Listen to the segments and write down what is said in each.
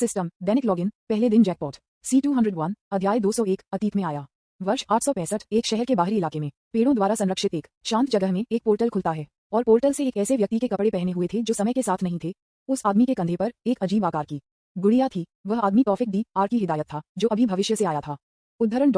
System दैनिक login पहले दिन jackpot C201 अध्याय 201 अतीत में आया। वर्ष 865 एक शहर के बाहरी इलाके में पेड़ों द्वारा संरक्षित एक शांत जगह में एक पोर्टल खुलता है और पोर्टल से एक ऐसे व्यक्ति के कपड़े पहने हुए थे जो समय के साथ नहीं थे। उस आदमी के कंधे पर एक अजीब आकार की गुड़िया थी। वह आदमी तौफिक DR की हिदायत था जो अभी भविष्य से आया था। उद्धरण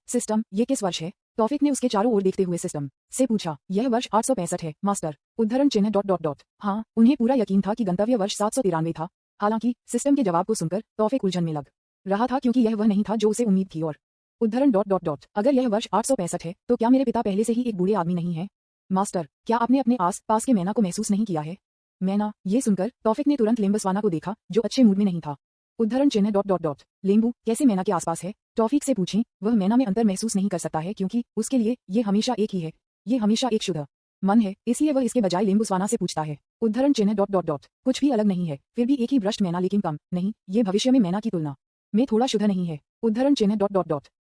सिस्टम ये किस वर्ष है? तौफिक ने उसके चारों ओर देखते हुए सिस्टम से पूछा। यह वर्ष 865 है मास्टर। उद्धरण चिन्ह हाँ, उन्हें पूरा यकीन था कि गंतव्य वर्ष 793 था। हालांकि सिस्टम के जवाब को सुनकर तौफिक उलझन में लग रहा था क्योंकि यह वह नहीं था जो उसे उम्मीद थी। और उद्धरण अगर यह वर्ष 865 है तो क्या मेरे पिता पहले से ही एक बूढ़े आदमी नहीं है? मास्टर, क्या आपने अपने आस पास के मैना को महसूस नहीं किया है? मैना? ये सुनकर तौफिक ने तुरंत लिम्बुस्वाना को देखा जो अच्छे मूड में नहीं था। उद्धरण चिन्ह लिम्बू कैसे मैना के आसपास है? तौफिक से पूछें। वह मैना में अंतर महसूस नहीं कर सकता है क्योंकि उसके लिए ये हमेशा एक ही है। ये हमेशा एक शुद्ध मन है, इसलिए वह इसके बजाय लिम्बुस्वाना से पूछता है। उद्धरण चिन्ह कुछ भी अलग नहीं है, फिर भी एक ही भ्रष्ट मैना लेकिन कम नहीं, ये भविष्य में मैना की तुलना में थोड़ा शुद्ध नहीं है। उद्धरण चिन्ह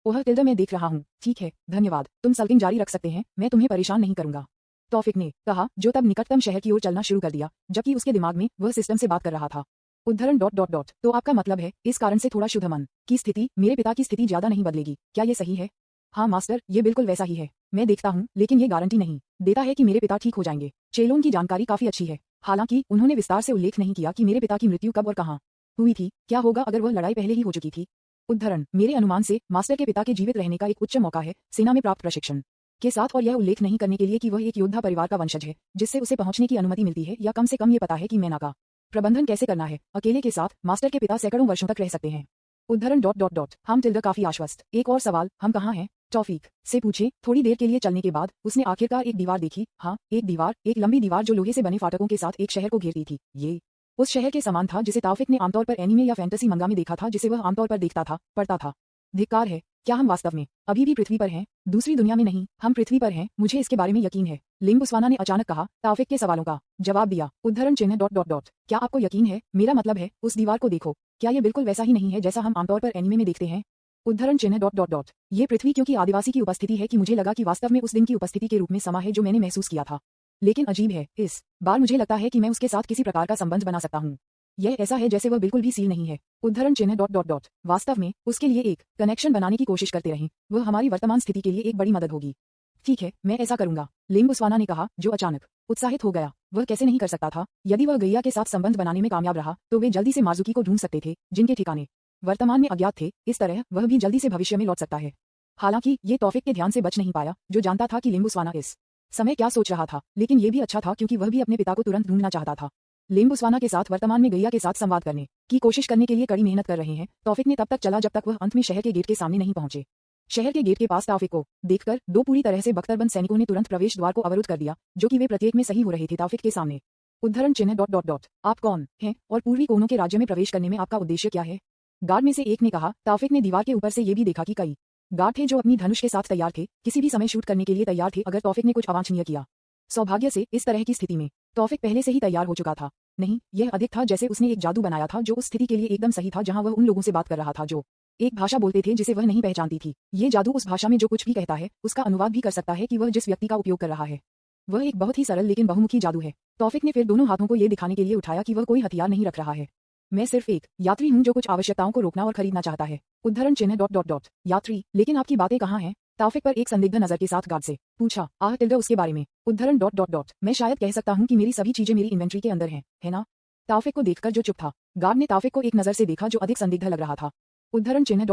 ओह टिल्डा मैं देख रहा हूँ। ठीक है, धन्यवाद, तुम सल्किंग जारी रख सकते हैं, मैं तुम्हें परेशान नहीं करूंगा, तौफिक ने कहा जो तब निकटतम शहर की ओर चलना शुरू कर दिया जबकि उसके दिमाग में वह सिस्टम से बात कर रहा था। उद्धरण तो आपका मतलब है इस कारण से थोड़ा शुद्ध मन की स्थिति मेरे पिता की स्थिति ज्यादा नहीं बदलेगी, क्या ये सही है? हाँ मास्टर, ये बिल्कुल वैसा ही है। मैं देखता हूँ लेकिन ये गारंटी नहीं देता है कि मेरे पिता ठीक हो जाएंगे। चेलोन की जानकारी काफी अच्छी है, हालांकि उन्होंने विस्तार से उल्लेख नहीं किया कि मेरे पिता की मृत्यु कब और कहाँ हुई थी। क्या होगा अगर वह लड़ाई पहले ही हो चुकी थी? उद्धरण मेरे अनुमान से मास्टर के पिता के जीवित रहने का एक उच्च मौका है सेना में प्राप्त प्रशिक्षण के साथ, और यह उल्लेख नहीं करने के लिए कि वह एक योद्धा परिवार का वंशज है जिससे उसे पहुंचने की अनुमति मिलती है, या कम से कम ये पता है कि मैना का प्रबंधन कैसे करना है। अकेले के साथ मास्टर के पिता सैकड़ों वर्षों तक रह सकते हैं। उद्धरण हम टिल्डा काफी आश्वस्त। एक और सवाल, हम कहाँ हैं? तौफीक से पूछे। थोड़ी देर के लिए चलने के बाद उसने आखिरकार एक दीवार देखी। हाँ, एक दीवार, एक लंबी दीवार जो लोहे से बने फाटकों के साथ एक शहर को घेरती थी। ये उस शहर के समान था जिसे तौफीक ने आमतौर पर एनीमे या फैंटेसी मंगा में देखा था, जिसे वह आमतौर पर देखता था, पढ़ता था। धिक्कार है, क्या हम वास्तव में अभी भी पृथ्वी पर हैं? दूसरी दुनिया में नहीं, हम पृथ्वी पर हैं, मुझे इसके बारे में यकीन है, लिम्बुस्वाना ने अचानक कहा। तौफीक के सवालों का जवाब दिया। उद्धरण चिन्ह क्या आपको यकीन है? मेरा मतलब है उस दीवार को देखो, क्या ये बिल्कुल वैसा ही नहीं है जैसा हम आमतौर पर एनीमे में देखते हैं? उद्धरण चिन्ह ये पृथ्वी क्योंकि आदिवासी की उपस्थिति है कि मुझे लगा कि वास्तव में उस दिन की उपस्थिति के रूप में समा है जो मैंने महसूस किया था, लेकिन अजीब है, इस बार मुझे लगता है कि मैं उसके साथ किसी प्रकार का संबंध बना सकता हूँ। यह ऐसा है जैसे वह बिल्कुल भी सील नहीं है। उद्धरण चिन्ह वास्तव में उसके लिए एक कनेक्शन बनाने की कोशिश करते रहें, वह हमारी वर्तमान स्थिति के लिए एक बड़ी मदद होगी। ठीक है, मैं ऐसा करूंगा, लिम्बुस्वाना ने कहा जो अचानक उत्साहित हो गया। वह कैसे नहीं कर सकता था? यदि वह गैया के साथ संबंध बनाने में कामयाब रहा तो वे जल्दी से माजुकी को ढूंढ सकते थे जिनके ठिकाने वर्तमान में अज्ञात थे। इस तरह वह भी जल्दी से भविष्य में लौट सकता है। हालांकि ये तौफीक के ध्यान से बच नहीं पाया जो जानता था कि लिम्बुस्वाना इस समय क्या सोच रहा था, लेकिन ये भी अच्छा था क्योंकि वह भी अपने पिता को तुरंत ढूंढना चाहता था। लिम्बुस्वाना के साथ वर्तमान में गैया के साथ संवाद करने की कोशिश करने के लिए कड़ी मेहनत कर रहे हैं। तौफीक ने तब तक चला जब तक वह अंत में शहर के गेट के सामने नहीं पहुंचे। शहर के गेट के पास तौफीक को देखकर दो पूरी तरह से बख्तरबंद सैनिकों ने तुरंत प्रवेश द्वार को अवरुद्ध कर दिया जो कि वे प्रत्येक में सही हो रहे थे तौफीक के सामने। उद्धरण चिन्ह आप कौन हैं और पूर्वी कोनों के राज्य में प्रवेश करने में आपका उद्देश्य क्या है? गार्ड में से एक ने कहा। तौफीक ने दीवार के ऊपर से ये भी देखा कि कई गार्ड थे जो अपनी धनुष के साथ तैयार थे, किसी भी समय शूट करने के लिए तैयार थे अगर तौफीक ने कुछ अवांछनीय किया। सौभाग्य से इस तरह की स्थिति में तौफीक पहले से ही तैयार हो चुका था। नहीं, यह अधिक था जैसे उसने एक जादू बनाया था जो उस स्थिति के लिए एकदम सही था जहां वह उन लोगों से बात कर रहा था जो एक भाषा बोलते थे जिसे वह नहीं पहचानती थी। ये जादू उस भाषा में जो कुछ भी कहता है उसका अनुवाद भी कर सकता है कि वह जिस व्यक्ति का उपयोग कर रहा है वह एक बहुत ही सरल लेकिन बहुमुखी जादू है। तौफीक ने फिर दोनों हाथों को ये दिखाने के लिए उठाया कि वह कोई हथियार नहीं रख रहा है। मैं सिर्फ एक यात्री हूँ जो कुछ आवश्यकताओं को रोकना और खरीदना चाहता है। उद्धरण चिन्ह यात्री, लेकिन आपकी बातें कहाँ हैं? तौफीक पर एक संदिग्ध नजर के साथ गार्ड से पूछा। आह टिल्डा उसके बारे में। उद्धरण मैं शायद कह सकता हूँ कि मेरी सभी चीजें मेरी इन्वेंट्री के अंदर हैं, है ना? तौफीक को देखकर जो चुप था, गार्ड ने तौफीक को एक नजर से देखा जो अधिक संदिग्ध लग रहा था। उद्धरण चिन्ह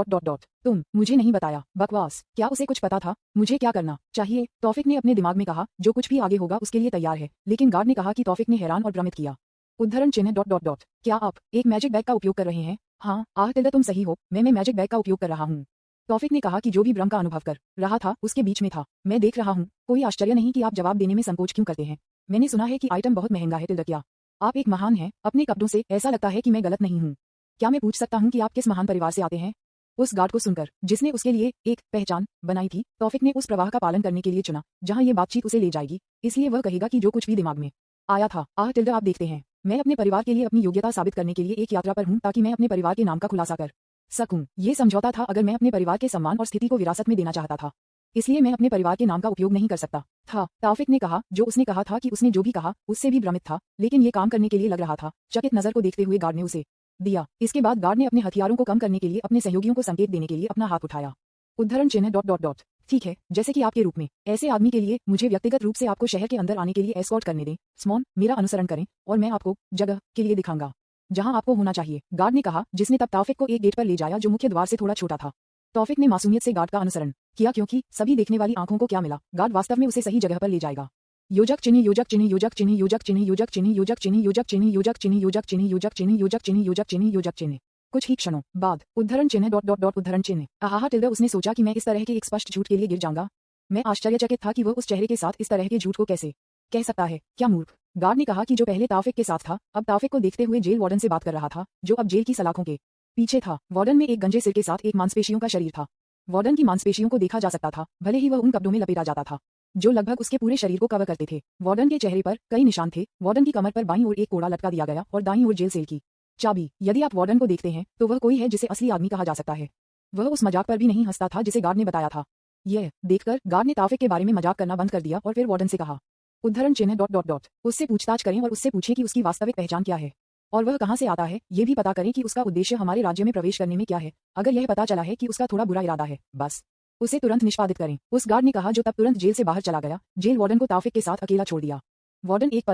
तुम मुझे नहीं बताया, बकवास, क्या उसे कुछ पता था? मुझे क्या करना चाहिए? तौफीक ने अपने दिमाग में कहा जो कुछ भी आगे होगा उसके लिए तैयार है, लेकिन गार्ड ने कहा कि तौफीक ने हैरान और भ्रमित किया। उद्धरण चिन्ह क्या आप एक मैजिक बैग का उपयोग कर रहे हैं? हाँ, आह टिल्डा तुम सही हो, मैं मैजिक बैग का उपयोग कर रहा हूँ। तौफीक ने कहा कि जो भी भ्रम का अनुभव कर रहा था उसके बीच में था। मैं देख रहा हूँ, कोई आश्चर्य नहीं कि आप जवाब देने में संकोच क्यों करते हैं। मैंने सुना है कि आइटम बहुत महंगा है टिल्डा, क्या आप एक महान हैं? अपने कपड़ों से ऐसा लगता है कि मैं गलत नहीं हूँ। क्या मैं पूछ सकता हूँ कि आप किस महान परिवार से आते हैं? उस गार्ड को सुनकर जिसने उसके लिए एक पहचान बनाई थी, तौफीक ने उस प्रवाह का पालन करने के लिए चुना जहाँ ये बातचीत उसे ले जाएगी, इसलिए वह कहेगा कि जो कुछ भी दिमाग में आया था। आह टिल्डा आप देखते हैं, मैं अपने परिवार के लिए अपनी योग्यता साबित करने के लिए एक यात्रा पर हूँ ताकि मैं अपने परिवार के नाम का खुलासा कर सकूं। ये समझौता था अगर मैं अपने परिवार के सम्मान और स्थिति को विरासत में देना चाहता था, इसलिए मैं अपने परिवार के नाम का उपयोग नहीं कर सकता था। तौफीक ने कहा जो उसने कहा था कि उसने जो भी कहा उससे भी भ्रमित था, लेकिन ये काम करने के लिए लग रहा था। चकित नजर को देखते हुए गार्ड ने उसे दिया। इसके बाद गार्ड ने अपने हथियारों को कम करने के लिए अपने सहयोगियों को संकेत देने के लिए अपना हाथ उठाया। उद्धरण चिन्ह डॉट डॉट डॉट ठीक है, जैसे कि आपके रूप में ऐसे आदमी के लिए मुझे व्यक्तिगत रूप से आपको शहर के अंदर आने के लिए एस्कॉर्ट करने दें। स्मॉन, मेरा अनुसरण करें और मैं आपको जगह के लिए दिखाऊंगा जहां आपको होना चाहिए, गार्ड ने कहा, जिसने तब तौफिक को एक गेट पर ले जाया जो मुख्य द्वार से थोड़ा छोटा था। तौफिक ने मासूमियत से गार्ड का अनुसरण किया क्योंकि सभी देखने वाली आंखों को क्या मिला, गार्ड वास्तव में उसे सही जगह पर ले जाएगा। योजक चिन्ह योजक चिन्ह योजक चिन्ह योजक चिन्ह योजक चिन्ह योजक चिन्ह योजक चिन्ह योजक चिन्ह योजक चिन्ह योजक चिन्ह योजक चिन्ह योजक चिन्ह योजक चिन्ह। कुछ ही क्षणों बाद उद्धरण चिन्ह डॉट डॉट डॉट उद्धरण चिन्ह आहा टिल्डर, उसने सोचा कि मैं इस तरह के एक स्पष्ट झूठ के लिए गिर जाऊंगा। मैं आश्चर्यचकित था कि वह उस चेहरे के साथ इस तरह के झूठ को कैसे कह सकता है। क्या मूर्ख, गार्ड ने कहा कि जो पहले तौफिक के साथ था अब तौफिक को देखते हुए जेल वार्डन से बात कर रहा था जो अब जेल की सलाखों के पीछे था। वार्डन में एक गंजे सिर के साथ एक मांसपेशियों का शरीर था। वार्डन की मांसपेशियों को देखा जा सकता था, भले ही वह उन कपड़ों में लपेटा जाता था जो लगभग उसके पूरे शरीर को कवर करते थे। वार्डन के चेहरे पर कई निशान थे। वार्डन की कमर पर बाईं ओर एक कोड़ा लटका दिया गया और दाईं ओर जेल सेल की चाबी। यदि आप वार्डन को देखते हैं तो वह कोई है जिसे असली आदमी कहा जा सकता है। वह उस मजाक पर भी नहीं हंसता था जिसे गार्ड ने बताया था। यह देखकर गार्ड ने तौफिक के बारे में मजाक करना बंद कर दिया और फिर वार्डन से कहा, उद्धरण चिन्ह डॉट डॉट डॉट उससे पूछताछ करें और उससे पूछें कि उसकी वास्तविक पहचान क्या है और वह कहां से आता है। ये भी पता करें कि उसका उद्देश्य हमारे राज्य में प्रवेश करने में क्या है। अगर यह पता चला है कि उसका थोड़ा बुरा इरादा है, बस उसे तुरंत निष्पादित करें। उस गार्ड ने कहा जो तब तुरंत जेल से बाहर चला गया। जेल वार्डन को तौफिक के साथ अकेला छोड़ दिया। वार्डन एक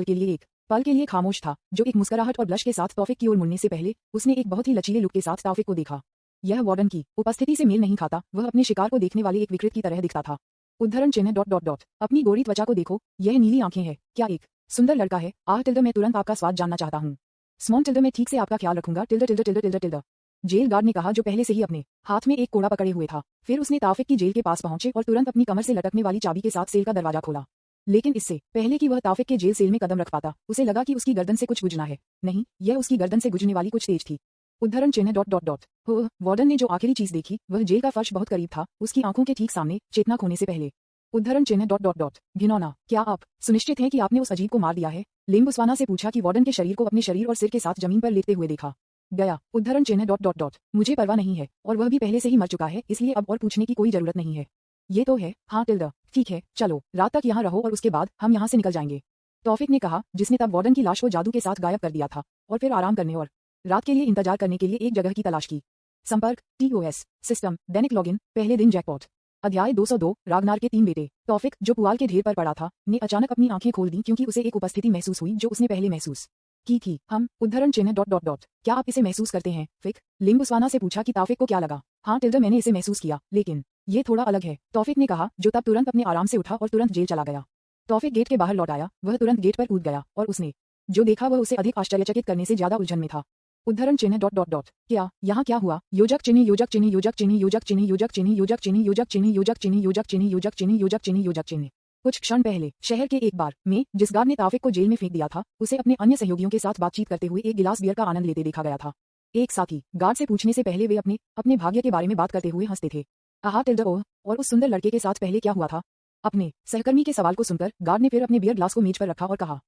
पल के लिए खामोश था, जो एक मुस्कुराहट और ब्लश के साथ तौफिक की ओर मुड़ने से पहले उसने एक बहुत ही लचीले लुक के साथ तौफिक को देखा। यह वार्डन की उपस्थिति से मेल नहीं खाता, वह अपने शिकार को देखने वाले एक विकृत की तरह दिखता था। उद्धरण चिन्ह डॉट डॉट डॉट अपनी गोरी त्वचा को देखो, यह नीली आंखें हैं, क्या एक सुंदर लड़का है। आह टिल्डर, मैं तुरंत आपका स्वाद जानना चाहता हूँ। स्मॉन टिल्डर, मैं ठीक से आपका ख्याल रखूंगा। टिल्डर टिल्डर टिल्डर टिल्डर टिल्डर जेल गार्ड ने कहा जो पहले से ही अपने हाथ में एक कोड़ा पकड़े हुए था। फिर उसने तौफिक की जेल के पास पहुंचे और तुरंत अपनी कमर से लटकने वाली चाबी के साथ सेल का दरवाजा खोला। लेकिन इससे पहले कि वह तौफिक के जेल सेल में कदम रख पाता, उसे लगा कि उसकी गर्दन से कुछ गुजना है। नहीं, यह उसकी गर्दन से गुजरने वाली कुछ तेज थी। उद्धरण चिन्ह डॉट डॉट डॉट हो वार्डन ने जो आखिरी चीज देखी वह जेल का फर्श बहुत करीब था, उसकी आंखों के ठीक सामने, चेतना खोने से पहले। उद्धरण चिन्ह डॉट डॉट डॉट घिनौना, क्या आप सुनिश्चित हैं कि आपने उस अजीब को मार दिया है? लिंगुस्वाना से पूछा कि वार्डन के शरीर को अपने शरीर और सिर के साथ जमीन पर लेटते हुए देखा गया। उद्धरण चिन्ह डॉट डॉट डॉट मुझे परवाह नहीं है और वह भी पहले से ही मर चुका है, इसलिए अब और पूछने की कोई जरूरत नहीं है। ये तो है। हाँ टिल्डर, ठीक है, चलो रात तक यहाँ रहो और उसके बाद हम यहाँ से निकल जाएंगे, तौफिक ने कहा, जिसने तब वार्डन की लाश को जादू के साथ गायब कर दिया था और फिर आराम करने और रात के लिए इंतजार करने के लिए एक जगह की तलाश की। संपर्क TOS सिस्टम दैनिक लॉगिन पहले दिन जैकपॉट अध्याय 202 रागनार के 3 बेटे। तौफिक, जो पुआल के ढेर पर पड़ा था, ने अचानक अपनी आंखें खोल दी क्योंकि उसे एक उपस्थिति महसूस हुई जो उसने पहले महसूस की थी। हम उद्धरण चिन्ह डॉट डॉट डॉट क्या आप इसे महसूस करते हैं? फिक लिंगुस्वाना से पूछा कि तौफिक को क्या लगा। हाँ टिल्डर, मैंने इसे महसूस किया, लेकिन ये थोड़ा अलग है, तौफिक ने कहा, जो तब तुरंत अपने आराम से उठा और तुरंत जेल चला गया। तौफिक गेट के बाहर लौट आया, वह तुरंत गेट पर कूद गया और उसने जो देखा वह उसे अधिक आश्चर्यचकित करने से ज्यादा उलझन में था। उद्धरण चिन्ह डॉट डॉट डॉट क्या यहाँ क्या हुआ? योजक चिन्ह योजक चिन्ह योजक चिन्ह योजक चिन्ह योजक चिन्ह योजक चिन्ह योजक चिन्ह योजक चिन्ह योजक चिन्ह योजक चिन्ह योजक चिन्ह योजक चिन्ह। कुछ क्षण पहले शहर के एक बार में जिस गार्ड ने तौफिक को जेल में फेंक दिया था, उसे अपने अन्य सहयोगियों के साथ बातचीत करते हुए एक गिलास बियर का आनंद लेते देखा गया था। एक साथी गार्ड से पूछने से पहले वे अपने भाग्य के बारे में बात करते हुए हंसते थे। आहा टिल्डर, ओह, और उस सुंदर लड़के के साथ पहले क्या हुआ था? अपने सहकर्मी के सवाल को सुनकर गार्ड ने फिर अपने बियर ग्लास को मेज पर रखा और कहा,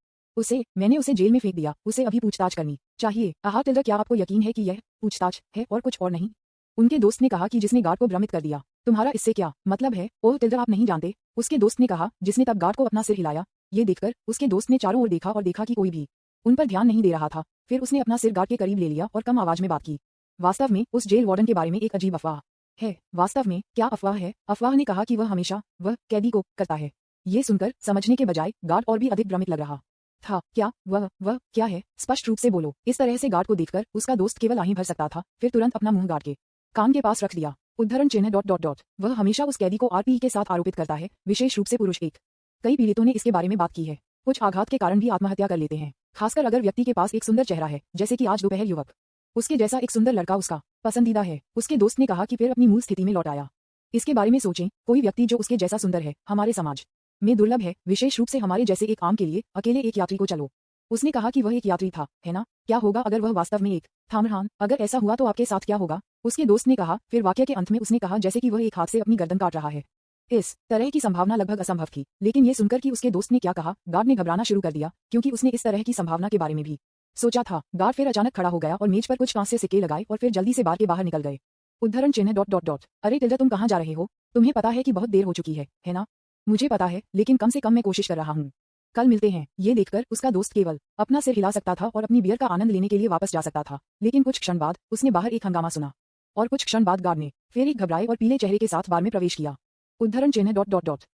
मैंने उसे जेल में फेंक दिया, उसे अभी पूछताछ करनी चाहिए। आहा टिल्डर, क्या आपको यकीन है कि यह पूछताछ है और कुछ और नहीं? उनके दोस्त ने कहा कि जिसने गार्ड को भ्रमित कर दिया। तुम्हारा इससे क्या मतलब है? ओह टिल्डर, आप नहीं जानते, उसके दोस्त ने कहा, जिसने तब गार्ड को अपना सिर हिलाया। ये देखकर उसके दोस्त ने चारों ओर देखा और देखा कि कोई भी उन पर ध्यान नहीं दे रहा था। फिर उसने अपना सिर गार्ड के करीब ले लिया और कम आवाज में बात की। वास्तव में उस जेल वार्डन के बारे में एक अजीब अफवाह है। वास्तव में क्या अफवाह है? अफवाह ने कहा कि वह हमेशा वह कैदी को करता है। ये सुनकर समझने के बजाय गार्ड और भी अधिक भ्रमित लग रहा था। क्या वह क्या है? स्पष्ट रूप से बोलो। इस तरह से गार्ड को देखकर उसका दोस्त केवल आहीं भर सकता था, फिर तुरंत अपना मुंह गार्ड के कान के पास रख दिया। उद्धरण चिन्ह डॉट डॉट डॉट वह हमेशा उस कैदी को आरपीई के साथ आरोपित करता है, विशेष रूप से पुरुष। कई पीड़ितों ने इसके बारे में बात की है। कुछ आघात के कारण भी आत्महत्या कर लेते हैं, खासकर अगर व्यक्ति के पास एक सुंदर चेहरा है, जैसे कि आज दोपहर युवक उसके जैसा एक सुंदर लड़का उसका पसंदीदा है। उसके दोस्त ने कहा कि फिर अपनी मूल स्थिति में लौट आया। इसके बारे में सोचें, कोई व्यक्ति जो उसके जैसा सुंदर है हमारे समाज में दुर्लभ है, विशेष रूप से हमारे जैसे एक आम के लिए। अकेले एक यात्री को चलो। उसने कहा कि वह एक यात्री था, है ना? क्या होगा अगर वह वास्तव में एक थामरहान? अगर ऐसा हुआ तो आपके साथ क्या होगा? उसके दोस्त ने कहा। फिर वाक्य के अंत में उसने कहा, जैसे कि वह एक हाथ से अपनी गर्दन काट रहा है। इस तरह की संभावना लगभग असंभव थी, लेकिन ये सुनकर कि उसके दोस्त ने क्या कहा, गार्ड ने घबराना शुरू कर दिया, क्योंकि उसने इस तरह की संभावना के बारे में भी सोचा था। गार्ड फिर अचानक खड़ा हो गया और मेज पर कुछ कांच से सिक्के लगाए और फिर जल्दी से बार के बाहर निकल गए। उद्धरण चिन्ह डॉट डॉट डॉट अरे टिल्डर, तुम कहाँ जा रहे हो? तुम्हें पता है कि बहुत देर हो चुकी है ना? मुझे पता है, लेकिन कम से कम मैं कोशिश कर रहा हूँ। कल मिलते हैं। ये देखकर उसका दोस्त केवल अपना सिर हिला सकता था और अपनी बियर का आनंद लेने के लिए वापस जा सकता था। लेकिन कुछ क्षण बाद उसने बाहर एक हंगामा सुना और कुछ क्षण बाद गार्ड ने फिर एक घबराए और पीले चेहरे के साथ बार में प्रवेश किया। उद्धरण चिन्ह ...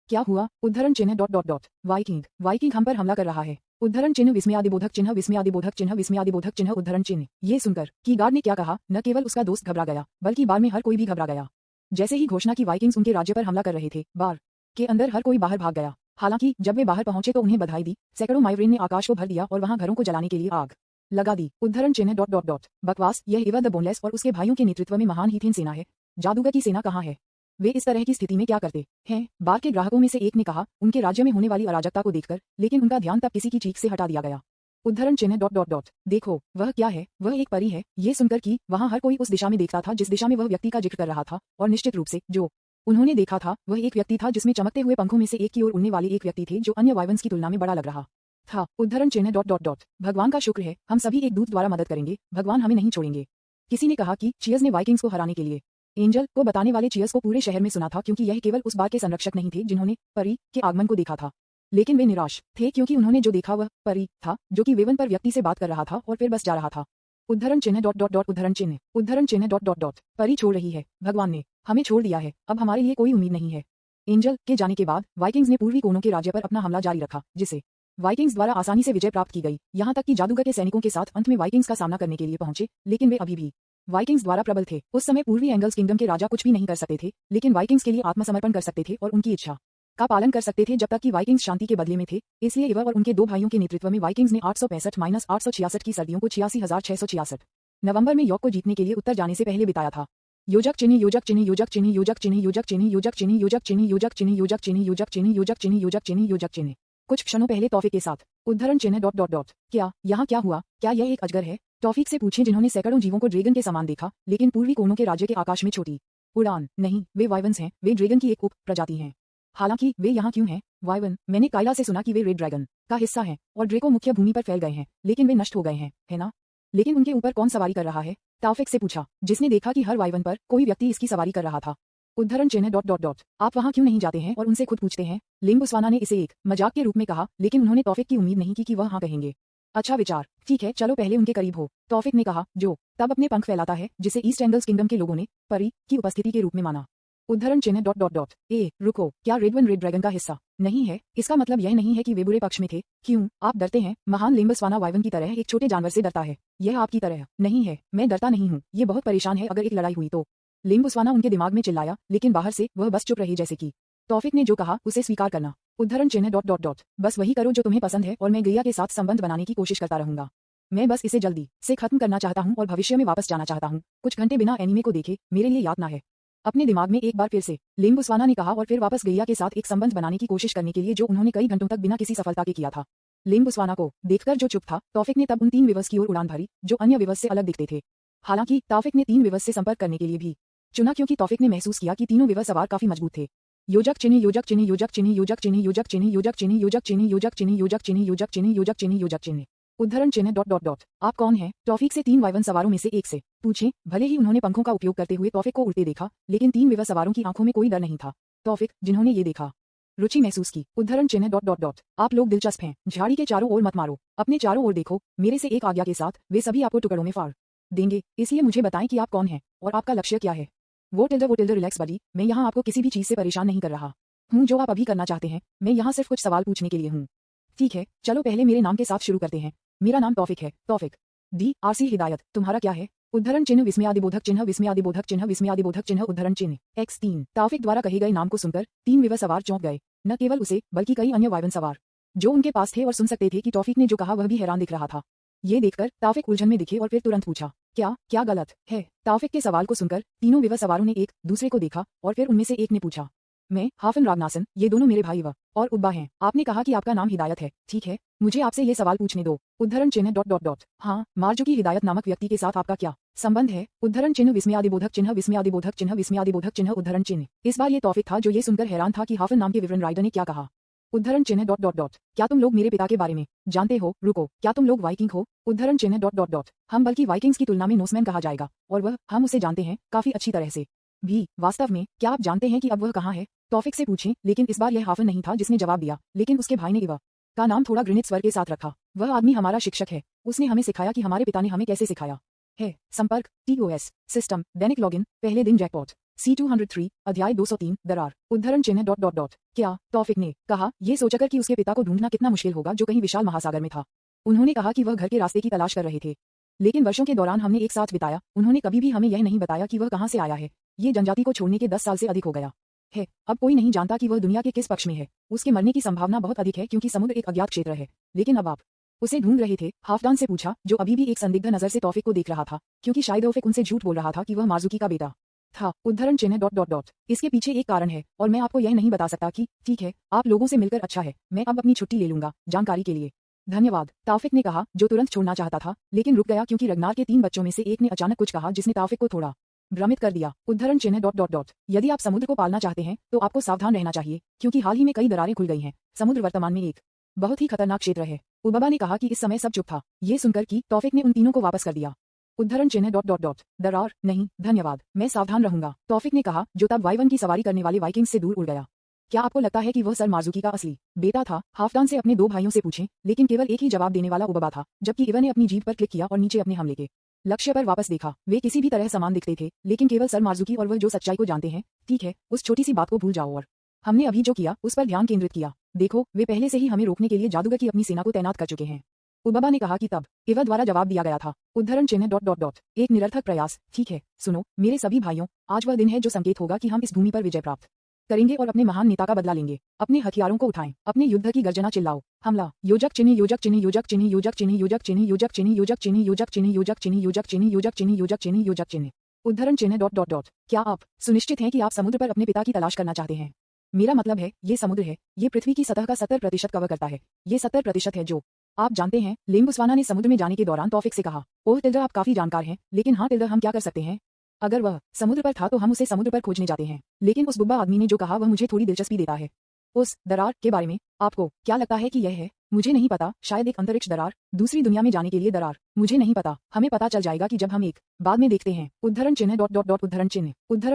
क्या हुआ? उद्धरण चिन्ह ... वाइकिंग हम पर हमला कर रहा है। उद्धरण चिन्ह विस्मयादिबोधक चिन्ह विस्मयादिबोधक चिन्ह विस्मयादिबोधक चिन्ह उद्धरण चिन्ह। ये सुनकर कि गार्ड ने क्या कहा, न केवल उसका दोस्त घबरा गया बल्कि बार में हर कोई भी घबरा गया। जैसे ही घोषणा की वाइकिंग्स उनके राज्य पर हमला कर रहे थे, बार के अंदर हर कोई बाहर भाग गया। हालांकि जब वे बाहर पहुंचे तो उन्हें बधाई दी। सैकड़ों माइवरेन ने आकाश को भर दिया और वहां घरों को जलाने के लिए आग लगा दी। उद्धरण चिन्ह ... बकवास। यह इवा द बोनलेस और उसके भाइयों के नेतृत्व में महान हीथेन सेना है। जादूगर की सेना कहाँ है? वे इस तरह की स्थिति में क्या करते हैं? बार के ग्राहकों में से एक ने कहा, उनके राज्य में होने वाली अराजकता को देखकर, लेकिन उनका ध्यान तब किसी की चीख से हटा दिया गया। उद्धरण चिन्ह ... देखो, वह क्या है? वह एक परी है। ये सुनकर कि वहां हर कोई उस दिशा में देखता था जिस दिशा में वह व्यक्ति का जिक्र कर रहा था, और निश्चित रूप से जो उन्होंने देखा था वह एक व्यक्ति था जिसमें चमकते हुए पंखों में से एक की ओर उड़ने वाले एक व्यक्ति थे जो अन्य वाइवन्स की तुलना में बड़ा लग रहा था। उद्धरण चिन्ह ... भगवान का शुक्र है, हम सभी एक दूत द्वारा मदद करेंगे। भगवान हमें नहीं छोड़ेंगे। किसी ने कहा कि चियर्स ने वाइकिंग्स को हराने के लिए एंजल को बताने वाले चियर्स को पूरे शहर में सुना था, क्योंकि यह केवल उस बार के संरक्षक नहीं थे जिन्होंने परी के आगमन को देखा था। लेकिन वे निराश थे क्योंकि उन्होंने जो देखा वह परी था जो कि वेवन पर व्यक्ति से बात कर रहा था और फिर बस जा रहा था। उद्धरण चिन्ह ... उद्धरण चिन्ह ... परी छोड़ रही है। भगवान ने हमें छोड़ दिया है। अब हमारे लिए कोई उम्मीद नहीं है। एंजल के जाने के बाद वाइकिंग्स ने पूर्वी कोनों के राज्य पर अपना हमला जारी रखा, जिसे वाइकिंग्स द्वारा आसानी से विजय प्राप्त की गई। यहाँ तक कि जादूगर के सैनिकों के साथ अंत में वाइकिंग्स का सामना करने के लिए पहुंचे, लेकिन वे अभी भी वाइकिंग्स द्वारा प्रबल थे। उस समय पूर्वी एंगल्स किंगडम के राजा कुछ भी नहीं कर सकते थे, लेकिन वाइकिंग्स के लिए आत्मसमर्पण कर सकते थे और उनकी इच्छा का पालन कर सकते थे जब तक कि वाइकिंग्स शांति के बदले में थे। इसलिए इवा और उनके दो भाइयों के नेतृत्व में वाइकिंग्स ने 865-866 की सर्दियों को 86,666 नवंबर में यॉर्क को जीतने के लिए उत्तर जाने से पहले बिताया था। योजक चिन्ह योजक चिन्ह योजक चिन्ह योजक चिन्ह योजक चिन्ह योजक चिन्ह योजक चिन्ह योजक चिन्ह योजक चिन्ह योजक चिन्ह योजक चिन्ह योजक चिन्ह योजक चिन्ह। कुछ क्षणों पहले तौफीक के साथ उद्धरण चिन्ह ... क्या यहाँ क्या हुआ? क्या यह एक अजगर है? तौफीक से पूछें जिन्होंने सैकड़ों जीवों को ड्रैगन के समान देखा, लेकिन पूर्वी कोनों के राज्य के आकाश में छोटी उड़ान नहीं। वे वाइवन्स हैं। वे ड्रैगन की एक उप प्रजाति हैं। हालांकि वे यहाँ क्यों हैं? वाइवन, मैंने काइला से सुना कि वे रेड ड्रैगन का हिस्सा हैं और ड्रेको मुख्य भूमि पर फैल गए हैं, लेकिन वे नष्ट हो गए हैं, है ना? लेकिन उनके ऊपर कौन सवारी कर रहा है? तौफीक से पूछा, जिसने देखा कि हर वाइवन पर कोई व्यक्ति इसकी सवारी कर रहा था। उद्धरण चिन्ह ... आप वहां क्यों नहीं जाते हैं और उनसे खुद पूछते हैं? लिंगबुस्वाना ने इसे एक मजाक के रूप में कहा, लेकिन उन्होंने तौफीक की उम्मीद नहीं की कि वह हाँ कहेंगे। अच्छा विचार, ठीक है, चलो पहले उनके करीब हो, तौफीक ने कहा, जो तब अपने पंख फैलाता है, जिसे ईस्ट एंगल्स किंगडम के लोगों ने परी की उपस्थिति के रूप में माना। उद्धरण चिन्ह ... रुको, क्या रेडवन रेड ड्रैगन का हिस्सा नहीं है? इसका मतलब यह नहीं है कि वे बुरे पक्ष में थे। क्यों आप डरते हैं? महान लिंगबुस्वाना वाइवन की तरह एक छोटे जानवर से डरता है। यह आपकी तरह नहीं है। मैं डरता नहीं हूँ। ये बहुत परेशान है। अगर एक लड़ाई हुई तो लिंगबुस्वाना उनके दिमाग में चिल्लाया, लेकिन बाहर से वह बस चुप रही, जैसे कि तौफीक ने जो कहा उसे स्वीकार करना। उद्धरण चिन्ह ... बस वही करो जो तुम्हें पसंद है और मैं गैया के साथ संबंध बनाने की कोशिश करता रहूंगा। मैं बस इसे जल्दी से खत्म करना चाहता हूँ और भविष्य में वापस जाना चाहता हूँ। कुछ घंटे बिना एनीमे को देखे मेरे लिए यातना है। अपने दिमाग में एक बार फिर से लिंगबुस्वाना ने कहा और फिर वापस गैया के साथ एक संबंध बनाने की कोशिश करने के लिए जो उन्होंने कई घंटों तक बिना किसी सफलता के किया था। लिंगबुस्वाना को देखकर जो चुप था, तौफीक ने तब उन 3 विवर्स की ओर उड़ान भरी जो अन्य विवर्स से अलग दिखते थे। हालांकि तौफीक ने 3 विवर्स से संपर्क करने के लिए भी चुना क्योंकि तौफीक ने महसूस किया कि तीनों विवर्स सवार काफी मजबूत थे। योजक चिन्ह योजक चिन्ह योजक चिन्ह योजक चिन्ह योजक चिन्ह योजक चिन्ह योजक चिन्ह योजक चिन्ह योजक चिन्ह योजक चिन्ह योजक चिन्ह योजक चिन्ह। उद्धरण चिन्ह ... आप कौन हैं? तौफीक से 3 वाइवन सवारों में से एक से पूछें। भले ही उन्होंने पंखों का उपयोग करते हुए तौफीक को उड़ते देखा, लेकिन 3 विवर सवारों की आंखों में कोई डर नहीं था। तौफीक, जिन्होंने ये देखा, रुचि महसूस की। उद्धरण चिन्ह ... आप लोग दिलचस्प हैं। झाड़ी के चारों ओर मत मारो, अपने चारों ओर देखो। मेरे से एक आज्ञा के साथ वे सभी आपको टुकड़ों में फाड़ देंगे, इसलिए मुझे बताएं कि आप कौन हैं और आपका लक्ष्य क्या है। वो टिल्डर रिलैक्स बडी, मैं यहाँ आपको किसी भी चीज से परेशान नहीं कर रहा हूँ जो आप अभी करना चाहते हैं। मैं यहाँ सिर्फ कुछ सवाल पूछने के लिए हूँ। ठीक है, चलो पहले मेरे नाम के साथ शुरू करते हैं। मेरा नाम तौफीक है। तौफीक DRC हिदायत। तुम्हारा क्या है? उद्धरण चिन्ह विस्मयादिबोधक चिन्ह विस्मयादिबोधक चिन्ह विस्मयादिबोधक चिन्ह उद्धरण चिन्ह X3। तौफीक द्वारा कहे गए नाम को सुनकर 3 विवर सवार चौंक गए। न केवल उसे बल्कि कई अन्य वाइवन सवार जो उनके पास थे और सुन सकते थे कि तौफीक ने जो कहा वह भी हैरान दिख रहा था। ये देखकर तौफीक उलझन में दिखे और फिर तुरंत पूछा, क्या गलत है? तौफीक के सवाल को सुनकर तीनों विवर सवारों ने एक दूसरे को देखा और फिर उनमें से एक ने पूछा, मैं हाफन रागनासन, ये दोनों मेरे भाई व और उब्बा हैं। आपने कहा कि आपका नाम हिदायत है, ठीक है, मुझे आपसे ये सवाल पूछने दो। उद्धरण चिन्ह ... हाँ, मार्जुकी हिदायत नामक व्यक्ति के साथ आपका क्या संबंध है? उद्धरण चिन्ह विस्मयादिबोधक चिन्ह विस्मयादिबोधक चिन्ह विस्मयादिबोधक चिन्ह उद्धरण चिन्ह। इस बार ये तौफीक था जो ये सुनकर हैरान था कि हाफन नाम के विवरण राइडर ने क्या कहा। उद्धरण चिन्ह ... क्या तुम लोग मेरे पिता के बारे में जानते हो? रुको, क्या तुम लोग वाइकिंग हो? उद्धरण चिन्ह ... हम, बल्कि वाइकिंग्स की तुलना में नोर्समैन कहा जाएगा, और वह, हम उसे जानते हैं काफी अच्छी तरह से भी। वास्तव में क्या आप जानते हैं कि अब वह कहाँ है? तौफीक से पूछें, लेकिन इस बार यह हाफन नहीं था जिसने जवाब दिया, लेकिन उसके भाई ने इवा का नाम थोड़ा घृणित स्वर के साथ रखा। वह आदमी हमारा शिक्षक है। उसने हमें सिखाया कि हमारे पिता ने हमें कैसे सिखाया है। संपर्क TOS सिस्टम दैनिक लॉगिन पहले दिन जैकपॉट C203 अध्याय 203 दरार उद्धरण चिन्ह डॉट डॉट डॉट। क्या तौफिक ने कहा, ये सोचकर कि उसके पिता को ढूंढना कितना मुश्किल होगा जो कहीं विशाल महासागर में था। उन्होंने कहा कि वह घर के रास्ते की तलाश कर रहे थे, लेकिन वर्षों के दौरान हमने एक साथ बिताया। उन्होंने कभी भी हमें यह नहीं बताया कि वह कहाँ से आया है। ये जनजाति को छोड़ने के 10 साल से अधिक हो गया है। अब कोई नहीं जानता कि वह दुनिया के किस पक्ष में है। उसके मरने की संभावना बहुत अधिक है क्योंकि समुद्र एक अज्ञात क्षेत्र है। लेकिन अब आप उसे ढूंढ रहे थे? हाफडान से पूछा, जो अभी भी एक संदिग्ध नजर से तौफिक को देख रहा था, क्योंकि शायद तौफिक उनसे झूठ बोल रहा था कि वह मार्जुकी का बेटा था। उद्धरण चिन्ह डॉट डॉट डॉट। इसके पीछे एक कारण है और मैं आपको यह नहीं बता सकता कि ठीक है, आप लोगों से मिलकर अच्छा है, मैं अब अपनी छुट्टी ले लूंगा। जानकारी के लिए धन्यवाद, तौफिक ने कहा, जो तुरंत छोड़ना चाहता था लेकिन रुक गया क्योंकि रगनार के 3 बच्चों में से एक ने अचानक कुछ कहा जिसने तौफिक को थोड़ा भ्रमित कर दिया। उद्धरण चिन्ह डॉट डॉट डॉट। यदि आप समुद्र को पालना चाहते हैं तो आपको सावधान रहना चाहिए क्योंकि हाल ही में कई दरारें खुल गई हैं। समुद्र वर्तमान में एक बहुत ही खतरनाक क्षेत्र है। उबाबा ने कहा कि इस समय सब चुप था। ये सुनकर कि तौफिक ने उन तीनों को वापस कर दिया। उद्धरण चिन्ह डॉट डॉट डॉट। दरार नहीं, धन्यवाद, मैं सावधान रहूंगा, तौफिक ने कहा, जो तब वाइवन की सवारी करने वाले वाइकिंग्स से दूर उड़ गया। क्या आपको लगता है कि वह सर मार्जुकी का असली बेटा था? हाफडान से अपने 2 भाइयों से पूछें, लेकिन केवल एक ही जवाब देने वाला उबाबा था, जबकि इवा ने अपनी जीभ पर क्लिक किया और नीचे अपने हमले के लक्ष्य पर वापस देखा। वे किसी भी तरह समान दिखते थे, लेकिन केवल सर मार्जुकी और वह जो सच्चाई को जानते हैं। ठीक है, उस छोटी सी बात को भूल जाओ और हमने अभी जो किया उस पर ध्यान केंद्रित किया। देखो, वे पहले से ही हमें रोकने के लिए जादूगर की अपनी सेना को तैनात कर चुके हैं। उबाबा ने कहा कि तब इवा द्वारा जवाब दिया गया था। उद्धरण चिन्ह डॉट डॉट डॉट। एक निरर्थक प्रयास। ठीक है, सुनो मेरे सभी भाइयों, आज वह दिन है जो संकेत होगा कि हम इस भूमि पर विजय प्राप्त करेंगे और अपने महान नेता का बदला लेंगे। अपने हथियारों को उठाएं, अपने युद्ध की गर्जना चिल्लाओ, हमला। योजक चिन्ह योजक चिन्ह योजक चिन्ह योजक चिन्ह योजक चिन्ह योजक चिन्ह योजक चिन्ह योजक चिन्ह योजक चिन्ह योजक चिन्ह योजक चिन्ह योजक चिन्ह योजक चिन्ह। उद्धरण चिन्ह डॉट डॉट डॉट। क्या आप सुनिश्चित हैं कि आप समुद्र पर अपने पिता की तलाश करना चाहते हैं? मेरा मतलब है, ये समुद्र है, ये पृथ्वी की सतह का 70% कवर करता है। ये 70% है जो आप जानते हैं। लिंगुस्वाना ने समुद्र में जाने के दौरान तौफिक से कहा, ओह टिल्डा, आप काफी जानकार हैं, लेकिन हाँ टिल्डा, हम क्या कर सकते हैं? अगर वह समुद्र पर था तो हम उसे समुद्र पर खोजने जाते हैं। लेकिन उस बुब्बा आदमी ने जो कहा वह मुझे थोड़ी दिलचस्पी देता है। उस दरार के बारे में आपको क्या लगता है कि यह है? मुझे नहीं पता, शायद एक अंतरिक्ष दरार, दूसरी दुनिया में जाने के लिए दरार, मुझे नहीं पता। हमें पता चल जाएगा कि जब हम एक बाद में देखते हैं। उद्धरण चिन्ह डॉट डॉट डॉट उद्धरण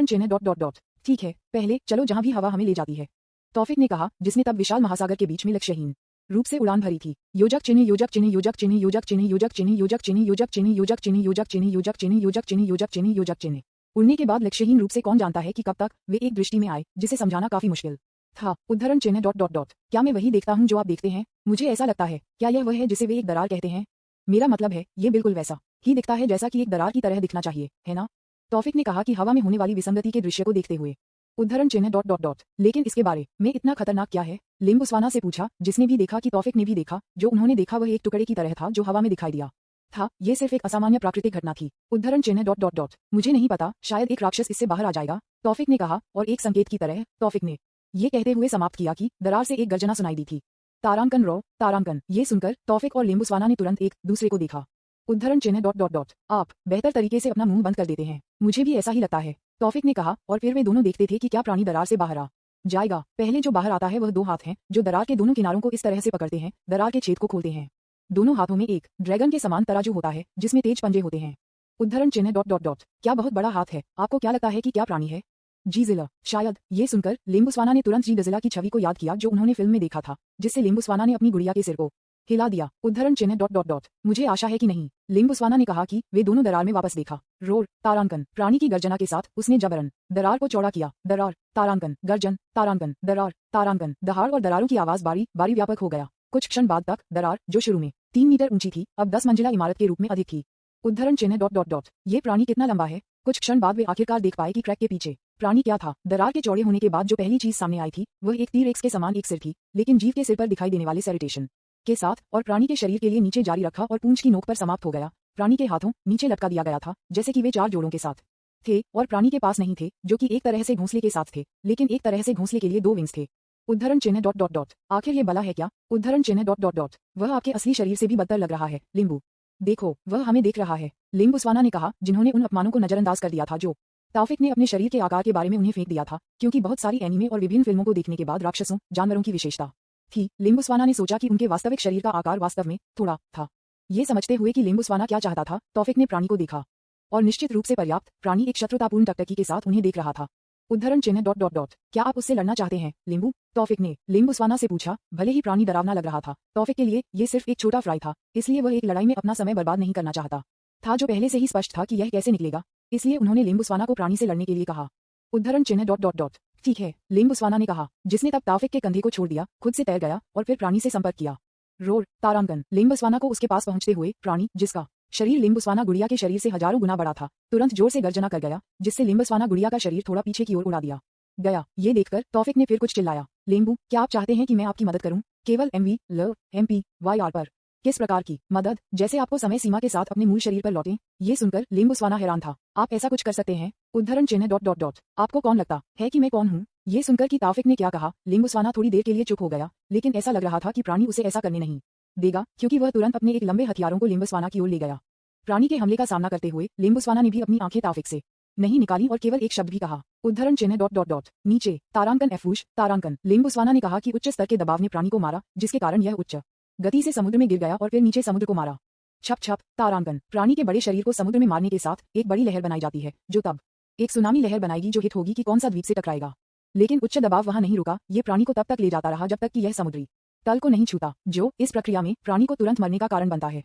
चिन्ह डॉट डॉट डॉट। ठीक है, पहले चलो जहां भी हवा हमें ले जाती है, तौफिक ने कहा, जिसने तब विशाल महासागर के बीच में लक्ष्यहीन रूप से उड़ान भरी थी। योजक चिन्ह योजक चिन्ह योजक चिन्ह योजक चिन्ह योजक चिन्ह योजक चिन्ह योजक चिन्ह योजक चिन्ह योजक चिन्ह योजक चिन्ह योजक चिन्ह योजक चिन्ह योजक चिन्ह। उड़ने के बाद लक्ष्यहीन रूप से कौन जानता है कि कब तक वे एक दृष्टि में आए जिसे समझाना काफी मुश्किल था। उद्धरण चिन्ह डॉट डॉट डॉट। क्या मैं वही देखता हूँ जो आप देखते हैं? मुझे ऐसा लगता है। क्या यह वह है जिसे वे एक दरार कहते हैं? मेरा मतलब है, ये बिल्कुल वैसा ही दिखता है जैसा कि एक दरार की तरह दिखना चाहिए, है ना? तौफिक ने कहा कि हवा में होने वाली विसंगति के दृश्य को देखते हुए। उद्धरण चिन्ह डॉट डॉट डॉट। लेकिन इसके बारे में इतना खतरनाक क्या है? लिंगुस्वाना से पूछा, जिसने भी देखा कि तौफिक ने भी देखा। जो उन्होंने देखा वह एक टुकड़े की तरह था जो हवा में दिखाई दिया था। ये सिर्फ एक असामान्य प्राकृतिक घटना थी। उद्धरण चिन्ह डॉट डॉट डॉट। मुझे नहीं पता, शायद एक राक्षस इससे बाहर आ जाएगा, तौफिक ने कहा, और एक संकेत की तरह। तौफिक ने ये कहते हुए समाप्त किया कि दरार से एक गर्जना सुनाई दी थी। तारांकन रो तारांकन। ये सुनकर तौफिक और लिंगुस्वाना ने तुरंत एक दूसरे को देखा। उद्धरण चिन्ह डॉट डॉट डॉट। आप बेहतर तरीके से अपना मुंह बंद कर देते हैं। मुझे भी ऐसा ही लगता है, तौफिक ने कहा, और फिर वे दोनों देखते थे कि क्या प्राणी दरार से बाहर आ जाएगा। पहले जो बाहर आता है वह 2 हाथ हैं जो दरार के दोनों किनारों को इस तरह से पकड़ते हैं, दरार के छेद को खोलते हैं। दोनों हाथों में एक ड्रैगन के समान तराजू होता है जिसमें तेज पंजे होते हैं। उद्धरण चिन्ह डॉट डॉट डॉट। क्या बहुत बड़ा हाथ है? आपको क्या लगता है कि क्या प्राणी है? जीजिला, शायद। ये सुनकर लिंगुस्वाना ने तुरंत जीजिला की छवि को याद किया जो उन्होंने फिल्म में देखा था, जिससे लिंगुस्वाना ने अपनी गुड़िया के सिर को हिला दिया। उद्धरण चिन्ह डॉट डॉट डॉट। मुझे आशा है कि नहीं, लिंगुस्वाना ने कहा कि वे दोनों दरार में वापस देखा। रोर तारांकन। प्राणी की गर्जना के साथ उसने जबरन दरार को चौड़ा किया। दरार तारांकन, गर्जन तारांकन, दरार तारांकन। दहाड़ और दरारों की आवाज बारी बारी व्यापक हो गया। कुछ क्षण बाद तक दरार, जो शुरू में 3 मीटर ऊंची थी, अब 10 मंजिला इमारत के रूप में अधिक थी। उद्धरण चिन्ह डॉट डॉट डॉट। ये प्राणी कितना लंबा है? कुछ क्षण बाद वे आखिरकार देख पाए कि क्रैक के पीछे प्राणी क्या था। दरार के चौड़े होने के बाद जो पहली चीज सामने आई थी वह एक T-रेक्स के समान एक सिर थी, लेकिन जीव के सिर पर दिखाई देने वाले सेरिटेशन के साथ, और प्राणी के शरीर के लिए नीचे जारी रखा और पूंछ की नोक पर समाप्त हो गया। प्राणी के हाथों नीचे लटका दिया गया था जैसे कि वे 4 जोड़ों के साथ थे, और प्राणी के पास नहीं थे जो कि एक तरह से घोंसले के साथ थे, लेकिन एक तरह से घोंसले के लिए 2 विंग्स थे। उद्धरण चिन्ह डॉट डॉट डॉट। आखिर ये बला है क्या? उद्धरण चिन्ह डॉट डॉट डॉट। वह आपके असली शरीर से भी बदतर लग रहा है, लिंबू। देखो, वह हमें देख रहा है, लिंगुस्वाना ने कहा, जिन्होंने उन अपमानों को नजरअंदाज कर दिया था जो तौफिक ने अपने शरीर के आकार के बारे में उन्हें फेंक दिया था, क्योंकि बहुत सारी एनीमे और विभिन्न फिल्मों को देखने के बाद राक्षसों, जानवरों की विशेषता थी। लिंगुस्वाना ने सोचा कि उनके वास्तविक शरीर का आकार वास्तव में थोड़ा था। ये समझते हुए कि लिंगुस्वाना क्या चाहता था, तौफिक ने प्राणी को देखा, और निश्चित रूप से पर्याप्त। प्राणी एक शत्रुतापूर्ण टकटकी के साथ उन्हें देख रहा था। उद्धरण चिन्ह डॉट डॉट डॉट क्या आप उससे लड़ना चाहते हैं लिंबू? तौफिक ने लिम्बुस्वाना से पूछा। भले ही प्राणी डरावना लग रहा था, तौफिक के लिए ये सिर्फ एक छोटा फ्राई था, इसलिए वह एक लड़ाई में अपना समय बर्बाद नहीं करना चाहता था जो पहले से ही स्पष्ट था कि यह कैसे निकलेगा। इसलिए उन्होंने लिम्बुस्वाना को प्राणी से लड़ने के लिए कहा। उद्धरण चिन्ह डॉट डॉट डॉट ठीक है, लिम्बुस्वाना ने कहा, जिसने तब तौफिक के कंधे को छोड़ दिया, खुद से तैर गया और फिर प्राणी से संपर्क किया। रोर तारांकन लिम्बुस्वाना को उसके पास पहुंचते हुए प्राणी, जिसका शरीर लिम्बुस्वाना गुड़िया के शरीर से हजारों गुना बड़ा था, तुरंत जोर से गर्जना कर गया, जिससे लिम्बुस्वाना गुड़िया का शरीर थोड़ा पीछे की ओर उड़ा दिया गया। ये देखकर तौफिक ने फिर कुछ चिल्लाया, लिम्बू, क्या आप चाहते हैं कि मैं आपकी मदद करूं? केवल एमवी ल MP YR पर। किस प्रकार की मदद? जैसे आपको समय सीमा के साथ अपने मूल शरीर पर लौटें। ये सुनकर लिम्बुस्वाना हैरान था। आप ऐसा कुछ कर सकते हैं? उद्धरण चिन्ह डॉट डॉट डॉट आपको कौन लगता है कि मैं कौन हूँ? ये सुनकर कि तौफिक ने क्या कहा, लिम्बुस्वाना थोड़ी देर के लिए चुप हो गया, लेकिन ऐसा लग रहा था कि प्राणी उसे ऐसा करने नहीं देगा, क्योंकि वह तुरंत अपने एक लंबे हथियारों को लिम्बुस्वाना की ओर ले गया। प्राणी के हमले का सामना करते हुए लिम्बुस्वाना ने भी अपनी आंखें तौफिक से नहीं निकाली और केवल एक शब्द भी कहा, उद्धरण चिन्ह डॉट डॉट डॉट नीचे तारांकन एफूश तारांकन। लिम्बुस्वाना ने कहा कि उच्च स्तर के दबाव ने प्राणी को मारा, जिसके कारण यह उच्च गति से समुद्र में गिर गया और फिर नीचे समुद्र को मारा। छप छप तारांकन। प्राणी के बड़े शरीर को समुद्र में मारने के साथ एक बड़ी लहर बनाई जाती है, जो तब एक सुनामी लहर बनाएगी जो हिट होगी कि कौन सा द्वीप से टकराएगा। लेकिन उच्च दबाव वहां नहीं रुका, ये प्राणी को तब तक ले जाता रहा जब तक कि यह समुद्री तल को नहीं छूता, जो इस प्रक्रिया में प्राणी को तुरंत मरने का कारण बनता है।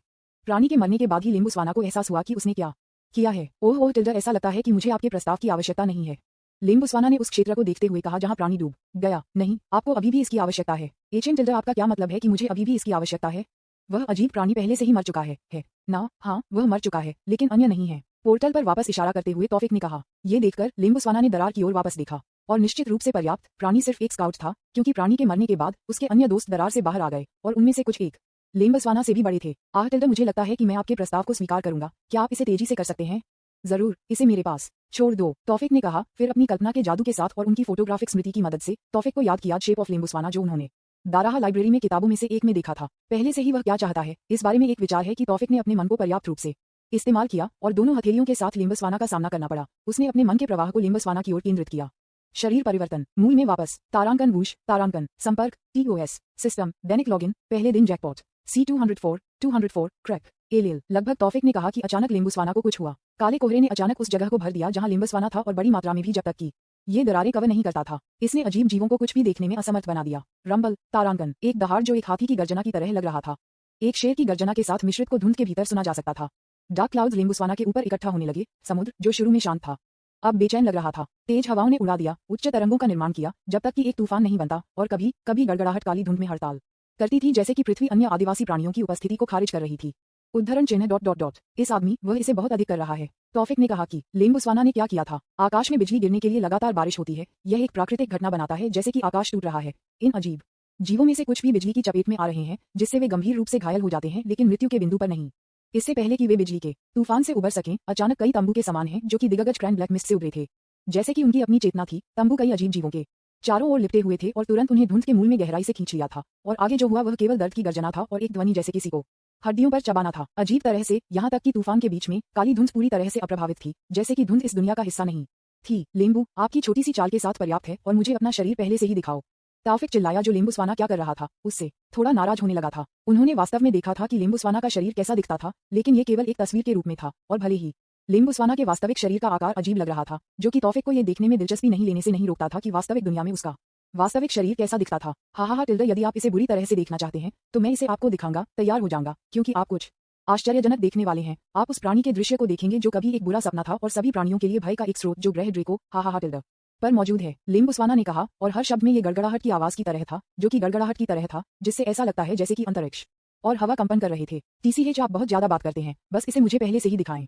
प्राणी के मरने के बाद ही लिम्बुस्वाना को एहसास हुआ कि उसने क्या किया है। ओह ओह टिल्डर, ऐसा लगता है कि मुझे आपके प्रस्ताव की आवश्यकता नहीं है। लिम्बुस्वाना ने उस क्षेत्र को देखते हुए कहा जहां प्राणी डूब गया। नहीं, आपको अभी भी इसकी आवश्यकता है। एचएन टिल्डर, आपका क्या मतलब है कि मुझे अभी भी इसकी आवश्यकता है? वह अजीब प्राणी पहले से ही मर चुका है ना? हाँ, वह मर चुका है, लेकिन अन्य नहीं है। पोर्टल पर वापस इशारा करते हुए तौफिक ने कहा। ये देखकर लिम्बुस्वाना ने दरार की ओर वापस देखा, और निश्चित रूप से पर्याप्त प्राणी सिर्फ एक स्काउट था, क्योंकि प्राणी के मरने के बाद उसके अन्य दोस्त दरार से बाहर आ गए, और उनमें से कुछ एक लिम्बुस्वाना से भी बड़े थे। आह टिल्डर, मुझे लगता है कि मैं आपके प्रस्ताव को स्वीकार करूंगा। क्या आप इसे तेजी से कर सकते हैं? जरूर, इसे मेरे पास छोड़ दो, तौफिक ने कहा। फिर अपनी कल्पना के जादू के साथ और उनकी फोटोग्राफिक स्मृति की मदद से तौफिक को याद किया शेप ऑफ लिम्बुस्वाना, जो उन्होंने दाराहा लाइब्रेरी में किताबों में से एक में देखा था। पहले से ही वह क्या चाहता है, इस बारे में एक विचार है कि तौफिक ने अपने मन को पर्याप्त रूप से इस्तेमाल किया और दोनों हथेलियों के साथ लिम्बुस्वाना का सामना करना पड़ा। उसने अपने मन के प्रवाह को लिम्बुस्वाना की ओर केंद्रित किया। शरीर परिवर्तन, मूल में वापस, तारांकन वूश, तारांकन, संपर्क, TOS, सिस्टम, दैनिक लॉगिन, पहले दिन जैकपॉट, C204 क्रैक, एलियल। लगभग तौफिक ने कहा कि अचानक लिम्बुस्वाना को कुछ हुआ। काले कोहरे ने अचानक उस जगह को भर दिया जहां लिम्बुस्वाना था, और बड़ी मात्रा में भी, जब तक कि ये दरारें कवर नहीं करता था। इसने अजीब जीवों को कुछ भी देखने में असमर्थ बना दिया। रंबल, तारांकन, एक दहाड़ जो एक हाथी की गर्जना की तरह लग रहा था, एक शेर की गर्जना के साथ मिश्रित, को धुंध के भीतर सुना जा सकता था। डार्क क्लाउड्स लिम्बुस्वाना के ऊपर इकट्ठा होने लगे। समुद्र, जो शुरू में शांत था, अब बेचैन लग रहा था। तेज हवाओं ने उड़ा दिया, उच्च तरंगों का निर्माण किया, जब तक कि एक तूफान नहीं बनता, और कभी कभी गड़गड़ाहट काली धुंध में हड़ताल करती थी, जैसे कि पृथ्वी अन्य आदिवासी प्राणियों की उपस्थिति को खारिज कर रही थी। उद्धरण चिन्ह डॉट डॉट डॉट इस आदमी, वह इसे बहुत अधिक कर रहा है। तौफिक ने कहा कि लिम्बुस्वाना ने क्या किया था। आकाश में बिजली गिरने के लिए लगातार बारिश होती है। यह एक प्राकृतिक घटना बनाता है, जैसे कि आकाश टूट रहा है। इन अजीब जीवों में से कुछ भी बिजली की चपेट में आ रहे हैं, जिससे वे गंभीर रूप से घायल हो जाते हैं, लेकिन मृत्यु के बिंदु पर नहीं। इससे पहले कि वे बिजली के तूफान से उबर सकें, अचानक कई तंबू के समान हैं, जो कि दिग्गज क्रैंड ब्लैक मिस्ट से उभरे थे। जैसे कि उनकी अपनी चेतना थी, तंबू कई अजीब जीवों के चारों ओर लिपटे हुए थे, और तुरंत उन्हें धुंध के मूल में गहराई से खींच लिया था। और आगे जो हुआ वह केवल दर्द की गर्जना था, और एक ध्वनि जैसे किसी को हड्डियों पर चबाना था। अजीब तरह से, यहाँ तक कि तूफान के बीच में काली धुंध पूरी तरह से अप्रभावित थी, जैसे कि धुंध इस दुनिया का हिस्सा नहीं थी। लिम्बू, आपकी छोटी सी चाल के साथ पर्याप्त है, और मुझे अपना शरीर पहले से ही दिखाओ। तौफिक चिल्लाया, जो लिम्बुस्वाना क्या कर रहा था उससे थोड़ा नाराज होने लगा था। उन्होंने वास्तव में देखा था कि लिम्बुस्वाना का शरीर कैसा दिखता था, लेकिन ये केवल एक तस्वीर के रूप में था, और भले ही लिम्बुस्वाना के वास्तविक शरीर का आकार अजीब लग रहा था, जो कि तौफिक को यह देखने में दिलचस्पी नहीं लेने से नहीं रोकता था कि वास्तविक दुनिया में उसका वास्तविक शरीर कैसा दिखता था। हा टिल्डर, यदि आप इसे बुरी तरह से देखना चाहते हैं, तो मैं इसे आपको दिखाऊंगा। तैयार हो जाऊंगा, क्योंकि आप कुछ आश्चर्यजनक देखने वाले हैं। आप उस प्राणी के दृश्य को देखेंगे जो कभी एक बुरा सपना था, और सभी प्राणियों के लिए भय का एक स्रोत, जो ग्रह ड्रेको हा टिल्डर पर मौजूद है। लिम्बुस्वाना ने कहा, और हर शब्द में ये गड़गड़ाहट की आवाज की तरह था, जो कि गड़गड़ाहट की तरह था, जिससे ऐसा लगता है जैसे कि अंतरिक्ष और हवा कंपन कर रहे थे। TCH, आप बहुत ज्यादा बात करते हैं, बस इसे मुझे पहले से ही दिखाएं।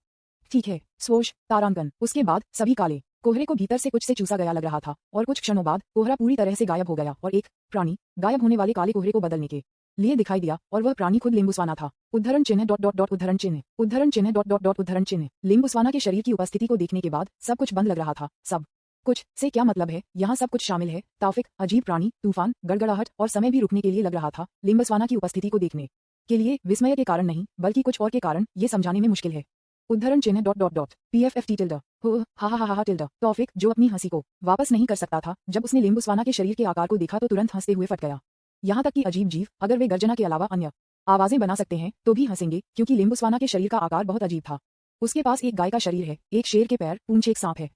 ठीक है, स्वोश, तारांकन। उसके बाद सभी काले कोहरे को भीतर से कुछ से चूसा गया लग रहा था, और कुछ क्षणों बाद कोहरा पूरी तरह से गायब हो गया, और एक प्राणी गायब होने वाले काले कोहरे को बदलने के लिए दिखाई दिया, और वह प्राणी खुद लिम्बुस्वाना था। उद्धरण चिन्ह डॉट डॉट डॉट उद्धरण चिन्ह डॉट डॉट डॉट उद्धरण चिन्ह। लिम्बुस्वाना के शरीर की उपस्थिति को देखने के बाद सब कुछ बंद लग रहा था। सब कुछ से क्या मतलब है? यहाँ सब कुछ शामिल है। तौफिक, अजीब प्राणी, तूफान, गड़गड़ाहट, और समय भी रुकने के लिए लग रहा था। लिम्बुस्वाना की उपस्थिति को देखने के लिए विस्मय के कारण नहीं, बल्कि कुछ और के कारण, ये समझाने में मुश्किल है। उद्धरण चिन्ह डॉट डॉट डॉट PFFT टिल्डर हो हा टिल्डर। तौफिक, जो अपनी हंसी को वापस नहीं कर सकता था, जब उसने लिम्बुस्वाना के शरीर के आकार को देखा तो तुरंत हंसते हुए फट गया। यहाँ तक कि अजीब जीव, अगर वे गर्जना के अलावा अन्य आवाजें बना सकते हैं, तो भी हंसेंगे, क्योंकि लिम्बुस्वाना के शरीर का आकार बहुत अजीब था। उसके पास एक गाय का शरीर है, एक शेर के पैर, पूंछ, एक सांप है।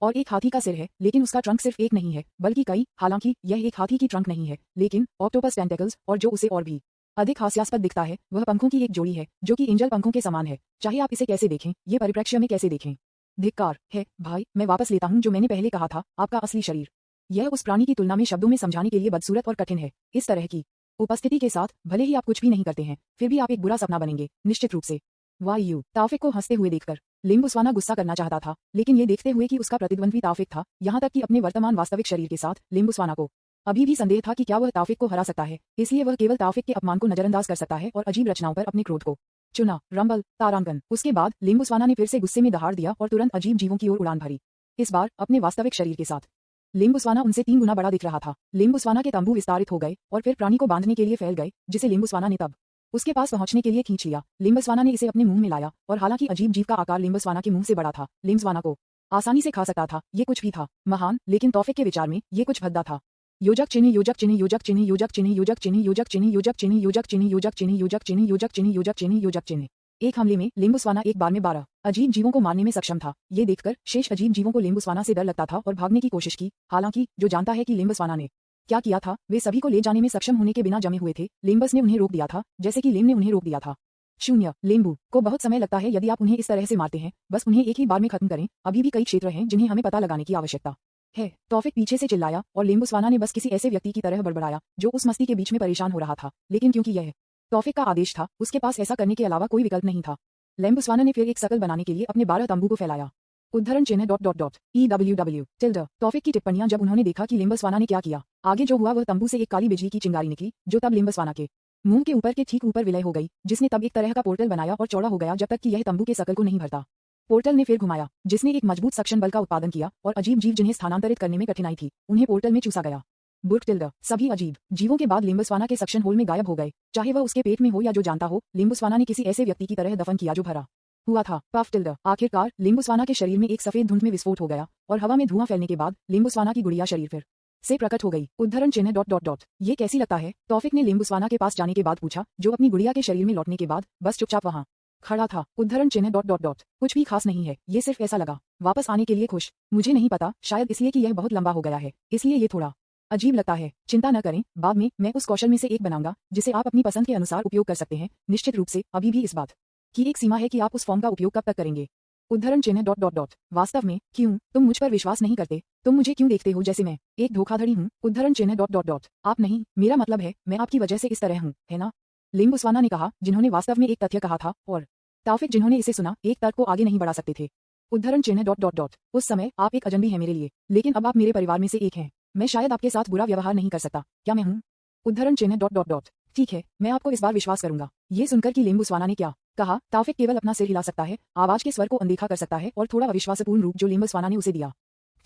और एक हाथी का सिर है, लेकिन उसका ट्रंक सिर्फ एक नहीं है बल्कि कई। हालांकि यह एक हाथी की ट्रंक नहीं है, लेकिन ऑक्टोपस टेंटेकल्स और जो उसे और भी अधिक हास्यास्पद दिखता है वह पंखों की एक जोड़ी है जो कि एंजल पंखों के समान है। चाहे आप इसे कैसे देखें, ये परिप्रेक्ष्य में कैसे देखें। धिक्कार है भाई, मैं वापस लेता हूं जो मैंने पहले कहा था, आपका असली शरीर यह उस प्राणी की तुलना में शब्दों में समझाने के लिए बदसूरत और कठिन है। इस तरह की उपस्थिति के साथ भले ही आप कुछ भी नहीं करते हैं, फिर भी आप एक बुरा सपना बनेंगे, निश्चित रूप से। वायु ताफिक को हंसते हुए देखकर लिम्बुस्वाना गुस्सा करना चाहता था, लेकिन ये देखते हुए कि उसका प्रतिद्वंद्वी ताफिक था, यहाँ तक कि अपने वर्तमान वास्तविक शरीर के साथ लिम्बुस्वाना को अभी भी संदेह था कि क्या वह ताफिक को हरा सकता है। इसलिए वह केवल ताफिक के अपमान को नजरअंदाज कर सकता है और अजीब रचनाओं पर अपने क्रोध को चुना। रंबल तारांगन। उसके बाद लिम्बुस्वाना ने फिर से गुस्से में दहाड़ दिया और तुरंत अजीब जीवों की ओर उड़ान भरी, इस बार अपने वास्तविक शरीर के साथ। लिम्बुस्वाना उनसे 3 गुना बड़ा दिख रहा था। लिम्बुस्वाना के तंबू विस्तारित हो गए और फिर प्राणी को बांधने के लिए फैल गए, जिसे लिम्बुस्वाना ने तब उसके पास पहुंचने के लिए खींच लिया। लिम्बुस्वाना ने इसे अपने मुंह में लाया और हालांकि अजीब जीव का आकार लिम्बुस्वाना के मुंह से बड़ा था, लिम्बुस्वाना को आसानी से खा सकता था। ये कुछ भी था महान, लेकिन तौफिक के विचार में ये कुछ भद्दा था। योजक चिन्ह योजक चिन्ह योजक चिन्ह योजक चिन्ह योजक चिन्ह योजक चिन्ह योजक चिन्ह योजक चिन्ह योजक चिन्ह योजक चिन्ह योजक चिन्ह योजक चिन्ह योजक चिन्ह। एक हमले में लिम्बुस्वाना एक बार में 12 अजीब जीवों को मारने में सक्षम था। ये देखकर शेष अजीब जीवों को लिम्बुस्वाना से डर लगता था और भागने की कोशिश की। हालांकि जो जानता है कि लिम्बुस्वाना ने क्या किया था, वे सभी को ले जाने में सक्षम होने के बिना जमे हुए थे। लिम्बस ने उन्हें रोक दिया था, जैसे कि लिम ने उन्हें रोक दिया था। शून्य लेम्बू को बहुत समय लगता है यदि आप उन्हें इस तरह से मारते हैं, बस उन्हें एक ही बार में खत्म करें। अभी भी कई क्षेत्र हैं जिन्हें हमें पता लगाने की आवश्यकता है। तौफिक पीछे से चिल्लाया और लिम्बुस्वाना ने बस किसी ऐसे व्यक्ति की तरह बड़बड़ाया जो उस मस्ती के बीच में परेशान हो रहा था, लेकिन क्योंकि यह तौफिक का आदेश था, उसके पास ऐसा करने के अलावा कोई विकल्प नहीं था। लिम्बुस्वाना ने फिर एक शकल बनाने के लिए अपने 12 तंबू को फैलाया। उद्धरण चिन्ह EWW टिल्ड। तौफिक की टिप्पणियां। जब उन्होंने देखा कि लिम्बुस्वाना ने क्या किया, आगे जो हुआ वह तंबू से एक काली बिजली की चिंगारी निकली जो तब लिम्बुस्वाना के मुंह के ऊपर के ठीक ऊपर विलय हो गई, जिसने तब एक तरह का पोर्टल बनाया और चौड़ा हो गया जब तक कि यह तंबू के शकल को नहीं भरता। पोर्टल ने फिर घुमाया, जिसने एक मजबूत सक्शन बल का उत्पादन किया और अजीब जीव जिन्हें स्थानांतरित करने में कठिनाई थी, उन्हें पोर्टल में चूसा गया। बुर्क टिल्ड। सभी अजीब जीवों के बाद लिम्बुस्वाना के सक्शन होल में गायब हो गए, चाहे वह उसके पेट में हो या जो जानता हो। लिम्बुस्वाना ने किसी ऐसे व्यक्ति की तरह दफन किया जो भरा हुआ था। Puff tilde. आखिरकार लिम्बुस्वाना के शरीर में एक सफेद धुंध में विस्फोट हो गया और हवा में धुआं फैलने के बाद लिम्बुस्वाना की गुड़िया शरीर फिर से प्रकट हो गई। उद्धरण चिन्ह ये कैसी लगता है? तौफिक ने लिम्बुस्वाना के पास जाने के बाद पूछा, जो अपनी गुड़िया के शरीर में लौटने के बाद बस चुपचाप वहां खड़ा था। उद्धरण चिन्ह कुछ भी खास नहीं है, ये सिर्फ ऐसा लगा। वापस आने के लिए खुश? मुझे नहीं पता, शायद इसलिए कि यह बहुत लंबा हो गया है, इसलिए ये थोड़ा अजीब लगता है। चिंता न करें, बाद में मैं उस कौशल में से एक बनाऊंगा जिसे आप अपनी पसंद के अनुसार उपयोग कर सकते हैं। निश्चित रूप से अभी भी इस बात की एक सीमा है कि आप उस फॉर्म का उपयोग कब तक करेंगे। उद्धरण चिन्ह वास्तव में क्यों? तुम मुझ पर विश्वास नहीं करते? तुम मुझे क्यों देखते हो जैसे मैं एक धोखाधड़ी हूँ? उद्धरण चिन्ह आप नहीं, मेरा मतलब है मैं आपकी वजह से इस तरह हूँ, है ना? लिम्बुस्वाना ने कहा, जिन्होंने वास्तव में एक तथ्य कहा था, और तौफिक जिन्होंने इसे सुना एक तर्क को आगे नहीं बढ़ा सकते थे। उद्धरण चिन्ह उस समय आप एक अजनबी हैं मेरे लिए, लेकिन अब आप मेरे परिवार में से एक हैं। मैं शायद आपके साथ बुरा व्यवहार नहीं कर सकता, क्या मैं हूँ? उद्धरण चिन्ह ठीक है, मैं आपको इस बार विश्वास करूंगा। ये सुनकर कि लिम्बुस्वाना ने क्या कहा, तौफिक केवल अपना सिर हिला सकता है, आवाज के स्वर को अनदेखा कर सकता है और थोड़ा अविश्वासपूर्ण रूप जो लिम्बुस्वाना ने उसे दिया।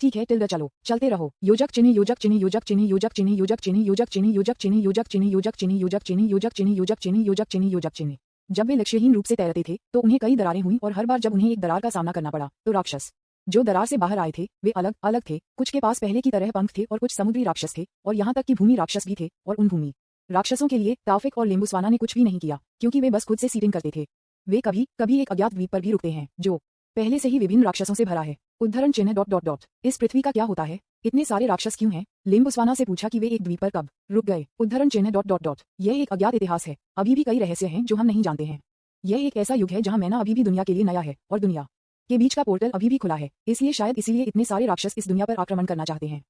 ठीक है टिल्ड, चलो चलते रहो। योजक चिन्ह योजक चिन्ह योजक चिन्ह योजक चिन्ह योजक चिन्ह योजक चिन्ह योजक चिन्ह योजक चिन्ह योजक चिन्ह योजक चिन्ह योजक चिन्ह योजक चिन्ह योजक चिन्ह योजक चिन्ह। जब वे लक्ष्यहीन रूप से तैरते थे तो उन्हें कई दरारें हुई और हर बार जब उन्हें एक दरार का सामना करना पड़ा तो राक्षस जो दरार से बाहर आए थे वे अलग अलग थे। कुछ के पास पहले की तरह पंख थे और कुछ समुद्री राक्षस थे और यहाँ तक कि भूमि राक्षस भी थे। और उन भूमि राक्षसों के लिए तौफिक और लिम्बुस्वाना ने कुछ भी नहीं किया, क्योंकि वे बस खुद से सीटिंग करते थे। वे कभी कभी एक अज्ञात द्वीप पर भी रुकते हैं जो पहले से ही विभिन्न राक्षसों से भरा है। उद्धरण चिन्ह इस पृथ्वी का क्या होता है? इतने सारे राक्षस क्यों हैं? लिम्बुस्वाना से पूछा कि वे एक द्वीप पर कब रुक गए। उद्धरण चिन्ह यह एक अज्ञात इतिहास है, अभी भी कई रहस्य हैं जो हम नहीं जानते हैं। यह एक ऐसा युग है जहां मैना अभी भी दुनिया के लिए नया है और दुनिया के बीच का पोर्टल अभी भी खुला है, इसलिए शायद इसीलिए इतने सारे राक्षस इस दुनिया पर आक्रमण करना चाहते हैं।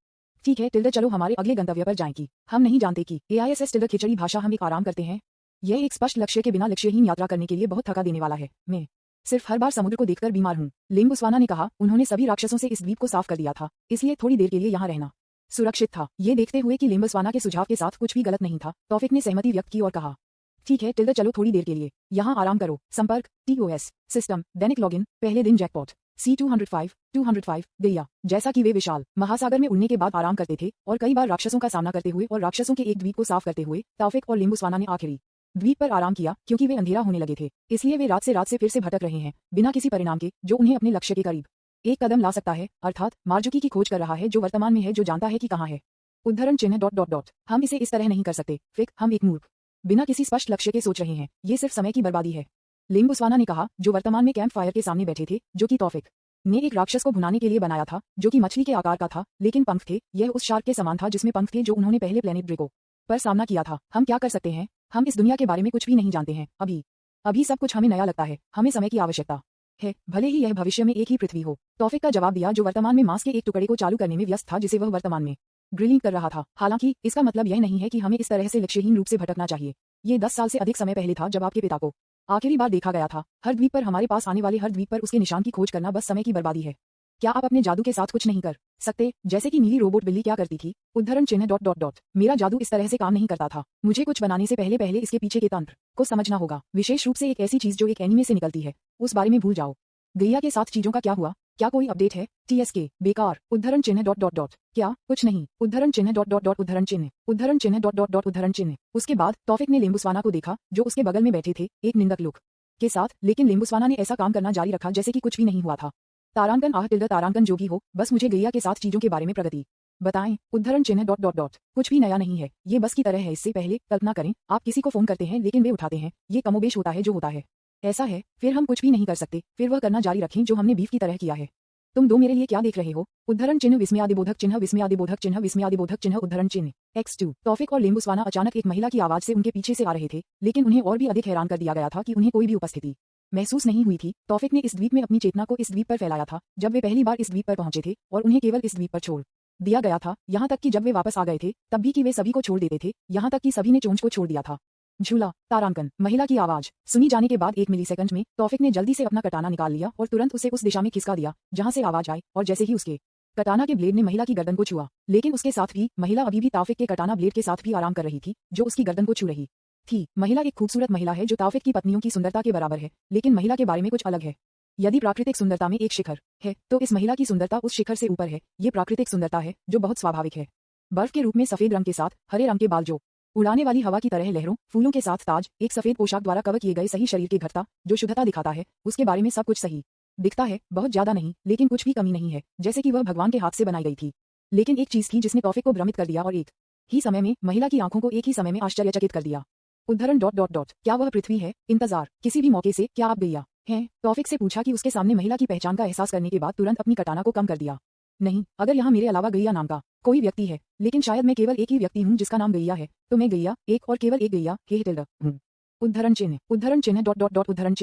ठीक है टिल्ड, चलो हमारे अगले गंतव्य पर जाएं कि हम नहीं जानते कि AISS टिल्ड खिचड़ी भाषा हम एक आराम करते हैं। यह एक स्पष्ट लक्ष्य के बिना लक्ष्यहीन यात्रा करने के लिए बहुत थका देने वाला है। मैं सिर्फ हर बार समुद्र को देखकर बीमार हूँ। लिम्बुस्वाना ने कहा, उन्होंने सभी राक्षसों से इस द्वीप को साफ कर दिया था, इसलिए थोड़ी देर के लिए यहाँ रहना सुरक्षित था। ये देखते हुए कि लिम्बुस्वाना के सुझाव के साथ कुछ भी गलत नहीं था, तौफिक ने सहमति व्यक्त की और कहा, ठीक है टिल्ड, चलो थोड़ी देर के लिए यहाँ आराम करो। संपर्क TOS सिस्टम दैनिक लॉगिन पहले दिन जैकपॉट C205 गैया। जैसा कि वे विशाल महासागर में उड़ने के बाद आराम करते थे और कई बार राक्षसों का सामना करते हुए और राक्षसों के एक द्वीप को साफ करते हुए, तौफिक और लिम्बुस्वाना ने आखिरी द्वीप पर आराम किया क्योंकि वे अंधेरा होने लगे थे। इसलिए वे रात से फिर से भटक रहे हैं बिना किसी परिणाम के जो उन्हें अपने लक्ष्य के करीब एक कदम ला सकता है, अर्थात मार्जुकी की खोज कर रहा है जो वर्तमान में है, जो जानता है कि कहाँ है। उद्धरण चिन्ह हम इसे इस तरह नहीं कर सकते फिक, हम एक मूर्ख बिना किसी स्पष्ट लक्ष्य के सोच रहे हैं, ये सिर्फ समय की बर्बादी है। लिम्बुस्वाना ने कहा, जो वर्तमान में कैंप फायर के सामने बैठे थे, जो कि तौफिक ने एक राक्षस को भुनाने के लिए बनाया था जो कि मछली के आकार का था, लेकिन पंख थे। यह उस शार्क के समान था जिसमें पंख थे जो उन्होंने पहले प्लेनेट ड्रेको पर सामना किया था। हम क्या कर सकते हैं? हम इस दुनिया के बारे में कुछ भी नहीं जानते हैं। अभी सब कुछ हमें नया लगता है। हमें समय की आवश्यकता है, भले ही यह भविष्य में एक ही पृथ्वी हो। तौफिक का जवाब दिया, जो वर्तमान में मांस के एक टुकड़े को चालू करने में व्यस्त था जिसे वह वर्तमान में ग्रिलिंग कर रहा था। हालांकि इसका मतलब यह नहीं है कि हमें इस तरह से लक्ष्यहीन रूप से भटकना चाहिए। ये 10 साल से अधिक समय पहले था जब आपके पिता को आखिरी बार देखा गया था। हर द्वीप पर हमारे पास आने वाले हर द्वीप पर उसके निशान की खोज करना बस समय की बर्बादी है। क्या आप अपने जादू के साथ कुछ नहीं कर सकते, जैसे कि नीली रोबोट बिल्ली क्या करती थी? उद्धरण चिन्ह डॉट डॉट डॉट। मेरा जादू इस तरह से काम नहीं करता था। मुझे कुछ बनाने से पहले पहले इसके पीछे के तंत्र को समझना होगा, विशेष रूप से एक ऐसी चीज जो एक एनीमे से निकलती है। उस बारे में भूल जाओ। गैया के साथ चीजों का क्या हुआ? क्या कोई अपडेट है? TSK बेकार। उद्धरण चिन्ह डॉट डॉट डॉट। क्या? कुछ नहीं। उद्धरण चिन्ह डॉट डॉट डॉट उद्धरण चिन्ह। उद्धरण चिन्ह डॉट डॉट डॉट उद्धरण चिन्ह। उसके बाद तौफिक ने लिम्बुस्वाना को देखा जो उसके बगल में बैठे थे एक निंदक लुक के साथ, लेकिन लिम्बुस्वाना ने ऐसा काम करना जारी रखा जैसे कि कुछ भी नहीं हुआ था। तारांकन तारांकन जो भी हो, बस मुझे गैया के साथ चीजों के बारे में प्रगति बताएं। उद्धरण चिन्ह डॉट डॉट डॉट। कुछ भी नया नहीं है, ये बस की तरह है। इससे पहले कल्पना करें आप किसी को फोन करते हैं लेकिन वे उठाते हैं। ये कमोबेश होता है जो होता है। ऐसा है, फिर हम कुछ भी नहीं कर सकते, फिर वह करना जारी रखें जो हमने बीफ की तरह किया है। तुम दो मेरे लिए क्या देख रहे हो? उद्धरण चिन्ह विस्मयादिबोधक चिन्ह विस्मयादिबोधक चिन्ह विस्मयादिबोधक चिन्ह उद्धरण चिन्ह X2। तौफिक और लिम्बुस्वाना अचानक एक महिला की आवाज से उनके पीछे से आ रहे थे, लेकिन उन्हें और भी अधिक हैरान कर दिया गया था कि उन्हें कोई भी उपस्थिति महसूस नहीं हुई थी। तौफिक ने इस द्वीप में अपनी चेतना को इस द्वीप पर फैलाया था जब वे पहली बार इस द्वीप पर पहुंचे थे, और उन्हें केवल इस द्वीप पर छोड़ दिया गया था। यहाँ तक कि जब वे वापस आ गए थे तब भी कि वे सभी को छोड़ देते थे, यहाँ तक कि सभी ने चोंच को छोड़ दिया था। झूला। तारांकन। महिला की आवाज सुनी जाने के बाद 1 मिलीसेकंड में तौफिक ने जल्दी से अपना कटाना निकाल लिया और तुरंत उसे उस दिशा में खिसका दिया जहां से आवाज आई, और जैसे ही उसके कटाना के ब्लेड ने महिला की गर्दन को छुआ, लेकिन उसके साथ भी महिला अभी भी तौफिक के कटाना ब्लेड के साथ भी आराम कर रही थी जो उसकी गर्दन को छू रही थी। महिला एक खूबसूरत महिला है जो तौफिक की पत्नियों की सुंदरता के बराबर है, लेकिन महिला के बारे में कुछ अलग है। यदि प्राकृतिक सुंदरता में एक शिखर है तो इस महिला की सुंदरता उस शिखर से ऊपर है। ये प्राकृतिक सुंदरता है जो बहुत स्वाभाविक है। बर्फ के रूप में सफेद रंग के साथ हरे रंग के बाल, जो उड़ाने वाली हवा की तरह लहरों फूलों के साथ ताज, एक सफेद पोशाक द्वारा कवर किए गए सही शरीर के घटता जो शुद्धता दिखाता है। उसके बारे में सब कुछ सही दिखता है, बहुत ज्यादा नहीं लेकिन कुछ भी कमी नहीं है, जैसे कि वह भगवान के हाथ से बनाई गई थी। लेकिन एक चीज थी जिसने तौफिक को भ्रमित कर दिया और एक ही समय में महिला की आंखों को एक ही समय में आश्चर्यचकित कर दिया। उद्धरण डॉट डॉट डॉट। क्या वह पृथ्वी है? इंतजार। किसी भी मौके से क्या आप गैया हैं? तौफिक से पूछा कि उसके सामने महिला की पहचान का एहसास करने के बाद तुरंत अपनी कटाना को कम कर दिया। नहीं, अगर यहाँ मेरे अलावा गैया नाम का कोई व्यक्ति है, लेकिन शायद मैं केवल एक ही व्यक्ति हूँ जिसका नाम गैया है, तो मैं गैया, एक और केवल एक गैया हूँ। उद्धरण चिन्ह डॉट डॉट डॉट उद्धरण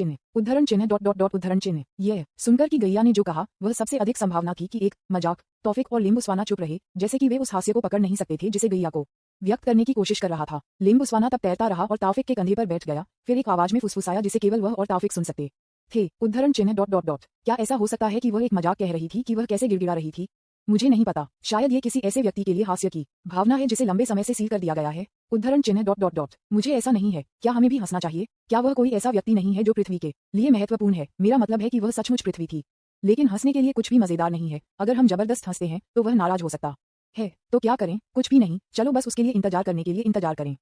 चिन्ह डॉट डॉट डॉट उद्धरण चिन्ह। यह सुनकर कि गैया ने जो कहा वह सबसे अधिक संभावना थी कि एक मजाक। तौफिक और लिम्बुस्वाना चुप रहे, जैसे कि वे उस हास्य को पकड़ नहीं सकते थे जिसे गैया को व्यक्त करने की कोशिश कर रहा था। लिम्बुस्वाना तब तैरता रहा और तौफिक के कंधे पर बैठ गया, फिर एक आवाज में फुसफुसाया जिसे केवल वह और तौफिक सुन सकते थे। उद्धरण चिन्ह डॉट डॉट डॉट। क्या ऐसा हो सकता है कि वह एक मजाक कह रही थी कि वह कैसे गिड़गिड़ा रही थी? मुझे नहीं पता, शायद ये किसी ऐसे व्यक्ति के लिए हास्य की भावना है जिसे लंबे समय से सील कर दिया गया है। उद्धरण चिन्ह डॉट डॉट डॉट। मुझे ऐसा नहीं है। क्या हमें भी हंसना चाहिए? क्या वह कोई ऐसा व्यक्ति नहीं है जो पृथ्वी के लिए महत्वपूर्ण है? मेरा मतलब है कि वह सचमुच पृथ्वी थी। लेकिन हंसने के लिए कुछ भी मजेदार नहीं है। अगर हम जबरदस्त हंसते हैं तो वह नाराज हो सकता है। तो क्या करें? कुछ भी नहीं, चलो बस उसके लिए इंतजार करने के लिए इंतजार करें।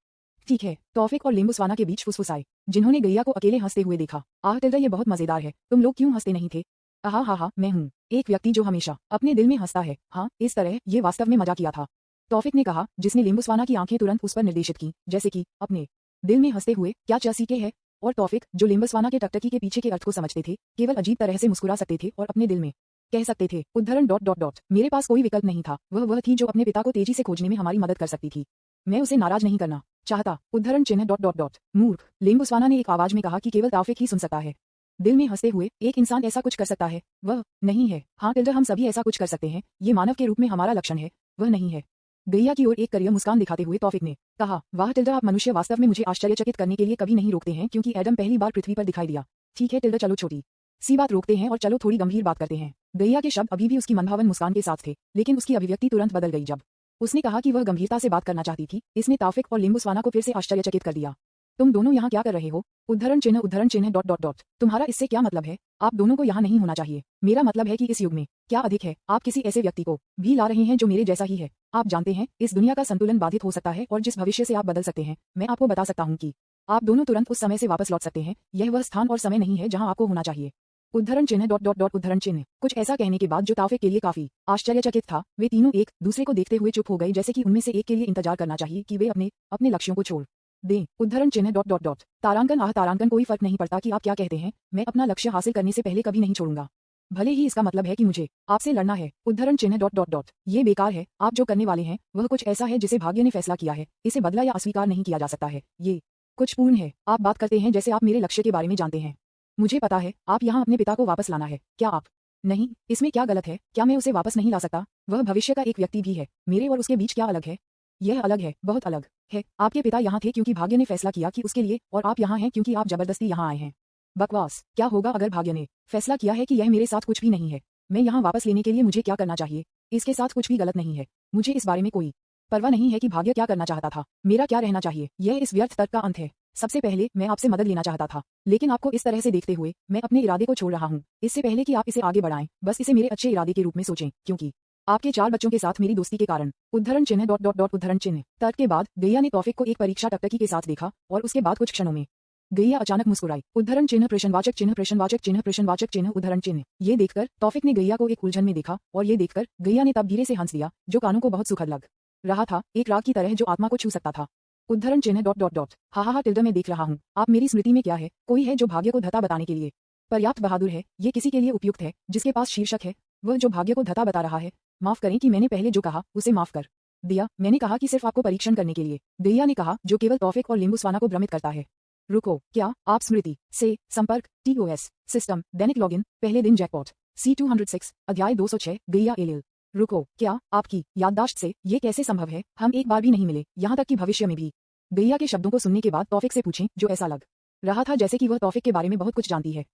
ठीक है। तौफिक और लिम्बुस्वाना के बीच फुसफुसाए, जिन्होंने गैया को अकेले हंसते हुए देखा। ये बहुत मजेदार है। तुम लोग क्यों हंसते नहीं थे? हाँ, मैं हूँ एक व्यक्ति जो हमेशा अपने दिल में हंसता है। हाँ, इस तरह ये वास्तव में मजाक किया था, तौफिक ने कहा, जिसने लिम्बुस्वाना की आंखें तुरंत उस पर निर्देशित की, जैसे कि अपने दिल में हंसते हुए। क्या चसीके है? और तौफिक, जो लिम्बुस्वाना के टकटकी के पीछे के अर्थ को समझते थे, केवल अजीब तरह से मुस्कुरा सकते थे और अपने दिल में कह सकते थे, उद्धरण डॉट डॉट डॉट। मेरे पास कोई विकल्प नहीं था। वह थी जो अपने पिता को तेजी से खोजने में हमारी मदद कर सकती थी। मैं उसे नाराज नहीं करना चाहता। उद्धरण चिन्ह डॉट डॉट डॉट। मूर्ख। लिम्बुस्वाना ने एक आवाज में कहा कि केवल तौफिक ही सुन सकता है। दिल में हंसते हुए एक इंसान ऐसा कुछ कर सकता है? वह नहीं है। हाँ हम सभी ऐसा कुछ कर सकते हैं। ये मानव के रूप में हमारा लक्षण है। वह नहीं है। गैया की ओर एक करियर मुस्कान दिखाते हुए तौफिक ने कहा, वाह आप मनुष्य वास्तव में मुझे आश्चर्यचकित करने के लिए कभी नहीं रोकते हैं, क्योंकि एडम पहली बार पृथ्वी पर दिखाई दिया। ठीक है चलो छोटी सी बात रोकते हैं और चलो थोड़ी गंभीर बात करते हैं। गैया के शब्द अभी भी उसकी मनभावन मुस्कान के साथ थे, लेकिन उसकी अभिव्यक्ति तुरंत बदल गई जब उसने कहा कि वह गंभीरता से बात करना चाहती थी। इसने तौफिक और लिम्बुस्वाना को फिर से आश्चर्यचकित कर दिया। तुम दोनों यहाँ क्या कर रहे हो? उद्धरण चिन्ह डॉट डॉट डॉट। तुम्हारा इससे क्या मतलब है? आप दोनों को यहाँ नहीं होना चाहिए। मेरा मतलब है कि इस युग में क्या अधिक है, आप किसी ऐसे व्यक्ति को भी ला रहे हैं जो मेरे जैसा ही है। आप जानते हैं, इस दुनिया का संतुलन बाधित हो सकता है और जिस भविष्य से आप बदल सकते हैं, मैं आपको बता सकता हूँ कि आप दोनों तुरंत उस समय से वापस लौट सकते हैं। यह वह स्थान और समय नहीं है जहाँ आपको होना चाहिए। उद्धरण चिन्ह डॉट डॉट डॉट उद्धरण चिन्ह। कुछ ऐसा कहने के बाद जो तौफिक के लिए काफी आश्चर्यचकित था, वे तीनों एक दूसरे को देखते हुए चुप हो गए, जैसे कि उनमें से एक के लिए इंतजार करना चाहिए कि वे अपने लक्ष्यों को छोड़ दें। उद्धरण चिन्ह डॉट डॉट डॉट। तारांकन कोई फर्क नहीं पड़ता कि आप क्या कहते हैं, मैं अपना लक्ष्य हासिल करने से पहले कभी नहीं छोड़ूंगा। भले ही इसका मतलब है कि मुझे आपसे लड़ना है। उद्धरण चिन्ह डॉट डॉट डॉट। ये बेकार है। आप जो करने वाले हैं वह कुछ ऐसा है जिसे भाग्य ने फैसला किया है। इसे बदला या अस्वीकार नहीं किया जा सकता है। ये कुछ पूर्ण है। आप बात करते हैं जैसे आप मेरे लक्ष्य के बारे में जानते हैं। मुझे पता है आप यहाँ अपने पिता को वापस लाना है। क्या आप? नहीं, इसमें क्या गलत है? क्या मैं उसे वापस नहीं ला सकता? वह भविष्य का एक व्यक्ति भी है। मेरे और उसके बीच क्या अलग है? यह अलग है, बहुत अलग है। आपके पिता यहाँ थे क्योंकि भाग्य ने फैसला किया कि उसके लिए, और आप यहाँ हैं क्योंकि आप जबरदस्ती यहाँ आए हैं। बकवास। क्या होगा अगर भाग्य ने फैसला किया है कि यह मेरे साथ कुछ भी नहीं है? मैं यहाँ वापस लेने के लिए मुझे क्या करना चाहिए? इसके साथ कुछ भी गलत नहीं है। मुझे इस बारे में कोई परवाह नहीं है कि भाग्य क्या करना चाहता था। मेरा क्या रहना चाहिए? यह इस व्यर्थ तर्क का अंत है। सबसे पहले मैं आपसे मदद लेना चाहता था, लेकिन आपको इस तरह से देखते हुए मैं अपने इरादे को छोड़ रहा हूँ। इससे पहले कि आप इसे आगे बढ़ाएं, बस इसे मेरे अच्छे इरादे के रूप में सोचें, क्योंकि आपके 4 बच्चों के साथ मेरी दोस्ती के कारण। उद्धरण चिन्ह डॉट डॉट डॉट। उद्धरण चिन्ह। तर्क के बाद गैया ने तौफिक को एक परीक्षा टकटकी के साथ देखा और उसके बाद कुछ क्षणों में गैया अचानक मुस्कुराई। उद्धरण चिन्ह प्रश्नवाचक चिन्ह प्रश्नवाचक चिन्ह प्रश्नवाचक चिन्ह। उद्धरण चिन्ह। ये देखकर तौफिक ने गैया को एक उलझन में देखा और ये देखकर गैया ने तब धीरे से हंस दिया, जो कानों को बहुत सुखद लग रहा था, एक राग की तरह जो आत्मा को छू सकता था। उद्धरण चिन्ह डॉट डॉट डॉट। हा टिल्डर में देख रहा हूँ। आप मेरी स्मृति में क्या है? कोई है जो भाग्य को धता बताने के लिए पर्याप्त बहादुर है। ये किसी के लिए उपयुक्त है जिसके पास शीर्षक है, वह जो भाग्य को धता बता रहा है। माफ करें कि मैंने पहले जो कहा उसे माफ कर दिया। मैंने कहा कि सिर्फ आपको परीक्षण करने के लिए। गैया ने कहा, जो केवल तौफिक और लिम्बुस्वाना को भ्रमित करता है। रुको, क्या आप स्मृति से संपर्क TOS सिस्टम दैनिक लॉगिन पहले दिन जैकपॉट C206 अध्याय 206 गैया एलिल। रुको, क्या आपकी याददाश्त से ये कैसे संभव है? हम एक बार भी नहीं मिले, यहाँ तक कि भविष्य में भी। गैया के शब्दों को सुनने के बाद तौफिक से पूछें, जो ऐसा लग रहा था जैसे कि वह तौफिक के बारे में बहुत कुछ जानती है।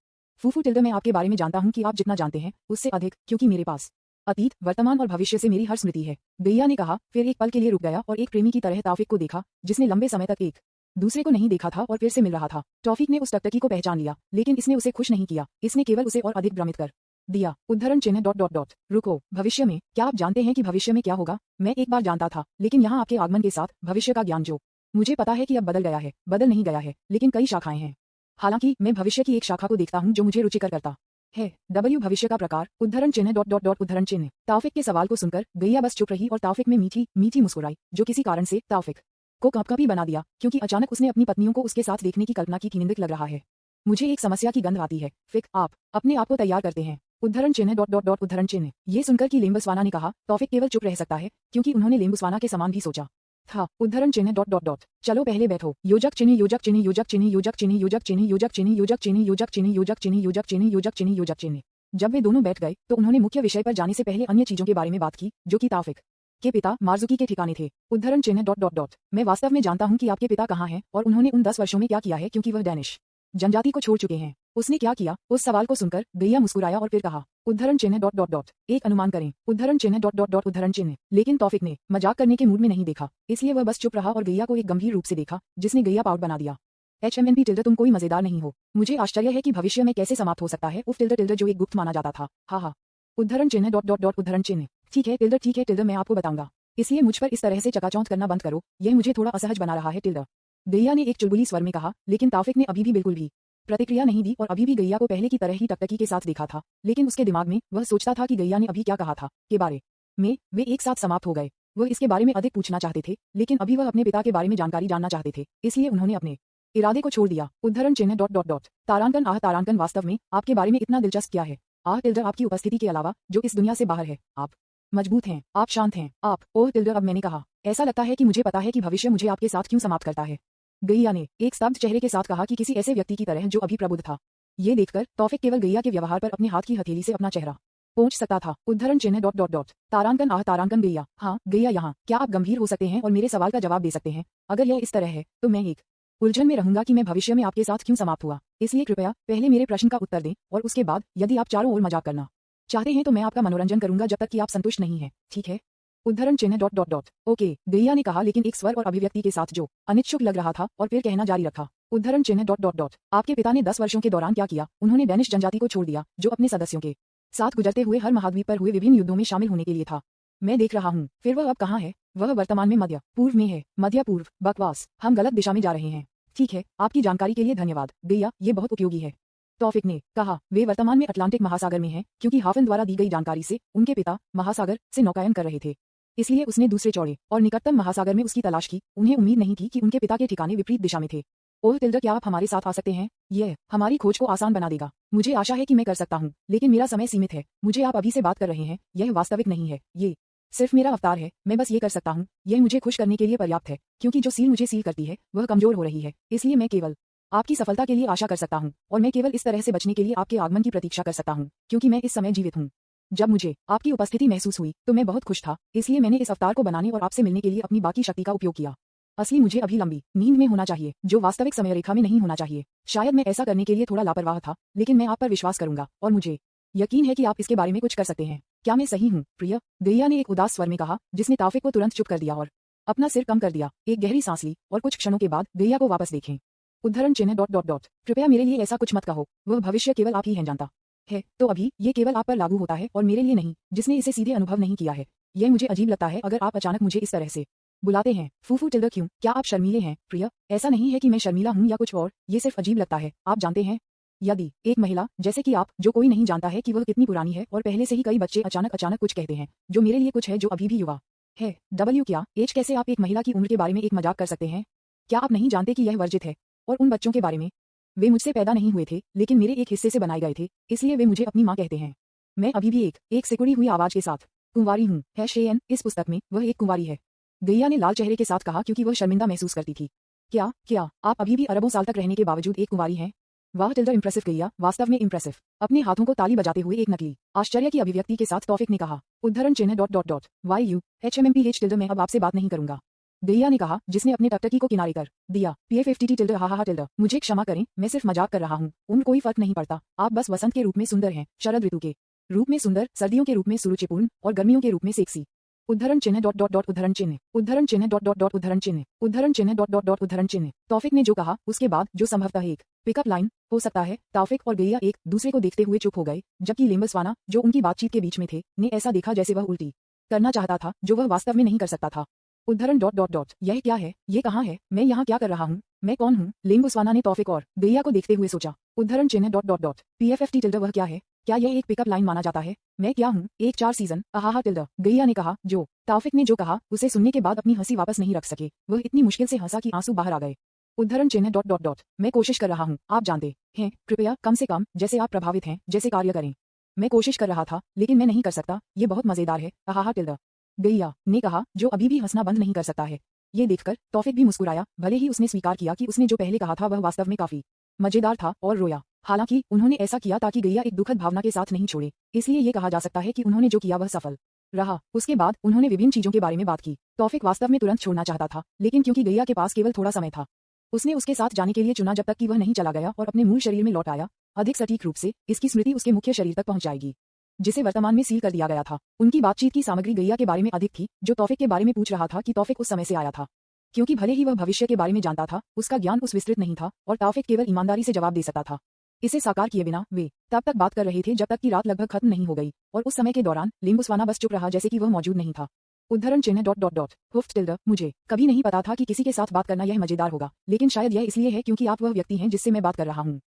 फूफू टिल्डर, मैं आपके बारे में जानता हूँ कि आप जितना जानते हैं उससे अधिक, क्योंकि मेरे पास अतीत, वर्तमान और भविष्य से मेरी हर स्मृति है। गैया ने कहा, फिर एक पल के लिए रुक गया और एक प्रेमी की तरह तौफिक को देखा, जिसने लंबे समय तक एक दूसरे को नहीं देखा था और फिर से मिल रहा था। तौफिक ने उस टकटकी को पहचान लिया, लेकिन इसने उसे खुश नहीं किया, इसने केवल उसे और अधिक भ्रमित कर दिया। उद्धरण चिन्ह डॉट डॉट डॉट। रुको, भविष्य में? क्या आप जानते हैं कि भविष्य में क्या होगा? मैं एक बार जानता था, लेकिन यहाँ आपके आगमन के साथ भविष्य का ज्ञान जो मुझे पता है कि अब बदल गया है। बदल नहीं गया है, लेकिन कई शाखाएं हैं। हालांकि मैं भविष्य की एक शाखा को देखता हूँ जो मुझे रुचिकर करता है। W भविष्य का प्रकार। उद्धरण चिन्ह डॉट डॉट डॉट। उद्धरण चिन्ह। तौफिक के सवाल को सुनकर गैया बस चुप रही और तौफिक में मीठी मीठी मुस्कुराई, जो किसी कारण से तौफिक को कँपकँपी बना दिया, क्योंकि अचानक उसने अपनी पत्नियों को उसके साथ देखने की कल्पना की। निंदित लग रहा है। मुझे एक समस्या की गंध आती है। फिक, आप अपने आप को तैयार करते हैं। उद्धरण चिन्ह डॉट डॉट डॉट। उद्धरण चिन्ह। ये सुनकर कि लिम्बुस्वाना ने कहा, तौफिक केवल चुप रह सकता है क्योंकि उन्होंने लिम्बुस्वाना के समान भी सोचा था। उद्धरण चिन्ह डॉट डॉट डॉट। चलो पहले बैठो। योजक चिन्ह योजक चिन्ह योजक चिन्ह योजक चिन्ह योजक चिन्ह योजक चिन्ह योजक चिन्ह योजक चिन्ह योजक चिन्ह योजक चिन्ह योजक चिन्ह योजक चिन्ह। जब वे दोनों बैठ गए तो उन्होंने मुख्य विषय पर जाने से पहले अन्य चीजों के बारे में बात की, जो कि तौफिक के पिता मार्जुकी के ठिकाने थे। उद्धरण चिन्ह डॉट डॉट डॉट। मैं वास्तव में जानता हूं कि आपके पिता कहाँ हैं और उन्होंने उन 10 वर्षों में क्या किया है, क्योंकि वह डैनिश जनजाति को छोड़ चुके हैं। उसने क्या किया? उस सवाल को सुनकर गैया मुस्कुराया और फिर कहा, उद्धरण चिन्ह डॉट डॉट डॉट। एक अनुमान करें। उद्धरण चिन्ह डॉट डॉट डॉट। उद्धरण चिन्ह। लेकिन तौफिक ने मजाक करने के मूड में नहीं देखा, इसलिए वह बस चुप रहा और गैया को एक गंभीर रूप से देखा, जिसने गैया पाउट बना दिया। HMNP टिल्डर, तुम कोई मजेदार नहीं हो। मुझे आश्चर्य है कि भविष्य में कैसे समाप्त हो सकता है। उफ टिल्डर टिल्डर, जो एक गुप्त माना जाता था। हा। उद्धरण चिन्ह डॉट डॉट डॉट। उद्धरण चिन्ह। ठीक है टिल्डर, ठीक है टिल्डर, मैं आपको बताऊंगा। इसलिए मुझ पर इस तरह से चकाचौंध करना बंद करो, यह मुझे थोड़ा असहज बना रहा है टिल्डर। गैया ने एक चुलबुली स्वर में कहा, लेकिन तौफिक ने अभी भी बिल्कुल भी प्रतिक्रिया नहीं दी और अभी भी गैया को पहले की तरह ही टकटकी के साथ देखा था, लेकिन उसके दिमाग में वह सोचता था कि गैया ने अभी क्या कहा था के बारे में। वे एक साथ समाप्त हो गए। वह इसके बारे में अधिक पूछना चाहते थे, लेकिन अभी वह अपने पिता के बारे में जानकारी जानना चाहते थे, इसलिए उन्होंने अपने इरादे को छोड़ दिया। उद्धरण चिन्ह डॉट डॉट डॉट। तारांकन। आह तारांकन, वास्तव में आपके बारे में इतना दिलचस्प क्या है? आह टिल्डर, आपकी उपस्थिति के अलावा जो इस दुनिया से बाहर है। आप मजबूत हैं, आप शांत हैं, आप। ओह टिल्डर, अब मैंने कहा, ऐसा लगता है कि मुझे पता है कि भविष्य मुझे आपके साथ क्यों समाप्त करता है। गैया ने एक स्तब्ध चेहरे के साथ कहा, कि किसी ऐसे व्यक्ति की तरह जो अभी प्रबुद्ध था। ये देखकर तौफिक केवल गैया के व्यवहार पर अपने हाथ की हथेली से अपना चेहरा पहुंच सकता था। उद्धरण चिन्ह डॉट डॉट डॉट। तारांकन। आह तारांकन। गैया। हाँ गैया, यहाँ क्या आप गंभीर हो सकते हैं और मेरे सवाल का जवाब दे सकते हैं? अगर यह इस तरह है तो मैं एक उलझन में रहूंगा कि मैं भविष्य में आपके साथ क्यों समाप्त हुआ। इसलिए कृपया पहले मेरे प्रश्न का उत्तर दें और उसके बाद यदि आप चारों ओर मजाक करना चाहते हैं तो मैं आपका मनोरंजन करूंगा जब तक कि आप संतुष्ट नहीं हैं, ठीक है? उद्धरण चिन्ह डॉट डॉट डॉट। ओके, गैया ने कहा, लेकिन एक स्वर और अभिव्यक्ति के साथ जो अनिच्छुक लग रहा था, और फिर कहना जारी रखा। उद्धरण चिन्ह डॉट डॉट डॉट। आपके पिता ने 10 वर्षों के दौरान क्या किया? उन्होंने डैनिश जनजाति को छोड़ दिया, जो अपने सदस्यों के साथ गुजरते हुए हर महाद्वीप पर हुए विभिन्न युद्धों में शामिल होने के लिए था। मैं देख रहा हूँ। फिर वह अब कहाँ है? वह वर्तमान में मध्य पूर्व में है। मध्य पूर्व? बकवास, हम गलत दिशा में जा रहे हैं। ठीक है, आपकी जानकारी के लिए धन्यवाद गैया, ये बहुत उपयोगी है। तौफिक ने कहा, वे वर्तमान में अटलांटिक महासागर में हैं, क्योंकि हाफन द्वारा दी गई जानकारी से उनके पिता महासागर से नौकायन कर रहे थे। इसलिए उसने दूसरे चौड़े और निकटतम महासागर में उसकी तलाश की। उन्हें उम्मीद नहीं थी कि उनके पिता के ठिकाने विपरीत दिशा में थे। ओह टिल्डर, क्या आप हमारे साथ आ सकते हैं? यह हमारी खोज को आसान बना देगा। मुझे आशा है कि मैं कर सकता हूँ, लेकिन मेरा समय सीमित है। मुझे आप अभी से बात कर रहे हैं, यह वास्तविक नहीं है। ये सिर्फ मेरा अवतार है। मैं बस ये कर सकता हूँ। यह मुझे खुश करने के लिए पर्याप्त है, क्योंकि जो सील मुझे सील करती है वह कमजोर हो रही है। इसलिए मैं केवल आपकी सफलता के लिए आशा कर सकता हूँ, और मैं केवल इस तरह से बचने के लिए आपके आगमन की प्रतीक्षा कर सकता हूँ, क्योंकि मैं इस समय जीवित हूँ। जब मुझे आपकी उपस्थिति महसूस हुई तो मैं बहुत खुश था, इसलिए मैंने इस अवतार को बनाने और आपसे मिलने के लिए अपनी बाकी शक्ति का उपयोग किया। असली मुझे अभी लंबी नींद में होना चाहिए, जो वास्तविक समय रेखा में नहीं होना चाहिए। शायद मैं ऐसा करने के लिए थोड़ा लापरवाह था, लेकिन मैं आप पर विश्वास करूंगा, और मुझे यकीन है कि आप इसके बारे में कुछ कर सकते हैं। क्या मैं सही हूँ, प्रिय? गैया ने एक उदास स्वर में कहा, जिसने ताफिक को तुरंत चुप कर दिया और अपना सिर कम कर दिया। एक गहरी सांस ली, और कुछ क्षणों के बाद गैया को वापस देखें। उद्धरण चिन्ह डॉट डॉट डॉट कृपया मेरे लिए ऐसा कुछ मत कहो। वह भविष्य केवल आप ही हैं जानता है, तो अभी ये केवल आप पर लागू होता है और मेरे लिए नहीं, जिसने इसे सीधे अनुभव नहीं किया है। यह मुझे अजीब लगता है अगर आप अचानक मुझे इस तरह से बुलाते हैं। फूफू टिल्डर, क्यों? क्या आप शर्मीले हैं, प्रिय? ऐसा नहीं है कि मैं शर्मीला हूँ या कुछ और, ये सिर्फ अजीब लगता है। आप जानते हैं, यदि एक महिला जैसे कि आप, जो कोई नहीं जानता है कि वह कितनी पुरानी है, और पहले से ही कई बच्चे अचानक कुछ कहते हैं जो मेरे लिए कुछ है जो अभी भी युवा है। डब्ल्यू क्या एज, कैसे आप एक महिला की उम्र के बारे में एक मजाक कर सकते हैं? क्या आप नहीं जानते कि यह वर्जित है? और उन बच्चों के बारे में, वे मुझसे पैदा नहीं हुए थे, लेकिन मेरे एक हिस्से से बनाए गए थे, इसलिए वे मुझे अपनी माँ कहते हैं। मैं अभी भी एक सिकुड़ी हुई आवाज के साथ कुंवारी हूँ। है शेयन, इस पुस्तक में वह एक कुंवारी है। गैया ने लाल चेहरे के साथ कहा, क्योंकि वह शर्मिंदा महसूस करती थी। क्या आप अभी भी अरबों साल तक रहने के बावजूद एक कुंवारी हैं? वाह टिल्डर, इम्प्रेसिव गैया, वास्तव में इम्प्रेसिव। अपने हाथों को ताली बजाते हुए एक नकली आश्चर्य की अभिव्यक्ति के साथ तौफिक ने कहा। उद्धरण चिन्ह डॉट डॉट डॉट YUHMMPH टिल्डर, मैं अब आपसे बात नहीं करूंगा, गैया ने कहा, जिसने अपने टकटकी को किनारे कर दिया। PFFTT टिल्डर, हा टिल्डर, मुझे क्षमा करें, मैं सिर्फ मजाक कर रहा हूँ। कोई फर्क नहीं पड़ता। आप बस वसंत के रूप में सुंदर हैं, शरद ऋतु के रूप में सुंदर, सर्दियों के रूप में सुरुचिपूर्ण, और गर्मियों के रूप में सेक्सी। उद्धरण चिन्ह डॉट डॉट डॉट उद्धरण चिन्ह उद्धरण चिन्ह डॉट डॉट डॉट उद्धरण चिन्ह उद्धरण चिन्ह डॉट डॉट डॉट उद्धरण चिन्ह। तौफिक ने जो कहा उसके बाद, जो संभवतः एक पिकअप लाइन हो सकता है, तौफिक और गैया एक दूसरे को देखते हुए चुप हो गए, जबकि लिम्बसवाना, जो उनकी बातचीत के बीच में थे, ने ऐसा देखा जैसे वह उल्टी करना चाहता था, जो वह वास्तव में नहीं कर सकता था। उद्धरण डॉट डॉट डॉट यह क्या है? ये कहाँ है? मैं यहाँ क्या कर रहा हूँ? मैं कौन हूँ? लिम्बसवाना ने तौफिक और गैया को देखते हुए सोचा। उद्धरण चिन्ह डॉट डॉट डॉट PFFT टिल्डर, वह क्या है? क्या यह एक पिकअप लाइन माना जाता है? मैं क्या हूँ? एक 4 सीजन अहाहा टिल्डर, गैया ने कहा। जो तौफिक ने जो कहा उसे सुनने के बाद अपनी हंसी वापस नहीं रख सके। वह इतनी मुश्किल से हंसा कि आंसू बाहर आ गए। उद्धरण चिन्ह डॉट डॉट डॉट मैं कोशिश कर रहा हूँ, आप जानते हैं, कृपया कम से कम जैसे आप प्रभावित हैं जैसे कार्य करें। मैं कोशिश कर रहा था, लेकिन मैं नहीं कर सकता। ये बहुत मजेदार है, अहाहा टिल्डर, गैया ने कहा, जो अभी भी हंसना बंद नहीं कर सकता है। ये देखकर तौफिक भी मुस्कुराया, भले ही उसने स्वीकार किया कि उसने जो पहले कहा था वह वास्तव में काफी मजेदार था, और रोया। हालांकि उन्होंने ऐसा किया ताकि गैया एक दुखद भावना के साथ नहीं छोड़े, इसलिए ये कहा जा सकता है कि उन्होंने जो किया वह सफल रहा। उसके बाद उन्होंने विभिन्न चीजों के बारे में बात की। तौफिक वास्तव में तुरंत छोड़ना चाहता था, लेकिन क्योंकि गैया के पास केवल थोड़ा समय था, उसने उसके साथ जाने के लिए चुना जब तक कि वह नहीं चला गया और अपने मूल शरीर में लौट आया। अधिक सटीक रूप से, इसकी स्मृति उसके मुख्य शरीर तक पहुंच जाएगी, जिसे वर्तमान में सील कर दिया गया था। उनकी बातचीत की सामग्री गैया के बारे में अधिक थी, जो तौफिक के बारे में पूछ रहा था कि तौफिक उस समय से आया था। क्योंकि भले ही वह भविष्य के बारे में जानता था, उसका ज्ञान उस विस्तृत नहीं था, और तौफिक केवल ईमानदारी से जवाब दे सकता था। इसे साकार किए बिना वे तब तक बात कर रहे थे जब तक कि रात लगभग खत्म नहीं हो गई, और उस समय के दौरान लिम्बसवाना बस चुप रहा जैसे कि वह मौजूद नहीं था। उद्धरण चिन्ह डॉट डॉट डॉट हुफ्ट टिल्डर, मुझे कभी नहीं पता था कि किसी के साथ बात करना यह मजेदार होगा, लेकिन शायद यह इसलिए है क्योंकि आप वह व्यक्ति हैं जिससे मैं बात कर रहा हूँ।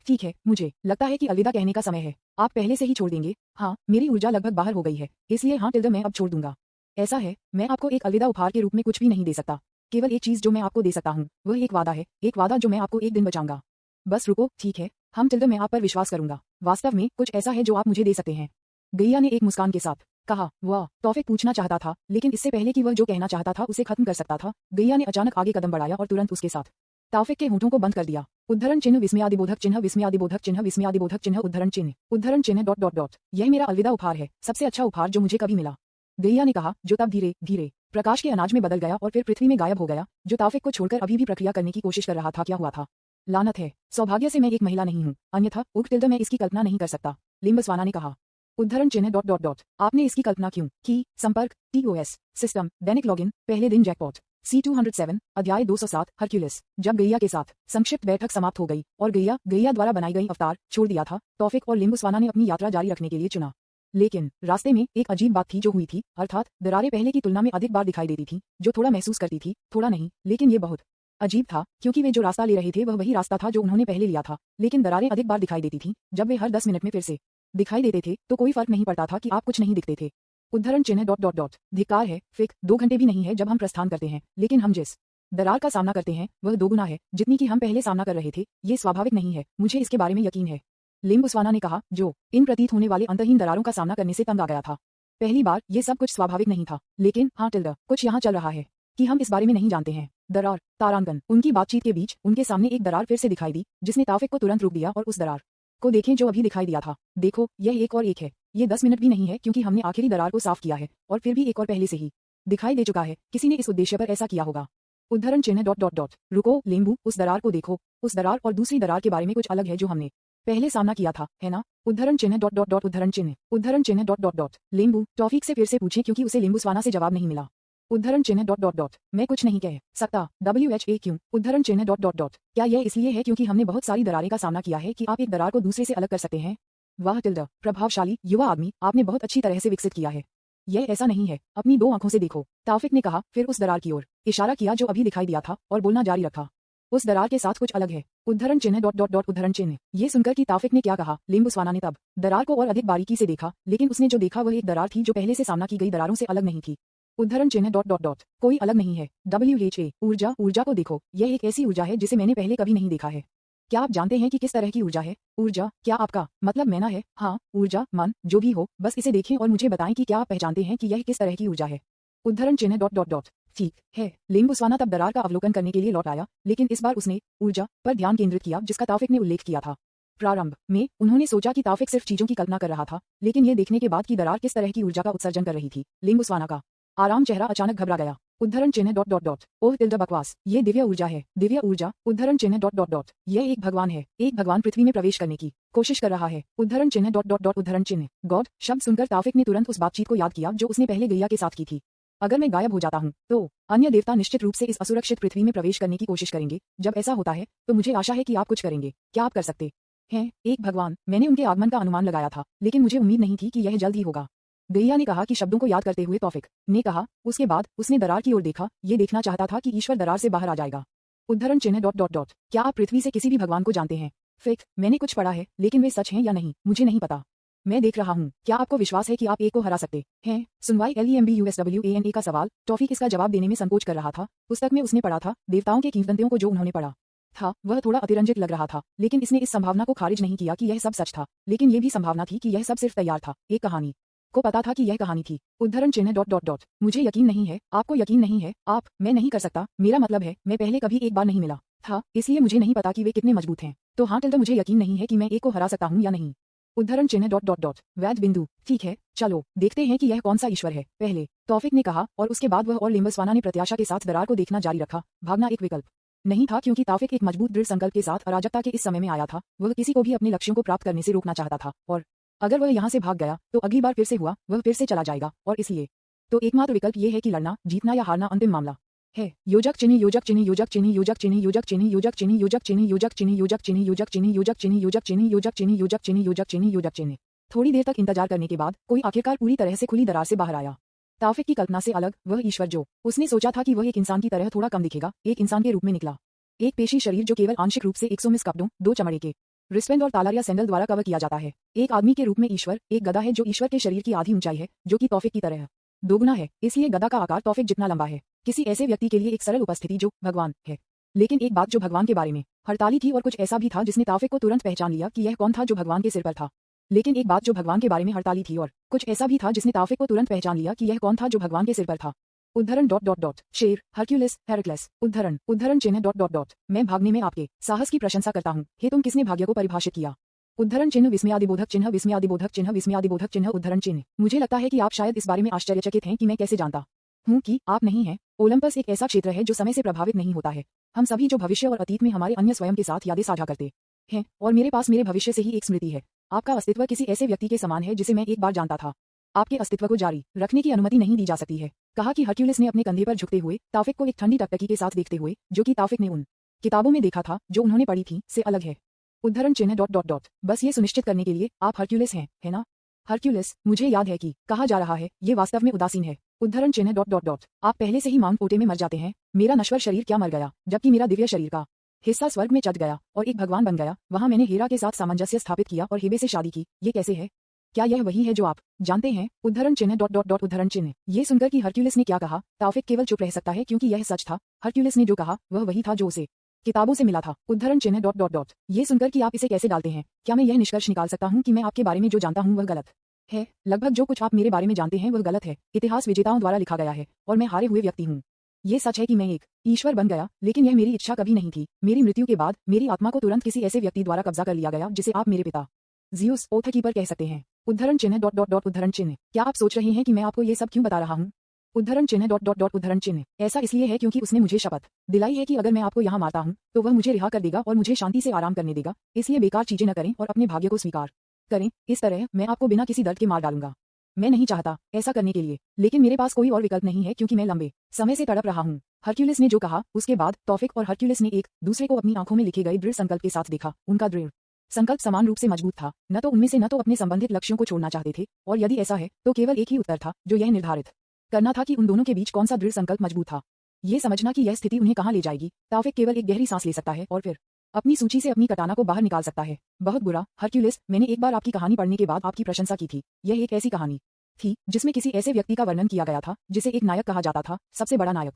ठीक है, मुझे लगता है कि अलविदा कहने का समय है। आप पहले से ही छोड़ देंगे? हाँ, मेरी ऊर्जा लगभग बाहर हो गई है, इसलिए हाँ टिल्डर, मैं अब छोड़ दूंगा। ऐसा है, मैं आपको एक अलविदा उपहार के रूप में कुछ भी नहीं दे सकता। केवल एक चीज जो मैं आपको दे सकता हूँ वह एक वादा है, एक वादा जो मैं आपको एक दिन बचाऊंगा। बस रुको, ठीक है हम टिल्डर, मैं आप पर विश्वास करूंगा। वास्तव में कुछ ऐसा है जो आप मुझे दे सकते हैं, गैया ने एक मुस्कान के साथ कहा। वाह, तौफिक पूछना चाहता था, लेकिन इससे पहले कि वह जो कहना चाहता था उसे खत्म कर सकता था, गैया ने अचानक आगे कदम बढ़ाया और तुरंत उसके साथ तौफिक के होठों को बंद कर दिया। उद्धरण चिन्ह विस्मयादिबोधक चिन्ह विस्मयादिबोधक चिन्ह विस्मयादिबोधक चिन्ह उद्धरण चिन्ह डॉट डॉट डॉट यह मेरा अलविदा उपहार है, सबसे अच्छा उपहार जो मुझे कभी मिला, गैया ने कहा, जो तब धीरे धीरे प्रकाश के अनाज में बदल गया और फिर पृथ्वी में गायब हो गया, जो तौफिक को छोड़कर अभी भी प्रक्रिया करने की कोशिश कर रहा था। क्या हुआ था? लानत है, सौभाग्य से मैं एक महिला नहीं हूँ, अन्यथा उग टिल्डर मैं इसकी कल्पना नहीं कर सकता, लिम्बसवाना ने कहा। उद्धरण चिन्ह डॉट डॉट डॉट आपने इसकी कल्पना क्यों की? संपर्क TOS सिस्टम दैनिक लॉगिन पहले दिन जैकपॉट C207 अध्याय 207 हरक्यूलिस। जब गैया के साथ संक्षिप्त बैठक समाप्त हो गई और गैया द्वारा बनाई गई अवतार छोड़ दिया था, तौफिक और लिम्बसवाना ने अपनी यात्रा जारी रखने के लिए चुना। लेकिन रास्ते में एक अजीब बात थी जो हुई थी, अर्थात दरारें पहले की तुलना में अधिक बार दिखाई देती थी, जो थोड़ा महसूस करती थी, थोड़ा नहीं, लेकिन ये बहुत अजीब था, क्योंकि वे जो रास्ता ले रहे थे वह वही रास्ता था जो उन्होंने पहले लिया था, लेकिन दरारें अधिक बार दिखाई देती थीं। जब वे हर 10 मिनट में फिर से दिखाई देते थे तो कोई फर्क नहीं पड़ता था कि आप कुछ नहीं दिखते थे। उद्धरण चिन्ह डॉट डॉट डॉट धिक्कार है, फिक 2 घंटे भी नहीं है जब हम प्रस्थान करते हैं, लेकिन हम जिस दरार का सामना करते हैं वह दोगुना है जितनी कि हम पहले सामना कर रहे थे। ये स्वाभाविक नहीं है, मुझे इसके बारे में यकीन है, लिम्बुस्वाना ने कहा, जो इन प्रतीत होने वाले अंतहीन दरारों का सामना करने से तंग आ गया था। पहली बार ये सब कुछ स्वाभाविक नहीं था, लेकिन हाँ टिल्डा, कुछ यहाँ चल रहा है कि हम इस बारे में नहीं जानते हैं। दरार, तारांकन। उनकी बातचीत के बीच उनके सामने एक दरार फिर से दिखाई दी, जिसने ताफिक को तुरंत रोक दिया। और उस दरार को देखें जो अभी दिखाई दिया था। देखो, यह एक और एक है। ये 10 मिनट भी नहीं है क्योंकि हमने आखिरी दरार को साफ किया है, और फिर भी एक और पहले से ही दिखाई दे चुका है। किसी ने इस उद्देश्य पर ऐसा किया होगा। उद्धरण चिन्ह डॉट डॉट डॉट। रुको लेम्बू, उस दरार को देखो। उस दरार और दूसरी दरार के बारे में कुछ अलग है जो हमने पहले सामना किया था, है ना? उद्धरण चिन्ह डॉट डॉट डॉट। उद्धरण चिन्ह डॉट डॉट डॉट। लेम्बू, टॉफिक से फिर से पूछें क्योंकि उसे लिम्बुस्वाना से जवाब नहीं मिला। उद्धरण चिन्ह डॉट डॉट डॉट। मैं कुछ नहीं कह सकता। WHA उद्धरण चिन्ह डॉट डॉट डॉट। क्या यह इसलिए है क्योंकि हमने बहुत सारी दरारें का सामना किया है कि आप एक दरार को दूसरे से अलग कर सकते हैं? वाह टिल्डा, प्रभावशाली युवा आदमी, आपने बहुत अच्छी तरह से विकसित किया है। यह ऐसा नहीं है, अपनी 2 आंखों से देखो, ताफिक ने कहा, फिर उस दरार की ओर इशारा किया जो अभी दिखाई दिया था, और बोलना जारी रखा। उस दरार के साथ कुछ अलग है। उद्धरण चिन्ह डॉट डॉट डॉट। उद्धरण चिन्ह। ये सुनकर कि ताफिक ने क्या कहा, लिम्बुस्वाना ने तब दरार को और अधिक बारीकी से देखा, लेकिन उसने जो देखा वह एक दरार थी जो पहले से सामना की गई दरारों से अलग नहीं थी। उद्धरण चिन्ह डॉट डॉट डॉट। कोई अलग नहीं है। WHA ऊर्जा। ऊर्जा को देखो, यह एक ऐसी ऊर्जा है जिसे मैंने पहले कभी नहीं देखा है। क्या आप जानते हैं कि किस तरह की ऊर्जा है? ऊर्जा? क्या आपका मतलब मैना है? हाँ, ऊर्जा, मन, जो भी हो, बस इसे देखें और मुझे बताएं कि क्या आप पहचानते हैं कि यह किस तरह की ऊर्जा है? उद्धरण चिन्ह डॉट डॉट डॉट। ठीक है। लिम्बुस्वाना तब दरार का अवलोकन करने के लिए लौट आया, लेकिन इस बार उसने ऊर्जा पर ध्यान केंद्रित किया जिसका ताफिक ने उल्लेख किया था। प्रारंभ में उन्होंने सोचा कि ताफिक सिर्फ चीजों की कल्पना कर रहा था, लेकिन ये देखने के बाद कि दरार किस तरह की ऊर्जा का उत्सर्जन कर रही थी, लिम्बुस्वाना का आराम चेहरा अचानक घबरा गया। उद्धरण चिन्ह डॉट डॉट डॉट। ओह टिल्डा, बकवास, ये दिव्य ऊर्जा है। दिव्य ऊर्जा? उद्धरण चिन्ह डॉट डॉट डॉट। यह एक भगवान है। एक भगवान पृथ्वी में प्रवेश करने की कोशिश कर रहा है। उद्धरण चिन्ह डॉट डॉट डॉट। उद्धरण चिन्ह गॉड शब्द सुनकर ताफिक ने तुरंत उस बातचीत को याद किया जो उसने पहले गैया के साथ की थी। अगर मैं गायब हो जाता हूँ तो अन्य देवता निश्चित रूप से इस असुरक्षित पृथ्वी में प्रवेश करने की कोशिश करेंगे। जब ऐसा होता है तो मुझे आशा है कि आप कुछ करेंगे। क्या आप कर सकते हैं? एक भगवान। मैंने उनके आगमन का अनुमान लगाया था, लेकिन मुझे उम्मीद नहीं थी कि यह जल्द ही होगा। गैया ने कहा कि शब्दों को याद करते हुए तौफिक ने कहा। उसके बाद उसने दरार की ओर देखा, ये देखना चाहता था कि ईश्वर दरार से बाहर आ जाएगा। उद्धरण चिन्ह डॉट डॉट डॉट। क्या आप पृथ्वी से किसी भी भगवान को जानते हैं? फिक, मैंने कुछ पढ़ा है, लेकिन वे सच हैं या नहीं मुझे नहीं पता। मैं देख रहा हूँ। क्या आपको विश्वास है कि आप एक को हरा सकते हैं? सुनवाई LEMBUSWANA का सवाल। टॉफिक इसका जवाब देने में संकोच कर रहा था। पुस्तक में उसने पढ़ा था, देवताओं के किंवदंतियों को जो उन्होंने पढ़ा था वह थोड़ा अतिरंजित लग रहा था, लेकिन इसने इस संभावना को खारिज नहीं किया कि यह सब सच था, लेकिन ये भी संभावना थी कि यह सब सिर्फ तैयार था, एक कहानी को पता था कि यह कहानी थी। उद्धरण चिन्ह डॉट डॉट डॉट। मुझे यकीन नहीं है। आपको यकीन नहीं है? मैं नहीं कर सकता। मेरा मतलब है, मैं पहले कभी एक बार नहीं मिला था, इसलिए मुझे नहीं पता कि वे कितने मजबूत हैं। तो हाँ टिल्डा, मुझे यकीन नहीं है कि मैं एक को हरा सकता हूँ या नहीं। उद्धरण चिन्ह डॉट डॉट डॉट। वैध बिंदु। ठीक है, चलो देखते हैं कि यह कौन सा ईश्वर है पहले, तौफिक ने कहा, और उसके बाद वह और लिम्बुस्वाना ने प्रत्याशा के साथ दरार को देखना जारी रखा। भागना एक विकल्प नहीं था क्योंकि ताफिक एक मजबूत दृढ़ संकल्प के साथ अराजकता के इस समय में आया था। वह किसी को भी अपने लक्ष्यों को प्राप्त करने से रोकना चाहता था, और अगर वह यहाँ से भाग गया तो अगली बार फिर से हुआ, वह फिर से चला जाएगा, और इसलिए तो एकमात्र विकल्प ये है कि लड़ना, जीतना या हारना अंतिम मामला है। योजक चिन्ह योजक चिन्ह योजक चिन्ह योजक चिन्ह योजक चिन्ह योजक चिन्ह योजक चिन्ह योजक चिन्ह योजक चिन्ह योजक चिन्ह योजक चिन्ह योजक चिन्ह योजक चिन्ह योजक चिन्ह योजक चिन्ह योजक चिन्ह। थोड़ी देर तक इंतजार करने के बाद कोई आखिरकार पूरी तरह से खुली दरार से बाहर आया। ताफिक की कल्पना से अलग, वह ईश्वर जो उसने सोचा था कि वह एक इंसान की तरह थोड़ा कम दिखेगा, एक इंसान के रूप में निकला। एक पेशी शरीर जो केवल आंशिक रूप से 120 कपड़ों, 2 चमड़े के रिस्पेंड और तालार या सैंडल द्वारा कवर किया जाता है। एक आदमी के रूप में ईश्वर एक गधा है जो ईश्वर के शरीर की आधी ऊंचाई है, जो कि तौफिक की तरह दोगुना है, इसलिए गधा का आकार तौफिक जितना लंबा है। किसी ऐसे व्यक्ति के लिए एक सरल उपस्थिति जो भगवान है। लेकिन एक बात जो भगवान के बारे में हड़ताली थी, और कुछ ऐसा भी था जिसने ताफिक को तुरंत पहचान लिया कि यह कौन था जो भगवान के सिर पर था। लेकिन एक बात जो भगवान के बारे में हड़ताली थी, और कुछ ऐसा भी था जिसने ताफिक को तुरंत पहचान लिया कि यह कौन था जो भगवान के सिर पर था। उद्धरण डॉट डॉट डॉट। शेर, हरक्यूलिस, हेरक्लेस। उद्धरण चिन्ह डॉट डॉट डॉट। मैं भागने में आपके साहस की प्रशंसा करता हूँ। हे तुम किसने भाग्य को परिभाषित किया? उद्धरण चिन्ह विस्मयादिबोधक चिन्ह विस्मयादिबोधक चिन्ह विस्मयादिबोधक चिन्ह। उद्धरण चिन्ह। मुझे लगता है कि आप शायद इस बारे में आश्चर्यचकित हैं कि मैं कैसे जानता हूँ कि आप नहीं हैं। ओलंपस एक ऐसा क्षेत्र है जो समय से प्रभावित नहीं होता है। हम सभी जो भविष्य और अतीत में हमारे अन्य स्वयं के साथ यादें साझा करते हैं, और मेरे पास मेरे भविष्य से ही एक स्मृति है। आपका अस्तित्व किसी ऐसे व्यक्ति के समान है जिसे मैं एक बार जानता था। आपके अस्तित्व को जारी रखने की अनुमति नहीं दी जा सकती है, कहा कि हरक्यूलिस ने अपने कंधे पर झुकते हुए ताफिक को एक ठंडी टकटकी के साथ देखते हुए, जो कि ताफिक ने उन किताबों में देखा था जो उन्होंने पढ़ी थी से अलग है। उद्धरण चिन्ह डॉट डॉट डॉट। बस ये सुनिश्चित करने के लिए आप हरक्यूलिस हैं, है ना? हरक्यूलिस, मुझे याद है कि कहा जा रहा है, ये वास्तव में उदासीन है। उद्धरण चिन्ह डॉट डॉट डॉट। आप पहले से ही माउंट पोटे में मर जाते हैं। मेरा नश्वर शरीर क्या मर गया, जबकि मेरा दिव्य शरीर का हिस्सा स्वर्ग में चढ़ गया और एक भगवान बन गया। वहां मैंने हीरा के साथ सामंजस्य स्थापित किया और हेबे से शादी की। ये कैसे है? क्या यह वही है जो आप जानते हैं? उद्धरण चिन्ह डॉट डॉट डॉट उद्धरण चिन्ह। ये सुनकर कि हरक्यूलिस ने क्या कहा, ताओफिक केवल चुप रह सकता है क्योंकि यह सच था। हरक्यूलिस ने जो कहा वह वही था जो उसे किताबों से मिला था। उद्धरण चिन्ह डॉट डॉट डॉट। ये सुनकर कि आप इसे कैसे डालते हैं, क्या मैं यह निष्कर्ष निकाल सकता हूँ कि मैं आपके बारे में जो जानता हूँ वह गलत है? लगभग जो कुछ आप मेरे बारे में जानते हैं वह गलत है। इतिहास विजेताओं द्वारा लिखा गया है और मैं हारे हुए व्यक्ति हूँ। ये सच है कि मैं एक ईश्वर बन गया, लेकिन यह मेरी इच्छा कभी नहीं थी। मेरी मृत्यु के बाद मेरी आत्मा को तुरंत किसी ऐसे व्यक्ति द्वारा कब्जा कर लिया गया जिसे आप मेरे पिता ज़ियुस ओथ कीपर कह सकते हैं। उद्धरण चिन्ह डॉट डॉट डॉट उद्धरण चिन्ह। क्या आप सोच रहे हैं कि मैं आपको ये सब क्यों बता रहा हूँ? उद्धरण चिन्ह डॉट डॉट डॉट उद्धरण चिन्ह। ऐसा इसलिए है क्योंकि उसने मुझे शपथ दिलाई है कि अगर मैं आपको यहाँ मारता हूँ तो वह मुझे रिहा कर देगा और मुझे शांति से आराम करने देगा। इसलिए बेकार चीजें न करें और अपने भाग्य को स्वीकार करें। इस तरह मैं आपको बिना किसी दर्द के मार डालूंगा। मैं नहीं चाहता ऐसा करने के लिए, लेकिन मेरे पास कोई और विकल्प नहीं है क्योंकि मैं लंबे समय से तड़प रहा हूँ। हरक्यूलिस ने जो कहा उसके बाद तौफिक और हरक्यूलिस ने एक दूसरे को अपनी आंखों में लिखे गए दृढ़ संकल्प के साथ देखा। उनका दृढ़ संकल्प समान रूप से मजबूत था। न तो उनमें से न तो अपने संबंधित लक्ष्यों को छोड़ना चाहते थे, और यदि ऐसा है तो केवल एक ही उत्तर था जो यह निर्धारित करना था कि उन दोनों के बीच कौन सा दृढ़ संकल्प मजबूत था। ये समझना कि यह स्थिति उन्हें कहाँ ले जाएगी। तौफिक केवल एक गहरी सांस ले सकता है और फिर अपनी सूची से अपनी कटाना को बाहर निकाल सकता है। बहुत बुरा हरक्यूलिस, मैंने एक बार आपकी कहानी पढ़ने के बाद आपकी प्रशंसा की थी। यह एक ऐसी कहानी थी जिसमें किसी ऐसे व्यक्ति का वर्णन किया गया था जिसे एक नायक कहा जाता था, सबसे बड़ा नायक।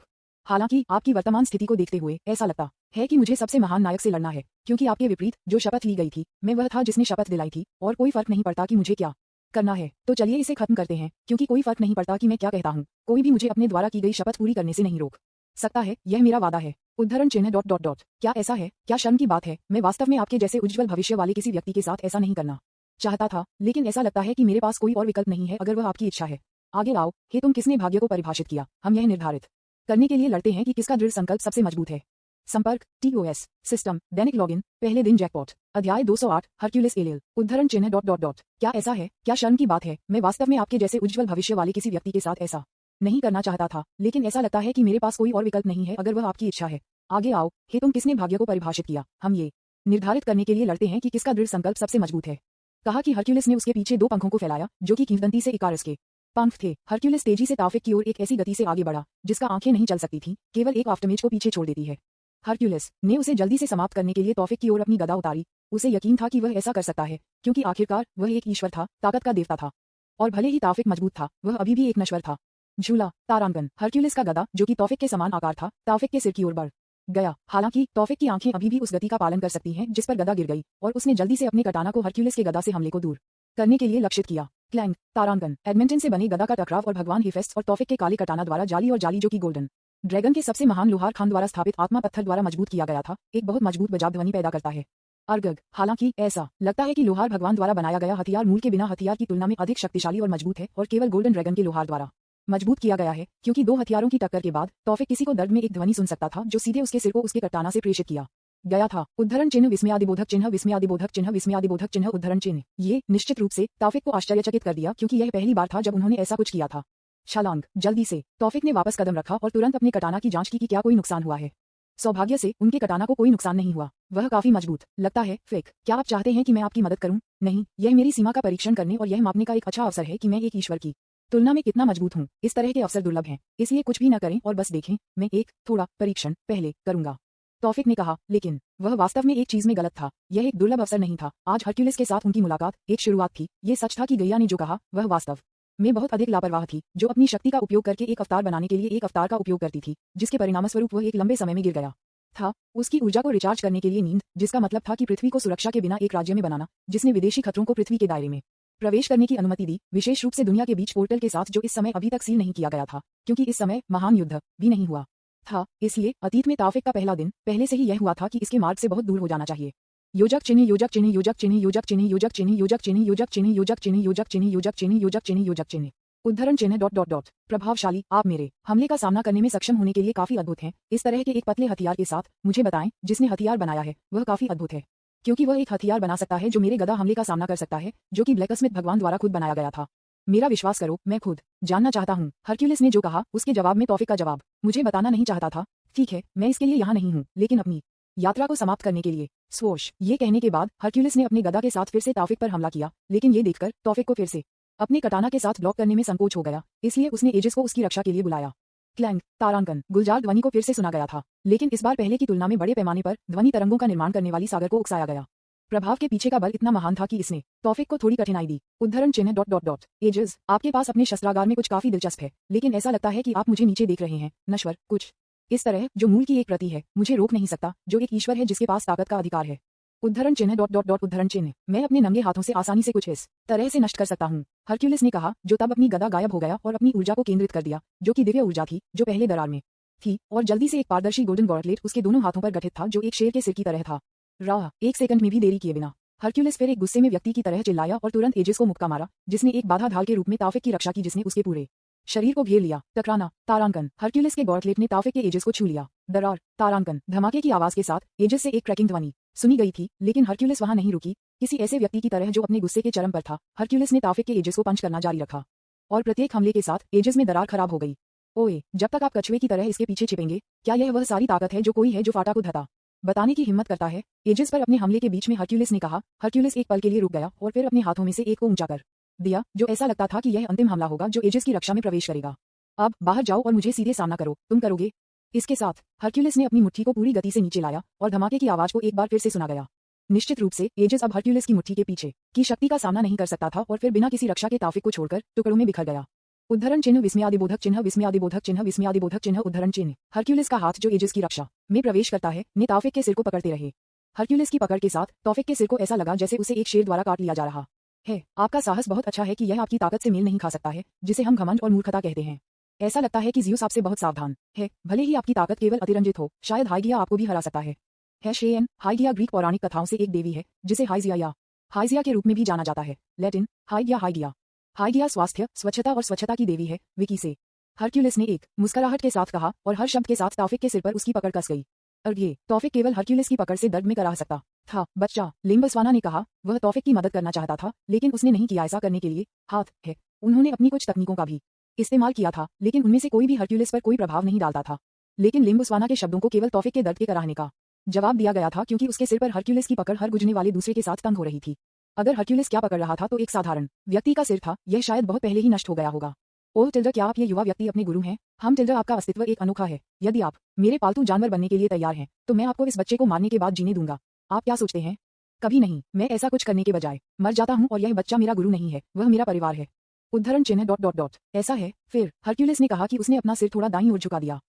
हालांकि आपकी वर्तमान स्थिति को देखते हुए ऐसा लगता है कि मुझे सबसे महान नायक से लड़ना है, क्योंकि आपके विपरीत जो शपथ ली गई थी मैं वह था जिसने शपथ दिलाई थी, और कोई फर्क नहीं पड़ता कि मुझे क्या करना है। तो चलिए इसे खत्म करते हैं, क्योंकि कोई फर्क नहीं पड़ता कि मैं क्या कहता हूँ। कोई भी मुझे अपने द्वारा की गई शपथ पूरी करने से नहीं रोक सकता है। यह मेरा वादा है। उद्धरण चिन्ह डॉट डॉट डॉट। क्या ऐसा है? क्या शर्म की बात है? मैं वास्तव में आपके जैसे उज्ज्वल भविष्य वाले किसी व्यक्ति के साथ ऐसा नहीं करना चाहता था, लेकिन ऐसा लगता है कि मेरे पास कोई और विकल्प नहीं है अगर वह आपकी इच्छा है। आगे आओ। हे तुम किसने भाग्य को परिभाषित किया? हम यह निर्धारित करने के लिए लड़ते हैं कि किसका दृढ़ संकल्प सबसे मजबूत है। संपर्क TOS सिस्टम दैनिक लॉगिन पहले दिन जैकपॉट अध्याय 208 हरक्यूलिस एलियल। उद्धरण चिन्ह डॉट डॉट डॉट। क्या ऐसा है? क्या शर्म की बात है? मैं वास्तव में आपके जैसे उज्ज्वल भविष्य वाले किसी व्यक्ति के साथ ऐसा नहीं करना चाहता था, लेकिन ऐसा लगता है कि मेरे पास कोई और विकल्प नहीं है अगर वह आपकी इच्छा है। आगे आओ। हे तुम किसने भाग्य को परिभाषित किया? हम ये निर्धारित करने के लिए लड़ते हैं कि किसका दृढ़ संकल्प सबसे मजबूत है। कहा कि हरक्यूलिस ने उसके पीछे 2 पंखों को फैलाया जो कि किंवदंती से इकारस के पंख थे। हरक्यूलिस तेजी से तौफिक की ओर एक ऐसी गति से आगे बढ़ा जिसका आंखें नहीं चल सकती थीं, केवल एक आफ्टरमेज को पीछे छोड़ देती है। हरक्यूलिस ने उसे जल्दी से समाप्त करने के लिए तौफिक की ओर अपनी गदा उतारी। उसे यकीन था कि वह ऐसा कर सकता है, क्योंकि आखिरकार वह एक ईश्वर था, ताकत का देवता था। और भले ही तौफिक मजबूत था, वह अभी भी एक नश्वर था। झूला तारांगन। हरक्यूलिस का गदा, जो कि तौफिक के समान आकार था, तौफिक के सिर की ओर बढ़ गया। हालांकि तौफिक की आंखें अभी भी उस गति का पालन कर सकती हैं जिस पर गदा गिर गई, और उसने जल्दी से अपने कटाना को हरक्यूलिस के गदा से हमले को दूर करने के लिए लक्षित किया। क्लैंग तारांगन। एडमिंटन से बने गदा का टकराव और भगवान हिफेस्ट और तौफिक के काले कटाना द्वारा जाली और जाली, जो कि गोल्डन ड्रैगन के सबसे महान लोहार खान द्वारा स्थापित आत्मा पत्थर द्वारा मजबूत किया गया था, एक बहुत मजबूत बजाव ध्वनि पैदा करता है। अर्गग। हालांकि ऐसा लगता है कि लोहार भगवान द्वारा बनाया गया हथियार मूल के बिना हथियार की तुलना में अधिक शक्तिशाली और मजबूत है, और केवल गोल्डन ड्रैगन के लोहार द्वारा मजबूत किया गया है, क्योंकि 2 हथियारों की टक्कर के बाद तौफिक किसी को दर्द में एक ध्वनि सुन सकता था जो सीधे उसके सिर को उसके कटाना से प्रेषित किया गया था। उद्धरण चिन्ह विस्मयादिबोधक चिन्ह विस्मयादिबोधक चिन्ह विस्मयादिबोधक चिन्ह उद्धरण चिन्ह। ये निश्चित रूप से तौफिक को आश्चर्यचकित कर दिया, क्योंकि यह पहली बार था जब उन्होंने ऐसा कुछ किया था। छलांग। जल्दी से तौफिक ने वापस कदम रखा और तुरंत अपने कटाना की जांच की कि क्या कोई नुकसान हुआ है। सौभाग्य से उनके कटाना को कोई नुकसान नहीं हुआ। वह काफी मजबूत लगता है। फिक। क्या आप चाहते हैं कि मैं आपकी मदद करूं? नहीं, यह मेरी सीमा का परीक्षण करने और यह मापने का एक अच्छा अवसर है कि मैं एक ईश्वर की तुलना में कितना मजबूत हूं। इस तरह के अवसर दुर्लभ हैं, इसलिए कुछ भी न करें और बस देखें। मैं एक थोड़ा परीक्षण पहले करूंगा, तौफिक ने कहा, लेकिन वह वास्तव में एक चीज में गलत था। यह एक दुर्लभ अवसर नहीं था। आज हरक्यूलिस के साथ उनकी मुलाकात एक शुरुआत थी। ये सच था कि गैया ने जो कहा वह वास्तव में बहुत अधिक लापरवाह थी, जो अपनी शक्ति का उपयोग करके एक अवतार बनाने के लिए एक अवतार का उपयोग करती थी, जिसके परिणामस्वरूप वह एक लंबे समय में गिर गया था। उसकी ऊर्जा को रिचार्ज करने के लिए नींद, जिसका मतलब था कि पृथ्वी को सुरक्षा के बिना एक राज्य में बनाना, जिसने विदेशी खतरों को पृथ्वी के दायरे में प्रवेश करने की अनुमति दी, विशेष रूप से दुनिया के बीच पोर्टल के साथ, जो इस समय अभी तक सील नहीं किया गया था, क्योंकि इस समय महान युद्ध भी नहीं हुआ था। इसलिए अतीत में तौफिक का पहला दिन पहले से ही यह हुआ था कि इसके मार्ग से बहुत दूर हो जाना चाहिए। योजक चिन्ह योजक चिन्ह योजक चिन्ह योजक चिन्ह योजक चिन्ह योजक चिन्ह योजक चिन्ह योजक चिन्ह योजक चिन्ह योजक चिन्ह योजक चिन्ह योजक चिन्ह उद्धरण चिन्ह डॉट डॉट डॉट। प्रभावशाली। आप मेरे हमले का सामना करने में सक्षम होने के लिए काफी अद्भुत हैं। इस तरह के एक पतले हथियार के साथ मुझे बताएं जिसने हथियार बनाया है वह काफी अद्भुत है, क्योंकि वह एक हथियार बना सकता है जो मेरे गदा हमले का सामना कर सकता है, जो कि ब्लैकस्मिथ भगवान द्वारा खुद बनाया गया था। मेरा विश्वास करो, मैं खुद जानना चाहता हूँ। हरक्यूलिस ने जो कहा उसके जवाब में तौफिक का जवाब मुझे बताना नहीं चाहता था। ठीक है, मैं इसके लिए यहाँ नहीं हूँ, लेकिन अपनी यात्रा को समाप्त करने के लिए। स्वोश। ये कहने के बाद हरक्यूलिस ने अपने गदा के साथ फिर से तौफिक पर हमला किया, लेकिन ये देखकर तौफिक को फिर से अपने कटाना के साथ ब्लॉक करने में संकोच हो गया, इसलिए उसने एजिस को उसकी रक्षा के लिए बुलाया। क्लैंग तारांकन। गुलजार ध्वनि को फिर से सुना गया था, लेकिन इस बार पहले की तुलना में बड़े पैमाने पर ध्वनि तरंगों का निर्माण करने वाली सागर को उकसाया गया प्रभाव के पीछे का बल इतना महान था कि इसने तौफिक को थोड़ी कठिनाई दी। उद्धरण चिन्ह डॉट डॉट डॉट एजेस, आपके पास अपने शस्त्रागार में कुछ काफी दिलचस्प है, लेकिन ऐसा लगता है कि आप मुझे नीचे देख रहे हैं, नश्वर, कुछ इस तरह जो मूल की एक प्रति है, मुझे रोक नहीं सकता, जो एक ईश्वर है जिसके पास ताकत का अधिकार है। उद्धरण चिन्ह डॉट डॉट डॉट उद्धरण चिन्ह, मैं अपने नंगे हाथों से आसानी से कुछ इस तरह से नष्ट कर सकता हूँ, हरक्यूलिस ने कहा, जो तब अपनी गदा गायब हो गया और अपनी ऊर्जा को केंद्रित कर दिया, जो कि दिव्य ऊर्जा थी, जो पहले दरार में थी, और जल्दी से एक पारदर्शी गोल्डन गॉर्टलेट उसके दोनों हाथों पर गठित था, जो एक शेर के सिर की तरह था। राह, एक सेकंड में भी देरी किए बिना हरक्यूलिस फिर एक गुस्से में व्यक्ति की तरह चिल्लाया और तुरंत एजिस को मुक्का मारा, जिसने एक बाधा ढाल के रूप में ताफिक की रक्षा की, जिसने उसके पूरे शरीर को घेर लिया। टकराना, तारांकन, हरक्यूलिस के गॉर्टलेट ने ताफिक के एजिस को छू लिया। दरार, तारांकन, धमाके की आवाज के साथ एजिस से एक क्रैकिंग ध्वनि सुनी गई थी, लेकिन हरक्यूलिस वहां नहीं रुकी। किसी ऐसे व्यक्ति की तरह जो अपने गुस्से के चरम पर था, हरक्यूलिस ने ताफिक के एजिस को पंच करना जारी रखा, और प्रत्येक हमले के साथ एजिस में दरार खराब हो गई। ओए, जब तक आप कछुए की तरह इसके पीछे छिपेंगे, क्या यह वह सारी ताकत है जो कोई है जो फाटा को धता बताने की हिम्मत करता है? एजिस पर अपने हमले के बीच में हरक्यूलिस ने कहा। हरक्यूलिस एक पल के लिए रुक गया और फिर अपने हाथों में से एक को ऊंचा कर दिया, जो ऐसा लगता था कि यह अंतिम हमला होगा जो एजिस की रक्षा में प्रवेश करेगा। अब बाहर जाओ और मुझे सीधे सामना करो, तुम करोगे? इसके साथ हरक्यूलिस ने अपनी मुट्ठी को पूरी गति से नीचे लाया और धमाके की आवाज को एक बार फिर से सुना गया। निश्चित रूप से एजिस अब हरक्यूलिस की मुट्ठी के पीछे की शक्ति का सामना नहीं कर सकता था और फिर बिना किसी रक्षा के ताफिक को छोड़कर टुकड़ों में बिखर गया। उद्धरण चिन्ह विस्मयादिबोधक चिन्ह विस्मयादिबोधक चिन्ह विस्मयादिबोधक चिन्ह उद्धरण चिन्ह, हरक्यूलिस का हाथ जो एजिस की रक्षा में प्रवेश करता है, ने ताफिक के सिर को पकड़ते रहे। हरक्यूलिस की पकड़ के साथ तौफिक के सिर को ऐसा लगा जैसे उसे एक शेर द्वारा काट लिया जा रहा है। आपका साहस बहुत अच्छा है कि यह आपकी ताकत से मेल नहीं खा सकता है, जिसे हम घमंड और मूर्खता कहते हैं। ऐसा लगता है कि ज़्यूस आपसे बहुत सावधान है, भले ही आपकी ताकत केवल अतिरंजित हो, शायद हाइगिया आपको भी हरा सकता है। शेयन, हाइगिया ग्रीक पौराणिक कथाओं से एक देवी है, जिसे हाइजिया या हाइजिया के रूप में भी जाना जाता है। लैटिन, हाइगिया हाइगिया। हाइगिया स्वास्थ्य, स्वच्छता और स्वच्छता की देवी है, विकी से। हरक्यूलिस ने एक मुस्कुराहट के साथ कहा, और हर शब्द के साथ तौफिक के सिर पर उसकी पकड़ कस गई। ये तौफिक केवल हरक्यूलिस की पकड़ से दर्द में कराह सकता था। बच्चा, लिम्बस्वाना ने कहा, वह तौफिक की मदद करना चाहता था, लेकिन उसने नहीं किया। ऐसा करने के लिए हाथ है। उन्होंने अपनी कुछ तकनीकों का भी इस्तेमाल किया था, लेकिन उनमें से कोई भी हरक्यूलिस पर कोई प्रभाव नहीं डालता था। लेकिन लिम्बस्वाना के शब्दों को केवल तौफिक के दर्द के कराहने का जवाब दिया गया था, क्योंकि उसके सिर पर हरक्यूलिस की पकड़ हर गुजरने वाले दूसरे के साथ तंग हो रही थी। अगर हरक्यूलिस क्या पकड़ रहा था तो एक साधारण व्यक्ति का सिर था, यह शायद बहुत पहले ही नष्ट हो गया होगा। ओह टिल्डर, क्या आप ये युवा व्यक्ति अपने गुरु हैं? हम टिल्डर, आपका अस्तित्व एक अनोखा है। यदि आप मेरे पालतू जानवर बनने के लिए तैयार हैं, तो मैं आपको इस बच्चे को मारने के बाद जीने दूंगा। आप क्या सोचते हैं? कभी नहीं। मैं ऐसा कुछ करने के बजाय मर जाता हूँ, और यह बच्चा मेरा गुरु नहीं है, वह मेरा परिवार है। उद्धरण चिन्ह डॉट डॉट डॉट ऐसा है? फिर हरक्यूलिस ने कहा कि उसने अपना सिर थोड़ा दाईं ओर झुका दिया,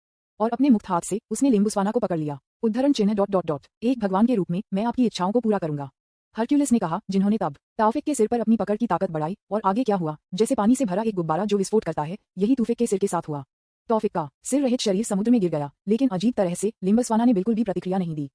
और अपने मुक्त हाथ से उसने लिम्बुस्वाना को पकड़ लिया। उद्धरण चिन्ह डॉट डॉट डॉट एक भगवान के रूप में मैं आपकी इच्छाओं को पूरा करूंगा, हरक्यूलिस ने कहा, जिन्होंने तब तौफिक के सिर पर अपनी पकड़ की ताकत बढ़ाई। और आगे क्या हुआ? जैसे पानी से भरा एक गुब्बारा जो विस्फोट करता है, यही तौफिक के सिर के साथ हुआ। तौफिक का सिर रहित शरीर समुद्र में गिर गया, लेकिन अजीब तरह से लिम्बस्वाना ने बिल्कुल भी प्रतिक्रिया नहीं दी।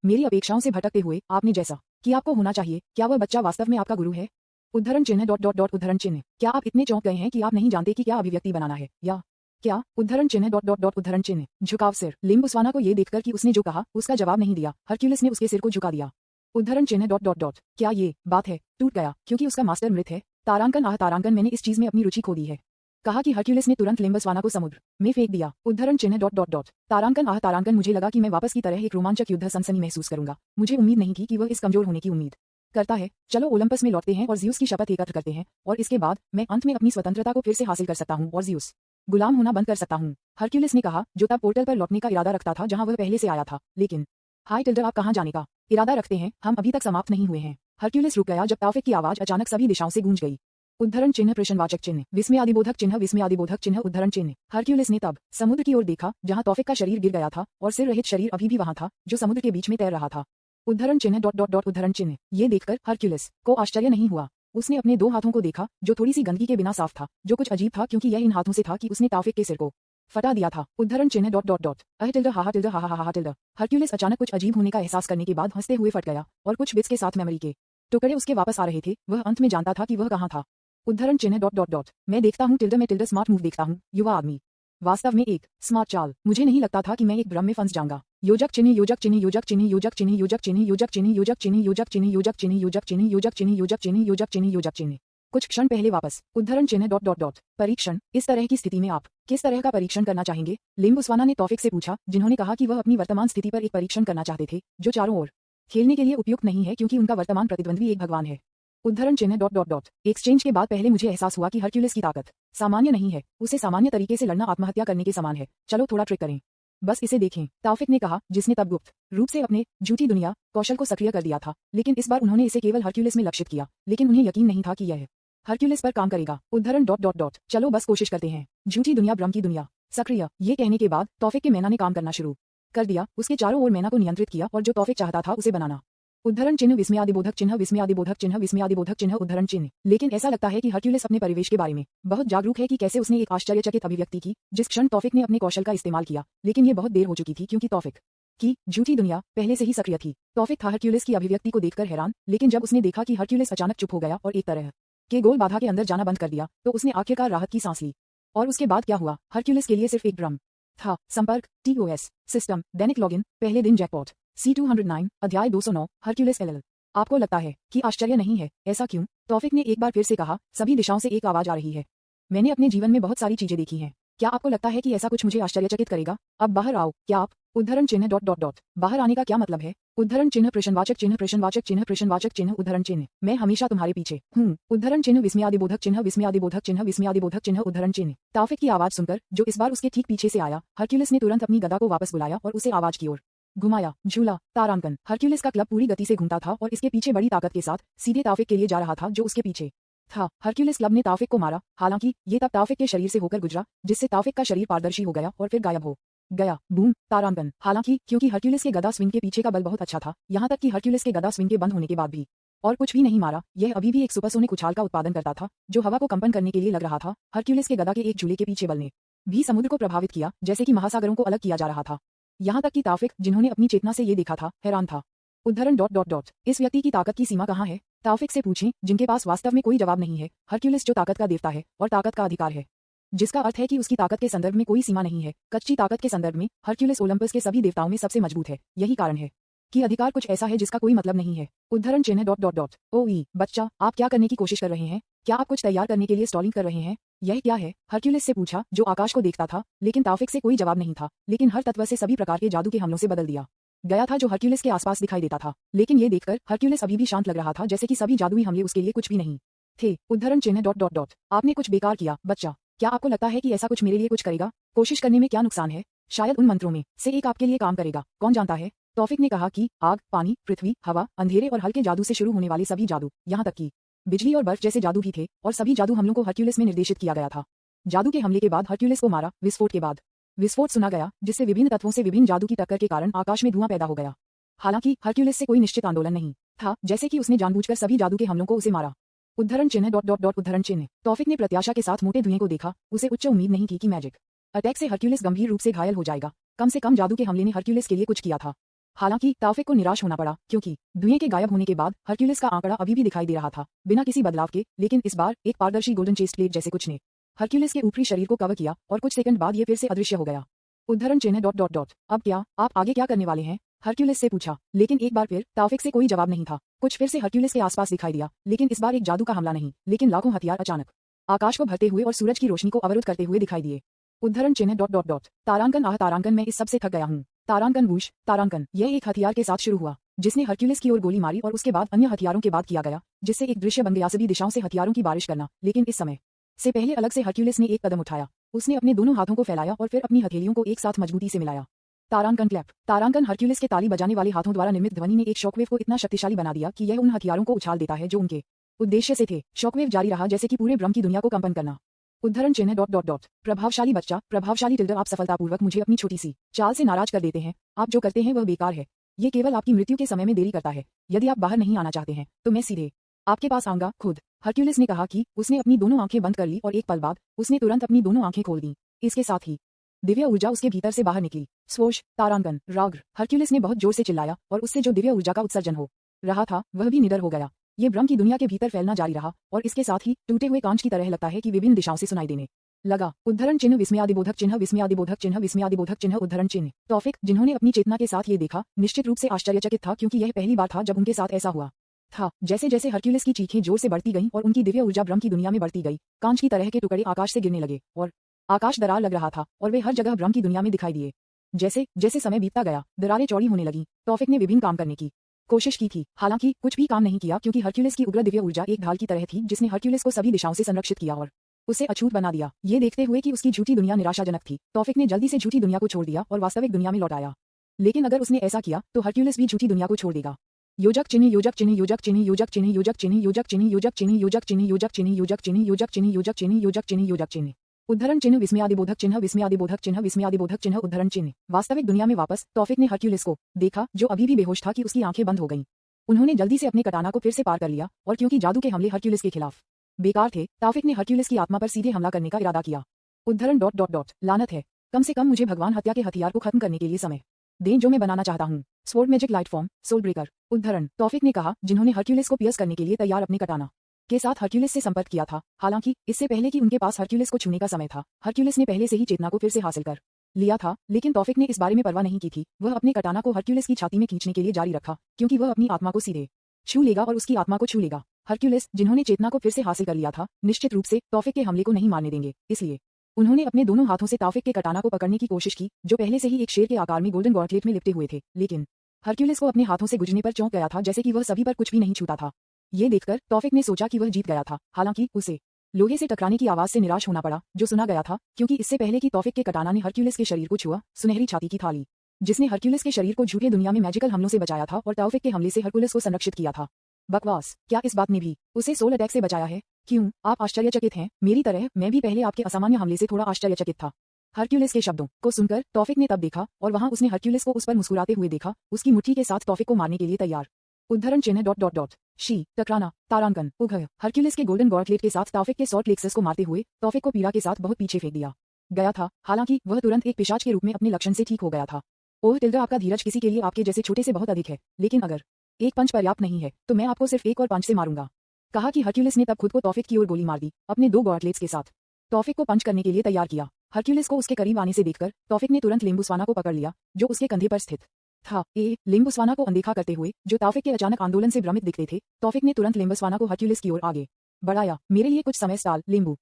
मेरी अपेक्षाओं से भटकते हुए आपने जैसा कि आपको होना चाहिए, क्या वह बच्चा वास्तव में आपका गुरु है? उद्धरण चिन्ह डॉट डॉट डॉट उद्धरण चिन्ह, क्या आप इतने चौंक गए हैं कि आप नहीं जानते कि क्या अभिव्यक्ति बनाना है, या क्या? उद्धरण चिन्ह डॉट डॉट डॉट उद्धरण चिन्ह, झुकाव सिर। लिम्बुस्वाना को यह देखकर कि उसने जो कहा उसका जवाब नहीं दिया, हरक्यूलिस ने उसके सिर को झुका दिया। उद्धरण चिन्ह डॉट डॉट डॉट क्या ये बात है? टूट गया क्योंकि उसका मास्टर मृत है। तारांकन, आह तारांकन, मैंने इस चीज में अपनी रुचि खो दी है, कहा कि हरक्यूलिस ने तुरंत लिम्बस्वाना को समुद्र में फेंक दिया। उद्धरण चिन्ह डॉट डॉट डॉट तारांकन, आह तारांकन, मुझे लगा कि मैं वापस की तरह एक रोमांचक युद्ध सनसनी महसूस करूंगा। मुझे उम्मीद नहीं थी कि वह इस कमजोर होने की उम्मीद करता है। चलो ओलंपस में लौटते हैं और ज़्यूस की शपथ एकत्र करते हैं, और इसके बाद मैं अंत में अपनी स्वतंत्रता को फिर से हासिल कर सकता हूँ और ज़्यूस गुलाम होना बंद कर सकता हूँ। हरक्यूलिस ने कहा, जो तब पोर्टल पर लौटने का इरादा रखता था जहां वह पहले से आया था। लेकिन हाय टिल्डर, आप कहां जाने का इरादा रखते हैं? हम अभी तक समाप्त नहीं हुए हैं। हरक्यूलिस रुक गया जब तौफिक की आवाज अचानक सभी दिशाओं से गूंज गई। उद्धरण चिन्ह प्रश्नवाचक चिन्ह विस्मयादिबोधक चिन्ह विस्मयादिबोधक चिन्ह उद्धरण चिन्ह। हरक्यूलिस ने तब समुद्र की ओर देखा जहां तौफिक का शरीर गिर गया था, और सिर रहित शरीर अभी भी वहां था, जो समुद्र के बीच में तैर रहा था। उद्धरण चिन्ह डॉट डॉट डॉट उद्धरण चिन्ह, ये देखकर हरक्यूलिस को आश्चर्य नहीं हुआ। उसने अपने दो हाथों को देखा, जो थोड़ी सी गंदगी के बिना साफ था, जो कुछ अजीब था क्योंकि यह इन हाथों से था कि उसने तौफिक के सिर को फटा दिया था। उद्धरण चिन्ह डॉट डॉट डॉट टिल्डर हाहा टिल्डर हाहा हाहा टिल्डर। हरक्यूलिस अचानक कुछ अजीब होने का एहसास करने के बाद हंसते हुए फट गया, और कुछ बिट्स के साथ मेमोरी के टुकड़े उसके वापस आ रहे थे। वह अंत में जानता था कि वह कहाँ था। उद्धरण चिन्ह डॉट डॉट डॉट मैं देखता हूँ टिल्डर, मैं टिल्डर स्मार्ट मूव देखता हूँ, युवा आदमी। वास्तव में एक स्मार्ट चाल। मुझे नहीं लगता था कि मैं एक भ्रम में फंस जाऊंगा। योजक चिन्ह योजक चिन्ह योजक चिन्ह योजक चिन्ह योजक चिन्ह योजक चिन्ह योजक चिन्ह योजक चिन्ह योजक चिन्ह योजक चिन्ह योजक चिन्ह योजक चिन्ह योजक चिन्ह योजक चिन्ह। कुछ क्षण पहले वापस। उद्धरण चिन्ह डॉट डॉट डॉट परीक्षण, इस तरह की स्थिति में आप किस तरह का परीक्षण करना चाहेंगे? लिम्बुस्वाना ने तौफिक से पूछा, जिन्होंने कहा कि वह अपनी वर्तमान स्थिति पर एक परीक्षण करना चाहते थे, जो चारों ओर खेलने के लिए उपयुक्त नहीं है क्योंकि उनका वर्तमान प्रतिद्वंद्वी एक भगवान है। उद्धरण चिन्ह डॉट डॉट डॉट एक्सचेंज के बाद पहले मुझे एहसास हुआ कि हरक्यूलिस की ताकत सामान्य नहीं है। उसे सामान्य तरीके से लड़ना आत्महत्या करने के समान है। चलो थोड़ा ट्रिक करें। बस इसे देखें, तौफिक ने कहा, जिसने तब गुप्त रूप से अपने झूठी दुनिया कौशल को सक्रिय कर दिया था, लेकिन इस बार उन्होंने इसे केवल हरक्यूलिस में लक्षित किया, लेकिन उन्हें यकीन नहीं था कि यह हरक्यूलिस पर काम करेगा। उद्धरण डॉट डॉट डॉट चलो बस कोशिश करते हैं। झूठी दुनिया भ्रम की दुनिया सक्रिय। ये कहने के बाद तौफिक के मैना ने काम करना शुरू कर दिया। उसके चारों ओर मैना को नियंत्रित किया और जो तौफिक चाहता था उसे बनाना। उद्धरण चिन्ह विस्मयादिबोधक चिन्ह विस्मयादिबोधक चिन्ह विस्मयादिबोधक चिन्ह उद्धरण चिन्ह। लेकिन ऐसा लगता है कि हरक्यूलिस अपने परिवेश के बारे में बहुत जागरूक है कि कैसे उसने एक आश्चर्यचकित अभिव्यक्ति की जिस क्षण तौफिक ने अपने कौशल का इस्तेमाल किया, लेकिन ये बहुत देर हो चुकी थी क्योंकि तौफिक की झूठी दुनिया पहले से ही सक्रिय थी। तौफिक था हरक्यूलिस की अभिव्यक्ति को देखकर हैरान, लेकिन जब उसने देखा कि हरक्यूलिस अचानक चुप हो गया और एक तरह के गोल बाधा के अंदर जाना बंद कर दिया, तो उसने आखिरकार राहत की सांस ली। और उसके बाद क्या हुआ? हरक्यूलिस के लिए सिर्फ एक ड्रम था। संपर्क TOS सिस्टम दैनिक लॉगिन पहले दिन जैकपॉट C209 अध्याय 209 हरक्यूलिस LL। आपको लगता है कि आश्चर्य नहीं है? ऐसा क्यों? तौफिक ने एक बार फिर से कहा। सभी दिशाओं से एक आवाज आ रही है। मैंने अपने जीवन में बहुत सारी चीजें देखी हैं। क्या आपको लगता है कि ऐसा कुछ मुझे आश्चर्यचकित करेगा? अब बाहर आओ। क्या आप? उद्धरण चिन्ह डॉट डॉट डॉट बाहर आने का क्या मतलब है? उद्धरण चिन्ह प्रश्नवाचक चिन्ह प्रश्नवाचक चिन्ह प्रश्नवाचक चिन्ह उद्धरण चिन्ह। मैं हमेशा तुम्हारे पीछे हूँ। उद्धरण चिन्ह विस्मयादिबोधक चिन्ह विस्मयादिबोधक चिन्ह विस्मयादिबोधक चिन्ह उद्धरण चिन्ह। तौफिक की आवाज सुनकर, जो इस बार उसके ठीक पीछे से आया, हरक्यूलिस ने तुरंत अपनी गदा को वापस बुलाया और उसे आवाज की ओर घुमाया। झूला तारांकन। हरक्यूलिस का क्लब पूरी गति से घूमता था और इसके पीछे बड़ी ताकत के साथ सीधे तौफिक के लिए जा रहा था जो उसके पीछे था। हरक्यूलिस क्लब ने तौफिक को मारा, हालांकि ये तब तौफिक के शरीर से होकर गुजरा, जिससे तौफिक का शरीर पारदर्शी हो गया और फिर गायब हो गया। बूम तारांकन। हालांकि क्योंकि हरक्यूलिस के गदा स्विंग के पीछे का बल बहुत अच्छा था, यहाँ तक कि हरक्यूलिस के गदा स्विंग के बंद होने के बाद भी और कुछ भी नहीं मारा, यह अभी भी एक सुपरसोनिक उछाल का उत्पादन करता था जो हवा को कंपन करने के लिए लग रहा था। हरक्यूलिस के गदा के एक झूले के पीछे बल ने भी समुद्र को प्रभावित किया, जैसे कि महासागरों को अलग किया जा रहा था। यहाँ तक कि तौफिक, जिन्होंने अपनी चेतना से ये देखा था, हैरान था। उद्धरण डॉट डॉट डॉट इस व्यक्ति की ताकत की सीमा कहाँ है? तौफिक से पूछें, जिनके पास वास्तव में कोई जवाब नहीं है। हरक्यूलिस जो ताकत का देवता है और ताकत का अधिकार है, जिसका अर्थ है कि उसकी ताकत के संदर्भ में कोई सीमा नहीं है। कच्ची ताकत के संदर्भ में हरक्यूलिस ओलंपस के सभी देवताओं में सबसे मजबूत है। यही कारण है कि अधिकार कुछ ऐसा है जिसका कोई मतलब नहीं है। उद्धरण चिन्ह डॉट डॉट डॉट ओई बच्चा, आप क्या करने की कोशिश कर रहे हैं? क्या आप कुछ तैयार करने के लिए स्टॉलिंग कर रहे हैं? यह क्या है? हरक्यूलिस से पूछा, जो आकाश को देखता था, लेकिन तौफिक से कोई जवाब नहीं था, लेकिन हर तत्व से सभी प्रकार के जादू के हमलों से बदल दिया गया था जो हरक्यूलिस के आसपास दिखाई देता था। लेकिन ये देखकर हरक्यूलिस अभी भी शांत लग रहा था, जैसे कि सभी जादुई हमले उसके लिए कुछ भी नहीं थे। उद्धरण चिन्ह डॉट डॉट डॉट आपने कुछ बेकार किया बच्चा। क्या आपको लगता है कि ऐसा कुछ मेरे लिए कुछ करेगा? कोशिश करने में क्या नुकसान है? शायद उन मंत्रों में से एक आपके लिए काम करेगा, कौन जानता है? तौफिक ने कहा कि आग, पानी, पृथ्वी, हवा, अंधेरे और हल्के जादू से शुरू होने वाले सभी जादू, यहाँ तक कि बिजली और बर्फ जैसे जादू भी थे, और सभी जादू हमलों को हरक्यूलिस में निर्देशित किया गया था। जादू के हमले के बाद हरक्यूलिस को मारा। विस्फोट के बाद विस्फोट सुना गया, जिससे विभिन्न तत्वों से विभिन्न जादू की टक्कर के कारण आकाश में धुआं पैदा हो गया। हालांकि हरक्यूलिस से कोई निश्चित आंदोलन नहीं था, जैसे कि उसने जानबूझकर सभी जादू के हमलों को उसे मारा। उद्धरण चिन्ह डॉट डॉट डॉट उद्धरण चिन्ह। तौफिक ने प्रत्याशा के साथ मोटे धुएं को देखा। उसे उच्च उम्मीद नहीं थी कि मैजिक अटैक से हरक्यूलिस गंभीर रूप से घायल हो जाएगा। कम से कम जादू के हमले ने हरक्यूलिस के लिए कुछ किया था। हालांकि तौफिक को निराश होना पड़ा, क्योंकि धुएं के गायब होने के बाद हरक्यूलिस का आंकड़ा अभी भी दिखाई दे रहा था, बिना किसी बदलाव के। लेकिन इस बार एक पारदर्शी गोल्डन चेस्ट प्लेट जैसे कुछ ने हरक्यूलिस के ऊपरी शरीर को कवर किया और कुछ सेकंड बाद ये फिर से अदृश्य हो गया। उद्धरण चिन्ह डॉट डॉट डॉट अब क्या? आप आगे क्या करने वाले हैं? हरक्यूलिस से पूछा। लेकिन एक बार फिर तौफिक से कोई जवाब नहीं था। कुछ फिर से हरक्यूलिस के आसपास दिखाई दिया, लेकिन इस बार एक जादू का हमला नहीं, लेकिन लाखों हथियार अचानक आकाश को भरते हुए और सूरज की रोशनी को अवरुद्ध करते हुए दिखाई दिए। उद्धरण चिन्ह डॉट डॉट डॉट तारांकन। आह तारांकन, मैं इस सबसे थक गया हूँ। तारांकन वूश तारांकन। यह एक हथियार के साथ शुरू हुआ, जिसने हरक्यूलिस की ओर गोली मारी और उसके बाद अन्य हथियारों के बाद किया गया, जिससे एक दृश्य बन गया, सभी दिशाओं से हथियारों की बारिश करना। लेकिन इस समय से पहले अलग से हरक्यूलिस ने एक कदम उठाया। उसने अपने दोनों हाथों को फैलाया और फिर अपनी हथेलियों को एक साथ मजबूती से मिलाया। तारांकन क्लैप। तारांकन हरक्यूलिस के ताली बजाने वाले हाथों द्वारा निर्मित ध्वनि ने एक शॉकवेव को इतना शक्तिशाली बना दिया कि यह उन हथियारों को उछाल देता है जो उनके उद्देश्य से थे। शॉकवेव जारी रहा, जैसे कि पूरे ब्रह्म की दुनिया को कंपन करना। उद्धरण चिन्ह डॉट डॉट डॉट प्रभावशाली बच्चा, प्रभावशाली टिल्डर, आप सफलतापूर्वक मुझे अपनी छोटी सी चाल से नाराज कर देते हैं। आप जो करते हैं वह बेकार है। ये केवल आपकी मृत्यु के समय में देरी करता है। यदि आप बाहर नहीं आना चाहते हैं तो मैं सीधे आपके पास आऊंगा खुद। हरक्यूलिस ने कहा कि उसने अपनी दोनों आंखें बंद कर ली और एक पल बाद उसने तुरंत अपनी दोनों आंखें खोल दी। इसके साथ ही दिव्य ऊर्जा उसके भीतर से बाहर निकली। स्वोश तारांकन राग्र। हरक्यूलिस ने बहुत जोर से चिल्लाया और उससे जो दिव्य ऊर्जा का उत्सर्जन हो रहा था वह भी निडर हो गया। ये ब्रह्म की दुनिया के भीतर फैलना जारी रहा और इसके साथ ही टूटे हुए कांच की तरह लगता है कि विभिन्न दिशाओं से सुनाई देने लगा। उद्धरण चिन्ह विस्मयादिबोधक चिन्ह विस्मयादिबोधक चिन्ह विस्मयादिबोधक चिन्ह उद्धरण चिन्ह। तौफिक, जिन्होंने अपनी चेतना के साथ ये देखा, निश्चित रूप से आश्चर्यचकित था, क्योंकि यह पहली बार था जब उनके साथ ऐसा हुआ था। जैसे जैसे हरक्यूलिस की चीखें जोर से बढ़ती गईं और उनकी दिव्य ऊर्जा ब्रह्म की दुनिया में बढ़ती गई, कांच की तरह के टुकड़े आकाश से गिरने लगे और आकाश दरार लग रहा था और वे हर जगह ब्रह्म की दुनिया में दिखाई दिए। जैसे जैसे समय बीतता गया, दरारें चौड़ी होने लगी। तौफिक ने विभिन्न काम करने की कोशिश की थी, हालांकि कुछ भी काम नहीं किया, क्योंकि हरक्यूलिस की उग्र दिव्य ऊर्जा एक ढाल की तरह थी जिसने हरक्यूलिस को सभी दिशाओं से संरक्षित किया और उसे अछूत बना दिया। ये देखते हुए कि उसकी झूठी दुनिया निराशाजनक थी, तौफिक ने जल्दी से झूठी दुनिया को छोड़ दिया और वास्तविक दुनिया में लौट आया। लेकिन अगर उसने ऐसा किया तो हरक्यूलिस भी झूठी दुनिया को छोड़ देगा। योजक चिन्ह योजक चिन्ह योजक चिन्ह योजक चिन्ह योजक चिन्ह योजक चिन्ह योजक चिन्ह योजक चिन्ह योजक चिन्ह योजक चिन्ह योजक चिन्ह योजक चिन्ह योजक चिन्ह योजक चिन्ह उद्धरण चिन्ह विस्मयादिबोधक चिन्ह विस्मयादिबोधक चिन्ह विस्मयादिबोधक चिन्ह उद्धरण चिन्ह। वास्तविक दुनिया में वापस तौफिक ने हरक्यूलिस को देखा जो अभी भी बेहोश था कि उसकी आंखें बंद हो गईं। उन्होंने जल्दी से अपने कटाना को फिर से पार कर लिया और क्योंकि जादू के हमले हरक्यूलिस के खिलाफ बेकार थे, तौफिक ने हरक्यूलिस की आत्मा पर सीधे हमला करने का इरादा किया। उद्धरण डॉट डॉट डॉट लानत है, कम से कम मुझे भगवान हत्या के हथियार को खत्म करने के लिए समय दें जो मैं बनाना चाहता हूँ। Sword magic light form soul breaker. उद्धरण तौफिक ने कहा जिन्होंने हरक्यूलिस को पियर्स करने के लिए तैयार अपने कटाना के साथ हरक्यूलिस से संपर्क किया था। हालांकि इससे पहले कि उनके पास हरक्यूलिस को छूने का समय था, हरक्यूलिस ने पहले से ही चेतना को फिर से हासिल कर लिया था, लेकिन तौफिक ने इस बारे में परवाह नहीं की थी। वह अपने कटाना को हरक्यूलिस की छाती में खींचने के लिए जारी रखा क्योंकि वह अपनी आत्मा को सीधे छू लेगा और उसकी आत्मा को छू लेगा। हरक्यूलिस जिन्होंने चेतना को फिर से हासिल कर लिया था निश्चित रूप से तौफिक के हमले को नहीं मारने देंगे, इसलिए उन्होंने अपने दोनों हाथों से तौफिक के कटाना को पकड़ने की कोशिश की जो पहले से ही एक शेर के आकार में गोल्डन गॉन्टलेट में लिपटे हुए थे। लेकिन हरक्यूलिस को अपने हाथों से गुजरने पर चौंक गया था, जैसे कि वह सभी पर कुछ भी नहीं छूता था। ये देखकर तौफिक ने सोचा कि वह जीत गया था। हालांकि उसे लोहे से टकराने की आवाज से निराश होना पड़ा जो सुना गया था, क्योंकि इससे पहले कि तौफिक के कटाना ने हरक्यूलिस के शरीर को छुआ, सुनहरी छाती की थाली जिसने हरक्यूलिस के शरीर को झूठे दुनिया में मैजिकल हमलों से बचाया था और तौफिक के हमले से हरक्यूलिस को संरक्षित किया था। बकवास, क्या इस बात ने भी उसे सोल अटैक से बचाया है? क्यों आप आश्चर्यचकित हैं? मेरी तरह मैं भी पहले आपके असामान्य हमले से थोड़ा आश्चर्यचकित था। हरक्यूलिस के शब्दों को सुनकर तौफिक ने तब देखा और वहां उसने हरक्यूलिस को उस पर मुस्कुराते हुए देखा, उसकी मुट्ठी के साथ तौफिक को मारने के लिए तैयार। उद्धरण चिन्ह डॉट डॉट डॉट शी टकराना तारांकन उघ। हरक्यूलिस के गोल्डन गॉन्टलेट के साथ तौफिक के सॉर्ट प्लेक्सस को मारते हुए तौफिक को पीड़ा के साथ बहुत पीछे फेंक दिया गया था। हालांकि वह तुरंत एक पिशाच के रूप में अपने लक्षण से ठीक हो गया था। ओह टिल्डा, आपका धीरज किसी के लिए आपके जैसे छोटे से बहुत अधिक है, लेकिन अगर एक पंच पर्याप्त नहीं है तो मैं आपको सिर्फ एक और पंच से मारूंगा, कहा कि हरक्यूलिस ने तब खुद को तौफिक की ओर गोली मार दी, अपने दो गॉन्टलेट्स के साथ तौफिक को पंच करने के लिए तैयार किया। हरक्यूलिस को उसके करीब आने से देखकर तौफिक ने तुरंत लिम्बुस्वाना को पकड़ लिया जो उसके कंधे पर स्थित था। लिम्बुस्वाना को अनदेखा करते हुए जो तौफिक के अचानक आंदोलन से भ्रमित दिखते थे, तौफिक ने तुरंत लिम्बुस्वाना को हरक्यूलिस की ओर आगे बढ़ाया। मेरे लिए कुछ समय स्टाल लिम्बू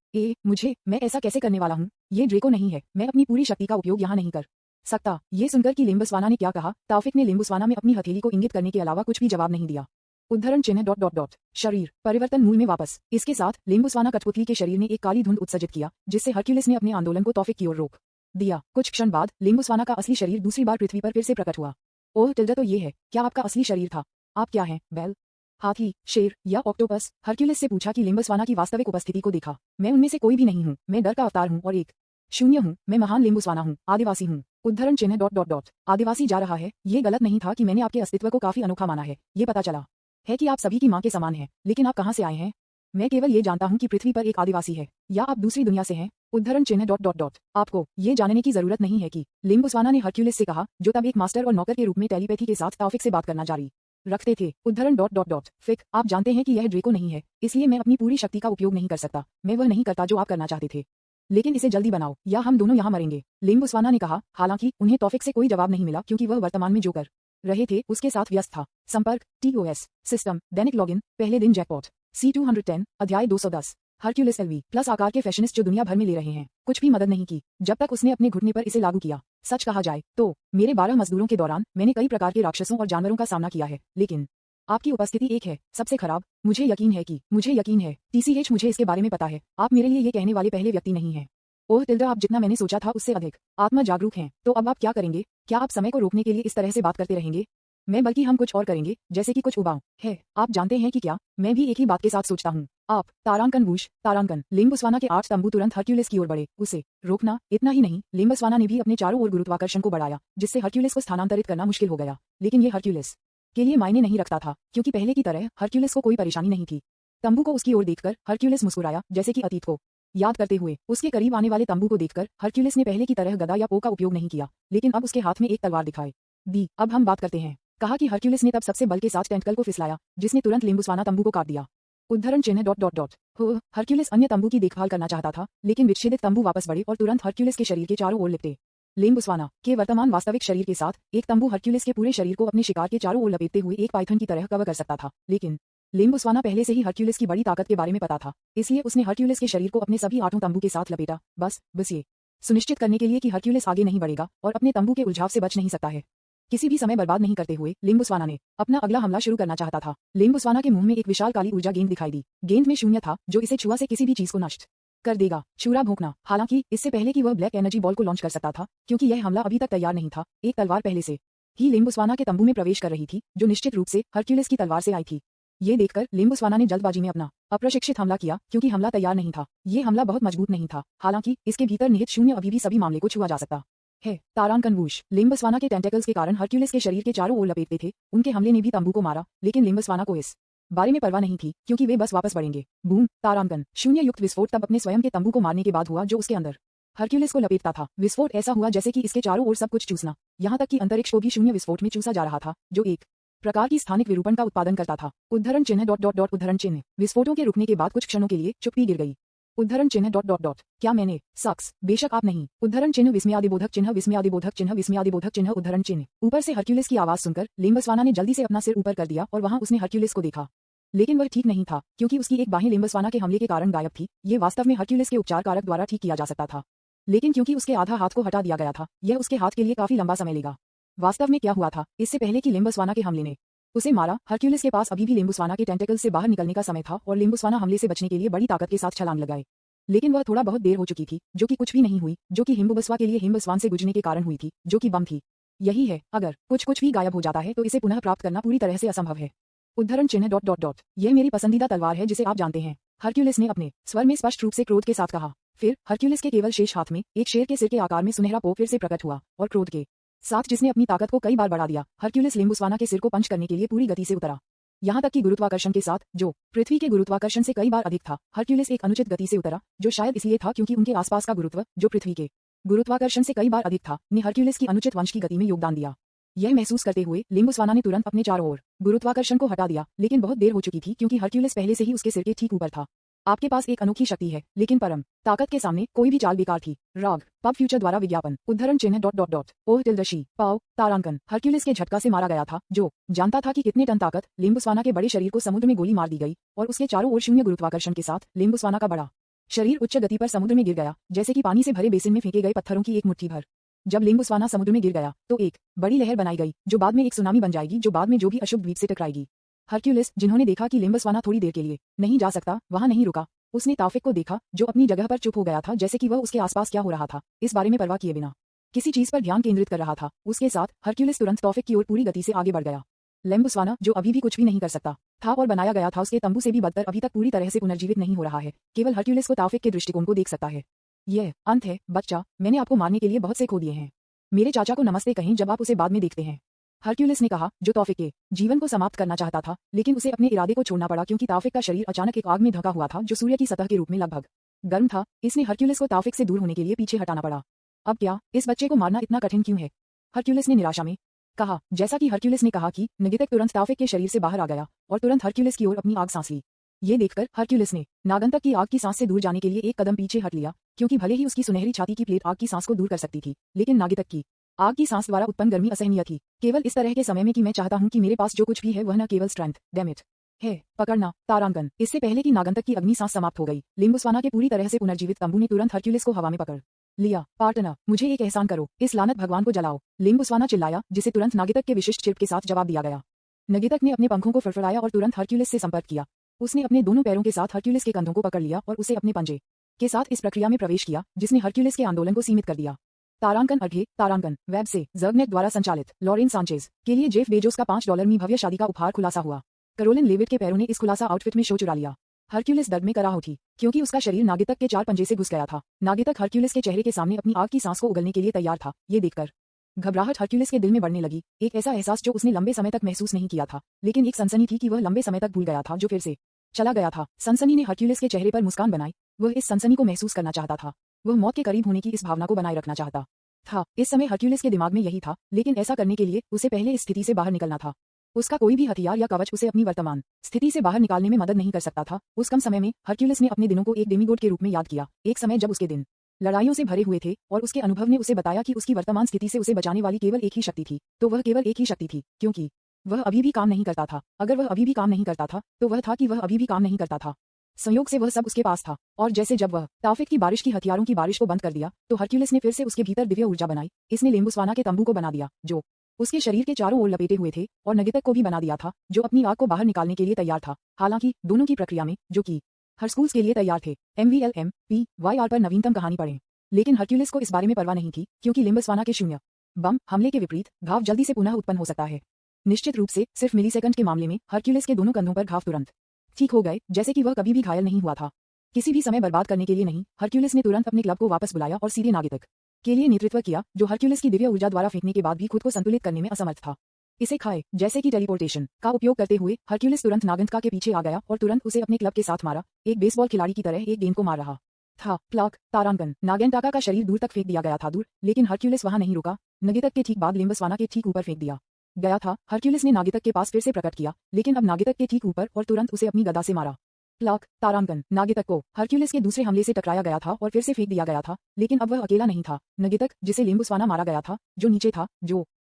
मैं ऐसा कैसे करने वाला हूँ? ये ड्रेको नहीं है, मैं अपनी पूरी शक्ति का उपयोग यहाँ नहीं कर सकता। ये सुनकर कि लिम्बुस्वाना ने क्या कहा, तौफिक ने लिम्बुस्वाना में अपनी हथेली को इंगित करने के अलावा कुछ भी जवाब नहीं दिया। उद्धरण चिन्ह डॉट डॉट डॉट शरीर परिवर्तन मूल में वापस। इसके साथ लिम्बुस्वाना कठपुतली के शरीर ने एक काली धुंध उत्सर्जित किया जिससे हरक्यूलिस ने अपने आंदोलन को तौफिक की ओर रोक दिया। कुछ क्षण बाद लिम्बुस्वाना का असली शरीर दूसरी बार पृथ्वी पर फिर से प्रकट हुआ। ओह टिल्डा, तो ये है क्या आपका असली शरीर था? आप क्या हैं, बैल, हाथी, शेर या ऑक्टोपस? हरक्यूलिस से पूछा कि लिम्बुस्वाना की वास्तविक उपस्थिति को देखा। मैं उनमें से कोई भी नहीं हूँ, मैं डर का अवतार हूँ और एक शून्य हूँ। मैं महान लिम्बुस्वाना हूँ, आदिवासी हूँ। उद्धरण चिन्ह डॉट डॉट डॉट आदिवासी जा रहा है। ये गलत नहीं था कि मैंने आपके अस्तित्व को काफी अनोखा माना है। ये पता चला है कि आप सभी की माँ के समान हैं, लेकिन आप कहाँ से आए हैं? मैं केवल ये जानता हूँ कि पृथ्वी पर एक आदिवासी है, या आप दूसरी दुनिया से हैं? उद्धरण चिन्ह डॉट डॉट डॉट आपको ये जानने की जरूरत नहीं है कि लिम्बुस्वाना ने हरक्यूलिस से कहा, जो तब एक मास्टर और नौकर के रूप में टेलीपैथी के साथ तौफिक से बात करना जारी रखते थे। उद्धरण डॉट डॉट डॉट फिक, आप जानते हैं कि यह ड्रेको नहीं है, इसलिए मैं अपनी पूरी शक्ति का उपयोग नहीं कर सकता। मैं वह नहीं करता जो आप करना चाहते थे, लेकिन इसे जल्दी बनाओ या हम दोनों यहाँ मरेंगे, लिम्बुस्वाना ने कहा। हालांकि उन्हें तौफिक से कोई जवाब नहीं मिला क्योंकि वह वर्तमान में जो कर रहे थे उसके साथ व्यस्त था। संपर्क TOS सिस्टम दैनिक लॉगिन पहले दिन जैकपॉट C210 अध्याय 210 हरक्यूलिस LV प्लस आकार के फैशनिस्ट जो दुनिया भर में ले रहे हैं कुछ भी मदद नहीं की जब तक उसने अपने घुटने पर इसे लागू किया। सच कहा जाए तो मेरे 12 मजदूरों के दौरान मैंने कई प्रकार के राक्षसों और जानवरों का सामना किया है, लेकिन आपकी उपस्थिति एक है सबसे खराब। मुझे यकीन है TCH मुझे इसके बारे में पता है। आप मेरे लिए ये कहने वाले पहले व्यक्ति नहीं हैं। ओह टिल्डा, आप जितना मैंने सोचा था उससे अधिक आत्म जागरूक हैं। तो अब आप क्या करेंगे? क्या आप समय को रोकने के लिए इस तरह से बात करते रहेंगे? मैं बल्कि हम कुछ और करेंगे, जैसे कि कुछ उबाऊ है। आप जानते हैं कि क्या, मैं भी एक ही बात के साथ सोचता हूँ। आप तारांकन वूश तारांकन। लिम्बुस्वाना के 8 तंबू तुरंत हरक्यूलिस की ओर बढ़े, उसे रोकना। इतना ही नहीं, लिम्बुस्वाना ने भी अपने चारों ओर गुरुत्वाकर्षण को बढ़ाया जिससे हरक्यूलिस को स्थानांतरित करना मुश्किल हो गया। लेकिन ये हरक्यूलिस के लिए मायने नहीं रखता था क्योंकि पहले की तरह हरक्यूलिस को कोई परेशानी नहीं थी। तंबू को उसकी ओर देखकर हरक्यूलिस मुस्कुराया, जैसे कि अतीत को याद करते हुए। उसके करीब आने वाले तंबू को देखकर हरक्यूलिस ने पहले की तरह गदा या पो का उपयोग नहीं किया, लेकिन अब उसके हाथ में एक तलवार दिखाई दी। अब हम बात करते हैं, कहा कि हरक्यूलिस ने तब सबसे बल के साथ टेंटकल को फिसलाया जिसने तुरंत लिम्बुस्वाना तंबू को काट दिया। उद्धरण चिन्ह डॉट डॉट डॉट हो। हरक्यूलिस अन्य तंबू की देखभाल करना चाहता था, लेकिन विच्छेदित तंबू वापस बढ़े और तुरंत हरक्यूलिस के शरीर के चारों ओर लिपटे। लिम्बुस्वाना के वर्तमान वास्तविक शरीर के साथ एक तंबू हरक्यूलिस के पूरे शरीर को अपने शिकार के चारों ओर लपेटते हुए एक पाइथन की तरह कवर कर सकता था। लेकिन लिम्बुस्वाना पहले से ही हरक्यूलिस की बड़ी ताकत के बारे में पता था, इसलिए उसने हरक्यूलिस के शरीर को अपने सभी 8 तंबू के साथ लपेटा, बस ये सुनिश्चित करने के लिए कि हरक्यूलिस आगे नहीं बढ़ेगा और अपने तंबू के उलझाव से बच नहीं सकता है। किसी भी समय बर्बाद नहीं करते हुए लिम्बुस्वाना ने अपना अगला हमला शुरू करना चाहता था। लिम्बुस्वाना के मुंह में एक विशाल काली ऊर्जा गेंद दिखाई दी। गेंद में शून्य था जो इसे छुआ से किसी भी चीज को नष्ट कर देगा। छुरा भोंकना। हालांकि इससे पहले कि वह ब्लैक एनर्जी बॉल को लॉन्च कर सकता था, क्योंकि यह हमला अभी तक तैयार नहीं था, एक तलवार पहले से ही लिम्बुस्वाना के तंबू में प्रवेश कर रही थी, जो निश्चित रूप से हरक्यूलिस की तलवार से आई थी। ये देखकर लिम्बुस्वाना ने जल्दबाजी में अपना अप्रशिक्षित हमला किया, क्योंकि हमला तैयार नहीं था। ये हमला बहुत मजबूत नहीं था। हालांकि इसके भीतर निहित शून्य अभी भी सभी मामले को छुआ जा सकता है। तारांकन वूश। लिम्बुस्वाना के टेंटेकल्स के कारण हरक्यूलिस के शरीर के चारों ओर लपेटते थे। उनके हमले ने भी तंबू को मारा, लेकिन लिम्बुस्वाना को इस बारे में परवाह नहीं थी, क्योंकि वे बस वापस बढ़ेंगे। बूम। तारांकन। शून्य युक्त विस्फोट तब अपने स्वयं के तंबू को मारने के बाद हुआ, जो उसके अंदर हरक्यूलिस को लपेटता था। विस्फोट ऐसा हुआ जैसे कि इसके चारों ओर सब कुछ चूसना, यहाँ तक कि अंतरिक्ष को भी शून्य विस्फोट में चूसा जा रहा था, जो एक प्रकार की स्थानिक विरूपण का उत्पादन करता था। उद्धरण चिन्ह डॉट डॉट डॉट उद्धरण चिन्ह। विस्फोटों के रुकने के बाद कुछ क्षणों के लिए चुप्पी गिर गई। उद्धरण चिन्ह डॉट डॉट डॉट। क्या मैंने? सक्स। बेशक आप नहीं। उद्धरण चिन्ह विस्मयादिबोधक चिन्ह विस्मयादिबोधक चिन्ह विस्मयादिबोधक चिन्ह उद्धरण चिन्ह। ऊपर से हरक्यूलिस की आवाज सुनकर लिम्बुस्वाना ने जल्दी से अपना सिर ऊपर कर दिया और वहां उसने हरक्यूलिस को देखा। लेकिन वह ठीक नहीं था, क्योंकि उसकी एक बाहें लिम्बुस्वाना के हमले के कारण गायब थी। ये वास्तव में हरक्यूलिस के उपचार कारक द्वारा ठीक किया जा सकता था, लेकिन क्योंकि उसके आधा हाथ को हटा दिया गया था, यह उसके हाथ के लिए काफी लंबा समय लेगा। वास्तव में क्या हुआ था, इससे पहले कि लिम्बुस्वाना के हमले ने उसे मारा, हरक्यूलिस के पास अभी भी लिम्बुस्वाना के टेंटेकल्स से बाहर निकलने का समय था और लिम्बुस्वाना हमले से बचने के लिए बड़ी ताकत के साथ छलांग लगाए। लेकिन वह थोड़ा बहुत देर हो चुकी थी, जो कि कुछ भी नहीं हुई, जो कि हिम्बुबस्वा के लिए हिम्बुस्वान से गुजरने के कारण हुई थी, जो कि बम थी। यही है, अगर कुछ भी गायब हो जाता है तो इसे पुनः प्राप्त करना पूरी तरह से असंभव है। उद्धरण चिन्ह डॉट डॉट डॉट। यह मेरी पसंदीदा तलवार है जिसे आप जानते हैं, हरक्यूलिस ने अपने स्वर में स्पष्ट रूप से क्रोध के साथ कहा। फिर हरक्यूलिस के केवल शेष हाथ में एक शेर के सिर के आकार में सुनहरा पो फिर से प्रकट हुआ, और क्रोध के साथ जिसने अपनी ताकत को कई बार बढ़ा दिया, हरक्यूलिस लिम्बुस्वाना के सिर को पंच करने के लिए पूरी गति से उतरा। यहाँ तक कि गुरुत्वाकर्षण के साथ, जो पृथ्वी के गुरुत्वाकर्षण से कई बार अधिक था, हरक्यूलिस एक अनुचित गति से उतरा, जो शायद इसलिए था क्योंकि उनके आसपास का गुरुत्व, जो पृथ्वी के गुरुत्वाकर्षण से कई बार अधिक था, ने हरक्यूलिस की अनुचित वंश की गति में योगदान दिया। यह महसूस करते हुए लिम्बुस्वाना ने तुरंत अपने चारों ओर गुरुत्वाकर्षण को हटा दिया, लेकिन बहुत देर हो चुकी थी, क्योंकि हरक्यूलिस पहले से ही उसके सिर के ठीक ऊपर था। आपके पास एक अनोखी शक्ति है, लेकिन परम ताकत के सामने कोई भी चाल बेकार थी। राग। पब फ्यूचर द्वारा विज्ञापन। उद्धरण चिन्ह डॉट डॉट डॉट। ओह टिल्डशी पाव। तारांकन। हरक्यूलिस के झटका से मारा गया था, जो जानता था कि कितने टन ताकत लिम्बुस्वाना के बड़े शरीर को समुद्र में गोली मार दी गई, और उसके चारों ओर शून्य गुरुत्वाकर्षण के साथ लिम्बुस्वाना का बड़ा शरीर उच्च गति पर समुद्र में गिर गया, जैसे कि पानी से भरे बेसिन में फेंके गए पत्थरों की एक मुट्ठी भर। जब लिम्बुस्वाना समुद्र में गिर गया तो एक बड़ी लहर बनाई गई, जो बाद में एक सुनामी बन जाएगी, जो बाद में जो भी अशुभ द्वीप से टकराएगी। हरक्यूलिस, जिन्होंने देखा कि लिम्बुस्वाना थोड़ी देर के लिए नहीं जा सकता, वहां नहीं रुका। उसने ताफिक को देखा, जो अपनी जगह पर चुप हो गया था, जैसे कि वह उसके आसपास क्या हो रहा था इस बारे में परवाह किए बिना किसी चीज पर ध्यान केंद्रित कर रहा था। उसके साथ हरक्यूलिस तुरंत ताफिक की ओर पूरी गति से आगे बढ़ गया। लिम्बुस्वाना, जो अभी भी कुछ भी नहीं कर सकता था और बनाया गया था उसके तंबू से भी बदतर, अभी तक पूरी तरह से पुनर्जीवित नहीं हो रहा है, केवल हरक्यूलिस को ताफिक के दृष्टिकोण को देख सकता है। यह अंत है, बच्चा। मैंने आपको मारने के लिए बहुत से खो दिए हैं। मेरे चाचा को नमस्ते कहें जब आप उसे बाद में देखते हैं, हरक्यूलिस ने कहा, जो ताफिक के जीवन को समाप्त करना चाहता था, लेकिन उसे अपने इरादे को छोड़ना पड़ा, क्योंकि ताफिक का शरीर अचानक एक आग में ढका हुआ था, जो सूर्य की सतह के रूप में लगभग गर्म था। इसने हरक्यूलिस को ताफिक से दूर होने के लिए पीछे हटाना पड़ा। अब क्या इस बच्चे को मारना इतना कठिन क्यों है? हरक्यूलिस ने निराशा में कहा। जैसा कि हरक्यूलिस ने कहा कि नगितक तुरंत ताफिक के शरीर से बाहर आ गया और तुरंत हरक्यूलिस की ओर अपनी आग सांस ली। ये देखकर हरक्यूलिस ने नागंतक की आग की सांस से दूर जाने के लिए एक कदम पीछे हट लिया, क्योंकि भले ही उसकी सुनहरी छाती की प्लेट आग की सांस को दूर कर सकती थी, लेकिन नागितक की आग की सांस द्वारा उत्पन्न गर्मी असहनीय थी। केवल इस तरह के समय में कि मैं चाहता हूं कि मेरे पास जो कुछ भी है वह न केवल स्ट्रेंथ, डैमिट है, पकड़ना। तारांकन। इससे पहले कि नागंतक की अग्नि सांस समाप्त हो गई, लिम्बुस्वाना के पूरी तरह से पुनर्जीवित तंबू ने तुरंत हरक्यूलिस को हवा में पकड़ लिया। पार्टनर, मुझे एक एहसान करो, इस लानत भगवान को जलाओ। लिम्बुस्वाना चिल्लाया, जिसे तुरंत नागितक के विशिष्ट चिर्प के साथ जवाब दिया गया। नागितक ने अपने पंखों को फड़फड़ाया और तुरंत हरक्यूलिस से संपर्क किया। उसने अपने दोनों पैरों के साथ हरक्यूलिस के कंधों को पकड़ लिया और उसे अपने पंजे के साथ इस प्रक्रिया में प्रवेश किया, जिसने हरक्यूलिस के आंदोलन को सीमित कर दिया। तारांकन अर्घे। तारांकन वेब से जर्गनेट द्वारा संचालित लॉरेन सांचेज के लिए जेफ बेजोस का $5 में भव्य शादी का उपहार खुलासा हुआ। कैरोलिन लेविट के पैरों ने इस खुलासा आउटफिट में शो चुरा लिया। हरक्यूलिस दर्द में कराह उठी, क्योंकि उसका शरीर नागितक के 4 पंजे से घुस गया था। नागितक हरक्यूलिस के चेहरे के सामने अपनी आग की सांस को उगलने के लिए तैयार था। ये देखकर घबराहट हरक्यूलिस के दिल में बढ़ने लगी, एक ऐसा एहसास जो उसने लंबे समय तक महसूस नहीं किया था, लेकिन एक सनसनी थी कि वह लंबे समय तक भूल गया था, जो फिर से चला गया था। सनसनी ने हरक्यूलिस के चेहरे पर मुस्कान बनाई। वह इस सनसनी को महसूस करना चाहता था। वह मौत के करीब होने की इस भावना को बनाए रखना चाहता था। इस समय हरक्यूलिस के दिमाग में यही था, लेकिन ऐसा करने के लिए उसे पहले इस स्थिति से बाहर निकलना था। उसका कोई भी हथियार या कवच उसे अपनी वर्तमान स्थिति से बाहर निकालने में मदद नहीं कर सकता था। उस कम समय में हरक्यूलिस ने अपने दिनों को एक डेमीगॉड के रूप में याद किया, एक समय जब उसके दिन लड़ाइयों से भरे हुए थे, और उसके अनुभव ने उसे बताया कि उसकी वर्तमान स्थिति से उसे बचाने वाली केवल एक ही शक्ति थी। तो वह केवल एक ही शक्ति थी, क्योंकि वह अभी भी काम नहीं करता था। अगर वह अभी भी काम नहीं करता था, तो वह था कि वह अभी भी काम नहीं करता था। संयोग से वह सब उसके पास था, और जैसे जब वह ताफिक की बारिश की हथियारों की बारिश को बंद कर दिया, तो हरक्यूलिस ने फिर से उसके भीतर दिव्य ऊर्जा बनाई। इसने लिम्बुस्वाना के तंबू को बना दिया, जो उसके शरीर के चारों ओर लपेटे हुए थे, और नागितक को भी बना दिया था, जो अपनी आग को बाहर निकालने के लिए तैयार था। हालांकि दोनों की प्रक्रिया में, जो कि हर स्कूल्स के लिए तैयार थे। MVLMPYR पर नवीनतम कहानी पढ़ें। लेकिन हरक्यूलिस को इस बारे में परवाह नहीं थी, क्योंकि लिम्बस्वाना के शून्य बम हमले के विपरीत घाव जल्दी से पुनः उत्पन्न हो सकता है। निश्चित रूप से सिर्फ मिलीसेकंड के मामले में हरक्यूलिस के दोनों कंधों पर घाव तुरंत ठीक हो गए, जैसे कि वह कभी भी घायल नहीं हुआ था। किसी भी समय बर्बाद करने के लिए नहीं, हरक्यूलिस ने तुरंत अपने क्लब को वापस बुलाया और सीधे नागितक के लिए नेतृत्व किया, जो हरक्यूलिस की दिव्य ऊर्जा द्वारा फेंकने के बाद भी खुद को संतुलित करने में असमर्थ था। इसे खाए जैसे कि टेलीपोर्टेशन का उपयोग करते हुए हरक्यूलिस तुरंत नागिनका के पीछे आ गया और तुरंत उसे अपने क्लब के साथ मारा, एक बेसबॉल खिलाड़ी की तरह एक गेंद को मार रहा था। प्लाक तारांकन नागेंटाका का शरीर दूर तक फेंक दिया गया था दूर, लेकिन हरक्यूलिस वहां नहीं रुका। नागितक के ठीक बाद लिम्बस्वाना के ठीक ऊपर फेंक दिया गया था। हरक्यूलिस ने नागितक के पास फिर से प्रकट किया, लेकिन अब नागितक के ठीक ऊपर, और तुरंत उसे अपनी गदा से मारा। प्लाक तारांकन नागितक को हरक्यूलिस के दूसरे हमले से टकराया गया था और फिर से फेंक दिया गया था, लेकिन अब वह अकेला नहीं था। नागितक जिसे लिम्बस्वाना मारा गया था, जो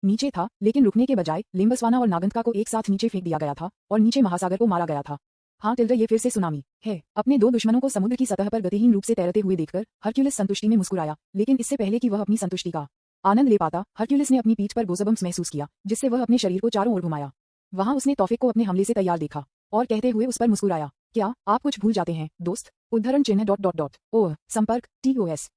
नीचे था, लेकिन रुकने के बजाय लिम्बस्वाना और नागिनका को एक साथ नीचे फेंक दिया गया था और नीचे महासागर को मारा गया था। हाँ टिल्डर, ये फिर से सुनामी है। अपने दो दुश्मनों को समुद्र की सतह पर गतिहीन रूप से तैरते हुए देखकर हरक्यूलिस संतुष्टि में मुस्कुराया, लेकिन इससे पहले कि वह अपनी संतुष्टि का आनंद ले पाता, हरक्यूलिस ने अपनी पीठ पर गोज़बम्स महसूस किया, जिससे वह अपने शरीर को चारों ओर घुमाया। वहां उसने तौफिक को अपने हमले से तैयार देखा और कहते हुए उस पर मुस्कुराया, क्या आप कुछ भूल जाते हैं दोस्त? उद्धरण चिन्ह ... ओह संपर्क TOS